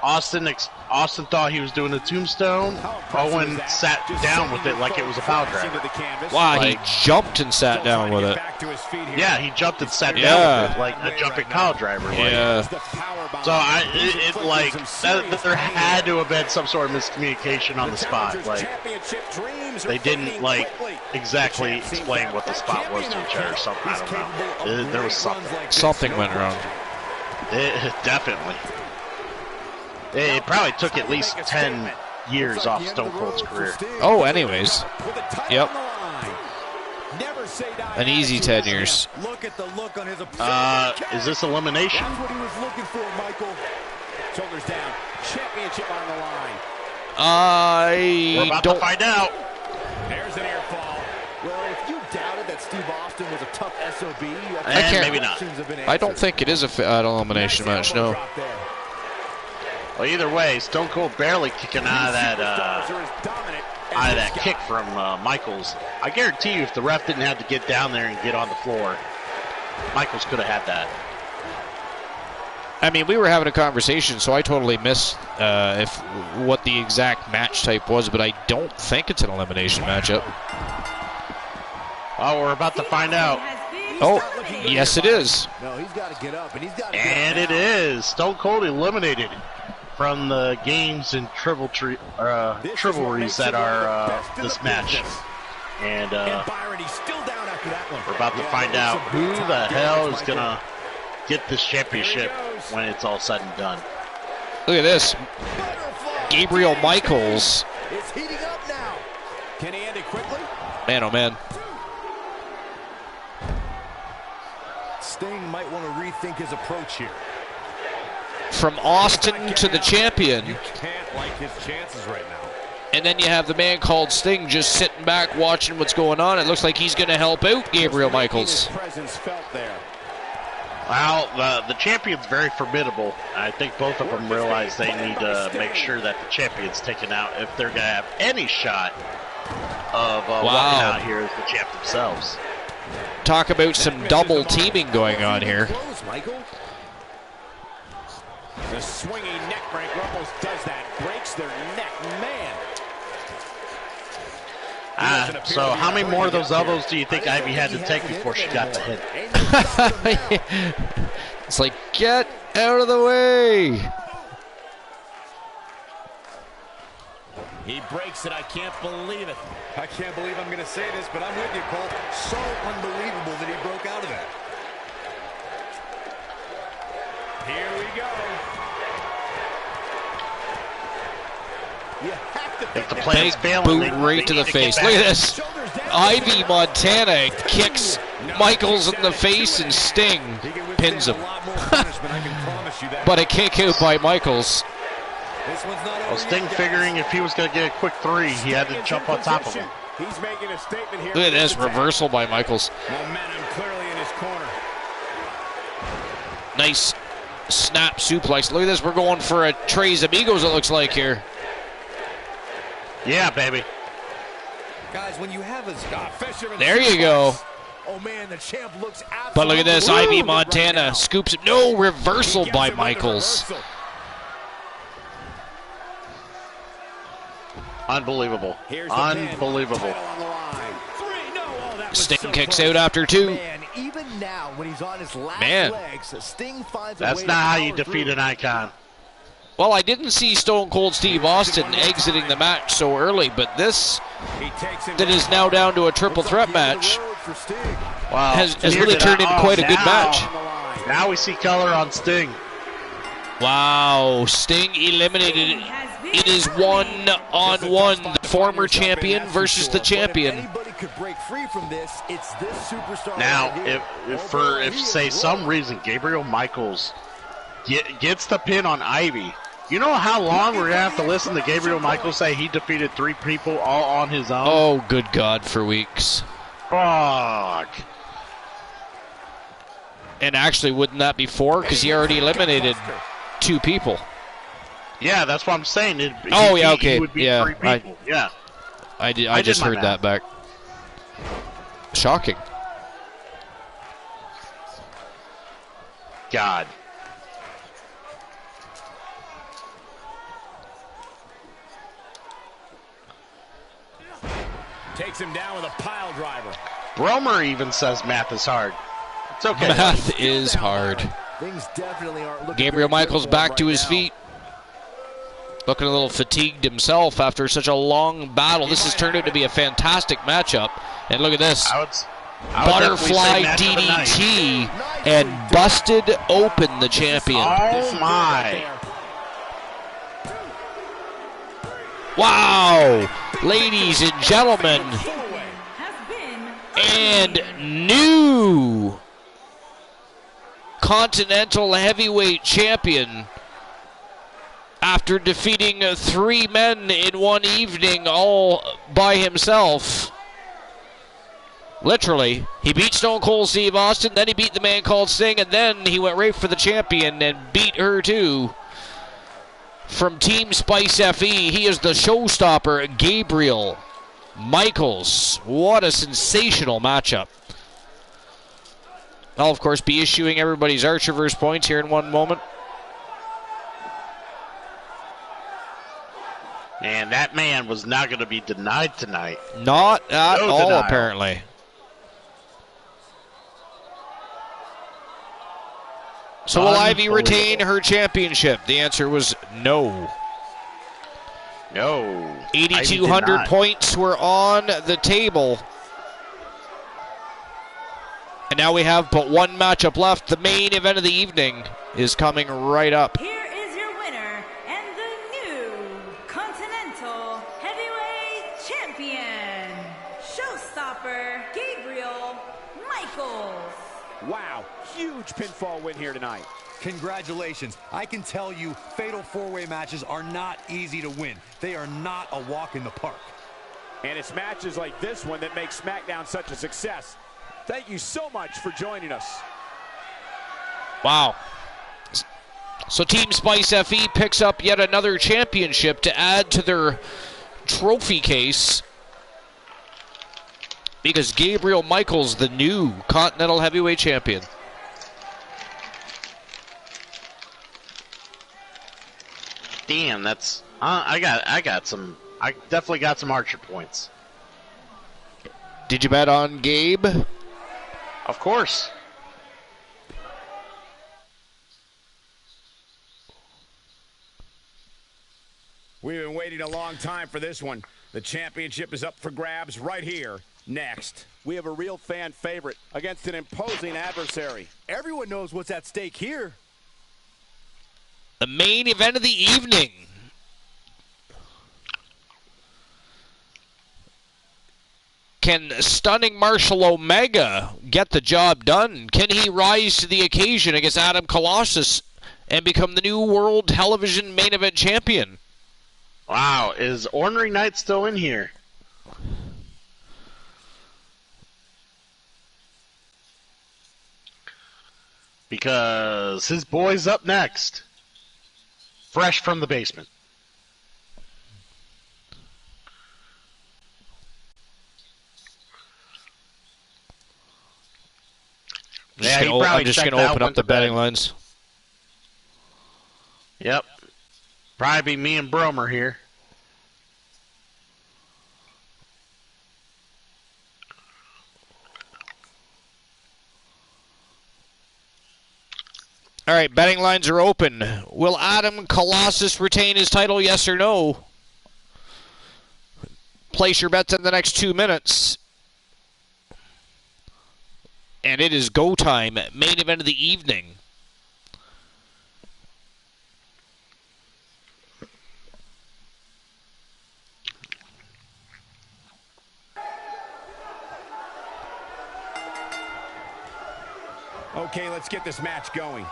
Austin thought he was doing a Tombstone. Owen sat down with it like it was a piledriver. Wow, he jumped and sat down with it. Yeah, he jumped and sat down with it like a jumping piledriver. Yeah. So there had to have been some sort of miscommunication on the spot. Like, they didn't exactly explain what the spot was to each other or something. I don't know. There was something. Something went wrong. Definitely. It probably took at least 10 years off Stone Cold's career. Oh, anyways. Yep. An easy 10 years. Is this elimination? That's what he was looking for, Michael. Shoulders down. Championship on the line. We're about to find out. There's an air fall. Well, if you doubted that Steve Austin was a tough SOB, maybe not. I don't think it is an elimination match, no. Well, either way, Stone Cold barely kicking out of that kick from Michaels. I guarantee you, if the ref didn't have to get down there and get on the floor, Michaels could have had that. I mean, we were having a conversation, so I totally missed what the exact match type was, but I don't think it's an elimination matchup. Oh, we're about to find out. Oh, yes, it is. No, he's got to get up, and he's got to And it is. Stone Cold eliminated from the games and rivalries that are this match. And we're about to find out who the hell is going to get this championship when it's all said and done. Look at this. Gabriel Michaels. It's heating up now. Can he end it quickly? Man, oh man. Sting might want to rethink his approach here. From Austin to the champion. You can't like his chances right now. And then you have the man called Sting just sitting back watching what's going on. It looks like he's going to help out Gabriel Michaels. Presence felt there. Well, the champion's very formidable. I think both of them realize they need to make sure that the champion's taken out if they're going to have any shot of walking out here as the champ themselves. Talk about some double teaming going on here. The swinging neck break almost does that. Breaks their neck. Man. So how many more of those elbows do you think Ivy had to take before she got the hit? It's like, get out of the way. He breaks it. I can't believe it. I can't believe I'm going to say this, but I'm with you, Cole. So unbelievable that he broke out of that. Here we go. If the plan's failing, boot right to the face. Look at this. Ivy Montana kicks Michaels in the face and Sting pins him. But a kick out by Michaels. Well, Sting figuring if he was going to get a quick 3, he had to jump on top of him. He's making a statement here. Look at this reversal by Michaels. Momentum clearly in his corner. Nice snap suplex. Look at this. We're going for a Tres Amigos, it looks like here. Yeah, baby. Guys, when you have a there you go. Oh man, the champ looks absolutely. But look at this. Ivy Montana scoops it. No, reversal by Michaels. Unbelievable. Unbelievable. Sting kicks out after 2. Man, even now when he's on his last legs, Sting finds a That's way not to how you power defeat through. an icon. Well, I didn't see Stone Cold Steve Austin exiting the match so early, but this that is now down to a triple threat match Wow. has really turned into quite a good match. Now we see color on Sting. Wow, Sting eliminated. It is 1-on-1, the former champion versus the champion. Anybody could break free from this. It's this superstar. Now, right if say some reason Gabriel Michaels gets the pin on Ivy, you know how long we're going to have to listen to Gabriel Michaels say he defeated 3 people all on his own? Oh, good God, for weeks. Fuck. And actually, wouldn't that be 4? Because he already eliminated 2 people. Yeah, that's what I'm saying. Okay. He would be 3 people. I just heard that back. Shocking. God. Takes him down with a pile driver. Bromer even says math is hard. It's okay. Math is hard. Things definitely aren't looking Gabriel very good Michaels for him back right to his now. feet. Looking a little fatigued himself after such a long battle. This has turned out to be a fantastic matchup. And look at this. I would Butterfly definitely say match of the night. DDT and busted open the champion. Oh my. Wow. Ladies and gentlemen, and new Continental Heavyweight Champion after defeating 3 men in one evening all by himself. Literally, he beat Stone Cold Steve Austin, then he beat the man called Sting, and then he went right for the champion and beat her too. From Team Spice FE, he is the showstopper, Gabriel Michaels. What a sensational matchup. I'll, of course, be issuing everybody's Archiverse points here in one moment. And that man was not going to be denied tonight. Not at No all, denial. apparently. So will Ivy retain her championship? The answer was no. No. 8,200 points were on the table. And now we have but one matchup left. The main event of the evening is coming right up. Here is your winner and the new Continental Heavyweight Champion, Showstopper Gabriel Michaels. Wow, huge pinfall win here tonight. Congratulations. I can tell you, fatal four-way matches are not easy to win. They are not a walk in the park. And it's matches like this one that make SmackDown such a success. Thank you so much for joining us. Wow. So Team Spice FE picks up yet another championship to add to their trophy case, because Gabriel Michaels, the new Continental Heavyweight Champion. Damn, that's I definitely got some Archer points. Did you bet on Gabe? Of course. We've been waiting a long time for this one. The championship is up for grabs right here, next. We have a real fan favorite against an imposing adversary. Everyone knows what's at stake here. The main event of the evening. Can stunning Marshall Omega get the job done? Can he rise to the occasion against Adam Colossus and become the new World Television Main Event Champion? Wow, is Ornery Knight still in here? Because his boy's up next. Fresh from the basement. I'm just going to open up the betting lines. Yep. Probably be me and Bromer here. All right, betting lines are open. Will Adam Colossus retain his title, yes or no? Place your bets in the next 2 minutes. And it is go time, main event of the evening. Okay, let's get this match going.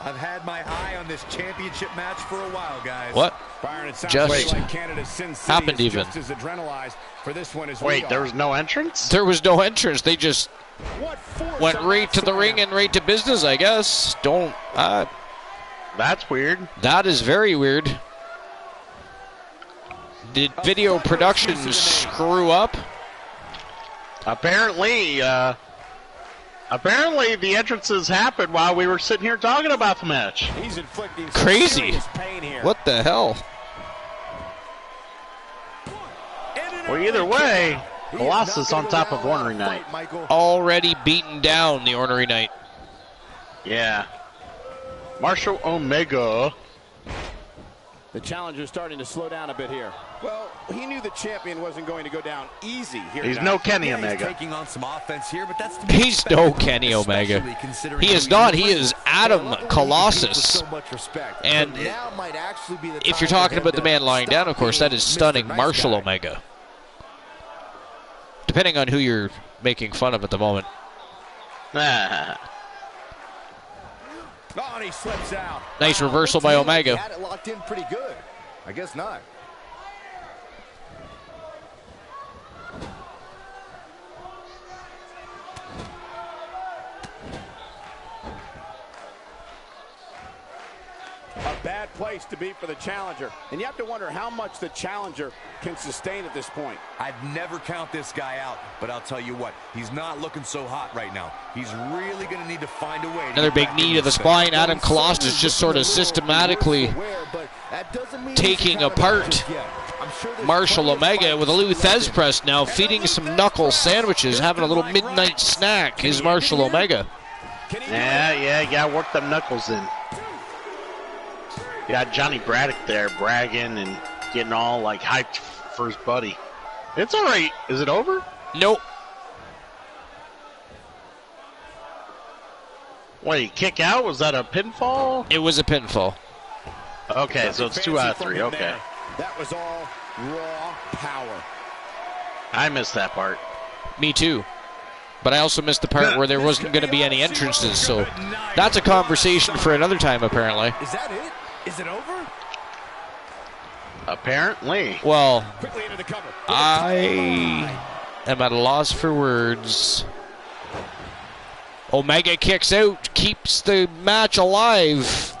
I've had my eye on this championship match for a while, guys. What? Byron, it sounds Just like Canada's Sin City happened is even. just as adrenalized for this one as Wait, there was no entrance? There was no entrance. They just went right to the ring and right to business, I guess. That's weird. That is very weird. Did video production screw up? Apparently the entrances happened while we were sitting here talking about the match. He's inflicting Crazy. serious pain here. What the hell? Well, either way, Colossus on top of Ornery Knight. Already beaten down the Ornery Knight. Yeah. Marshall Omega. The challenger's starting to slow down a bit here. Well, he knew the champion wasn't going to go down easy here. He's tonight. no Kenny He's Omega. taking on some offense here, but that's to be He's expected, no Kenny Omega. especially considering He who is he not. is. He is Adam Colossus. So much respect. And But now might actually be the if you're time for talking him about the to man lying stop down, of course, being that is Mr. stunning Nice Marshall Guy. Omega. Depending on who you're making fun of at the moment. Ah. Oh, and he slips out. Nice reversal by He Omega. had it locked in pretty good. I guess not. A bad place to be for the challenger. And you have to wonder how much the challenger can sustain at this point. I'd never count this guy out, but I'll tell you what, he's not looking so hot right now. He's really going to need to find a way to Another get big back knee in to the this thing. spine. Adam Colossus just sort of systematically taking apart Marshall Omega with a Luthez press now, feeding some knuckle sandwiches, having a little midnight snack is Marshall Omega. Yeah, you gotta work them knuckles in. You got Johnny Braddock there bragging and getting all like hyped for his buddy. It's alright. Is it over? Nope. Wait, kick out? Was that a pinfall? It was a pinfall. Okay, so it's 2 out of 3. Okay. There. That was all raw power. I missed that part. Me too. But I also missed the part where there wasn't going to be any entrances, so that's a conversation for another time, apparently. Is that it? Is it over? Apparently. Well, Quickly into the cover. I am at a loss for words. Omega kicks out, keeps the match alive.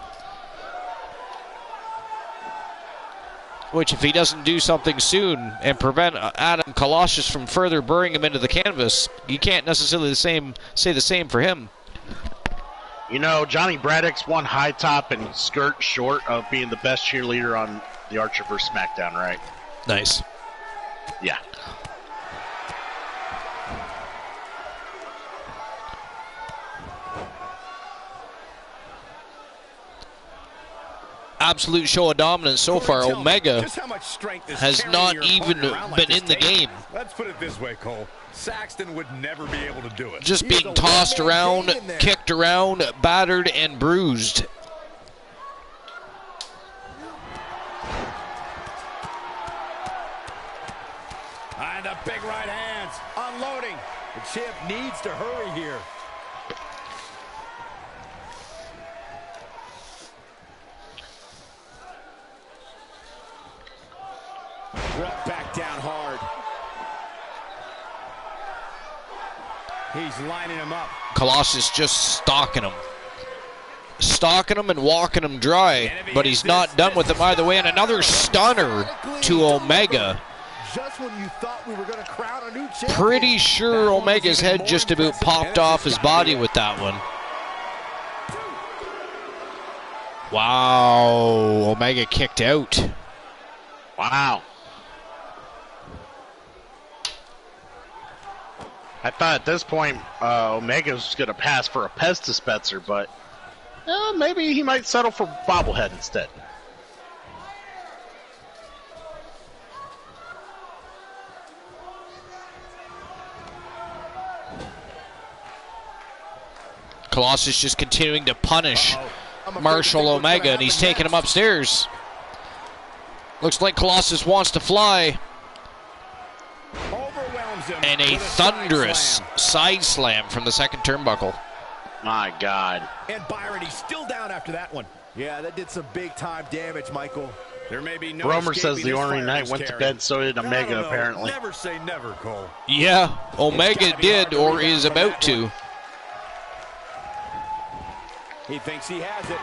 Which, if he doesn't do something soon and prevent Adam Colossus from further burying him into the canvas, you can't necessarily say the same for him. You know, Johnny Braddock's one high top and skirt short of being the best cheerleader on the Archer vs. SmackDown, right? Nice. Yeah. Absolute show of dominance so far. Omega has not even been in the game. Let's put it this way, Cole. Saxton would never be able to do it. Just being tossed around, kicked around, battered, and bruised. And the big right hands. Unloading. The champ needs to hurry here. Brought back down hard. He's lining him up. Colossus just stalking him. Stalking him and walking him dry. But he's not done with him either way. And another stunner to Omega. Just when you thought we were going to crown a new champion. Pretty sure Omega's head just about popped off his body with that one. Wow. Omega kicked out. Wow. I thought at this point Omega was going to pass for a Pez dispenser, but maybe he might settle for bobblehead instead. Colossus just continuing to punish Marshall Omega, and he's taking him upstairs. Looks like Colossus wants to fly. And a thunderous side slam from the second turnbuckle. My God. And Byron, he's still down after that one. Yeah, that did some big-time damage, Michael. There may be no Romer says the this Ornery fire Knight he's went to carrying. bed, so did Omega, apparently. Never say never, Cole. Yeah, Omega did or is about to. He thinks he has it.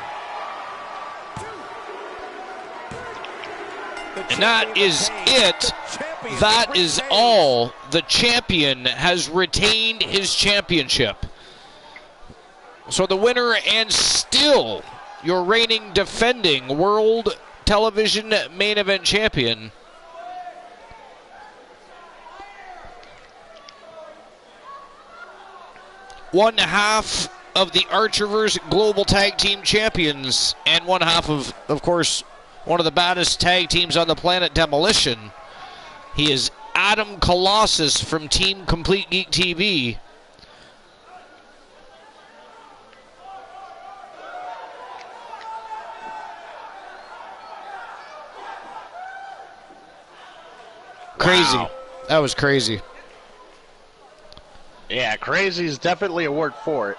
And that is it. That is all. The champion has retained his championship. So the winner and still your reigning defending World Television Main Event Champion, one half of the Archerverse Global Tag Team Champions, and one half of course, one of the baddest tag teams on the planet, Demolition. He is Adam Colossus from Team Complete Geek TV. Crazy. Wow. That was crazy. Yeah, crazy is definitely a word for it.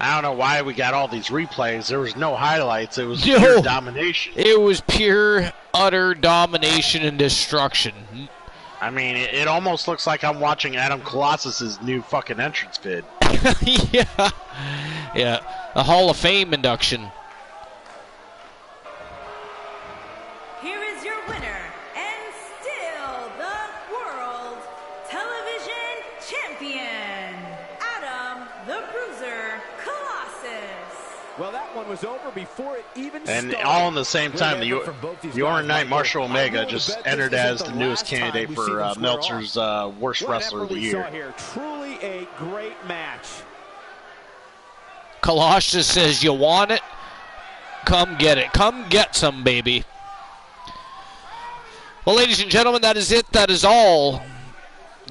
I don't know why we got all these replays. There was no highlights. It was pure domination. It was pure, utter domination and destruction. I mean, it almost looks like I'm watching Adam Colossus's new fucking entrance vid. Yeah. A Hall of Fame induction. Here is your winner, and still the World Television Champion, Adam the Bruiser Colossus. Well, that one was over before it even started. And all in the same time, the Orange Knight Marshall Omega just entered as the newest candidate for Meltzer's worst wrestler of the year. Here. Truly a great match. Kalash just says, you want it? Come get it. Come get some, baby. Well, ladies and gentlemen, that is it. That is all.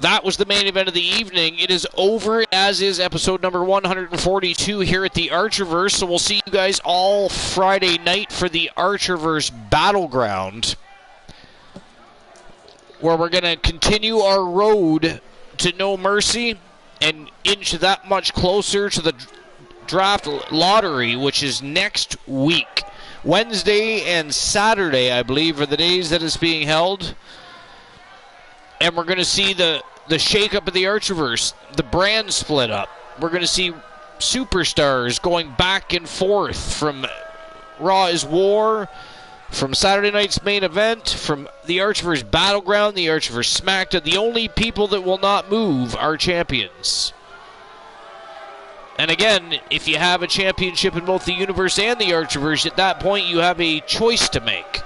That was the main event of the evening. It is over, as is episode number 142 here at the Archerverse. So we'll see you guys all Friday night for the Archerverse Battleground, where we're going to continue our road to No Mercy and inch that much closer to the draft lottery, which is next week. Wednesday and Saturday, I believe, are the days that it's being held. And we're going to see the shake-up of the Archerverse, the brand split up. We're going to see superstars going back and forth from Raw is War, from Saturday night's main event, from the Archerverse Battleground, the Archerverse SmackDown. The only people that will not move are champions. And again, if you have a championship in both the Universe and the Archerverse, at that point you have a choice to make.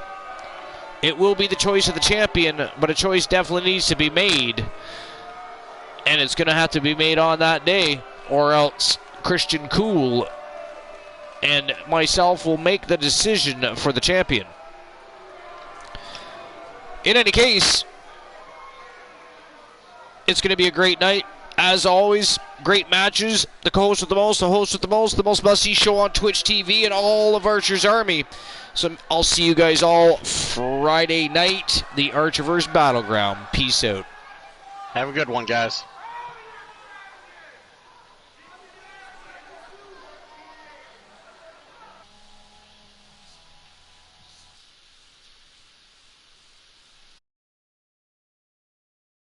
It will be the choice of the champion, but a choice definitely needs to be made. And it's going to have to be made on that day, or else Christian Cool and myself will make the decision for the champion. In any case, it's going to be a great night. As always, great matches. The co-host with the most, the host with the most must-see show on Twitch TV and all of Archer's Army. So I'll see you guys all Friday night, the Archerverse Battleground. Peace out. Have a good one, guys.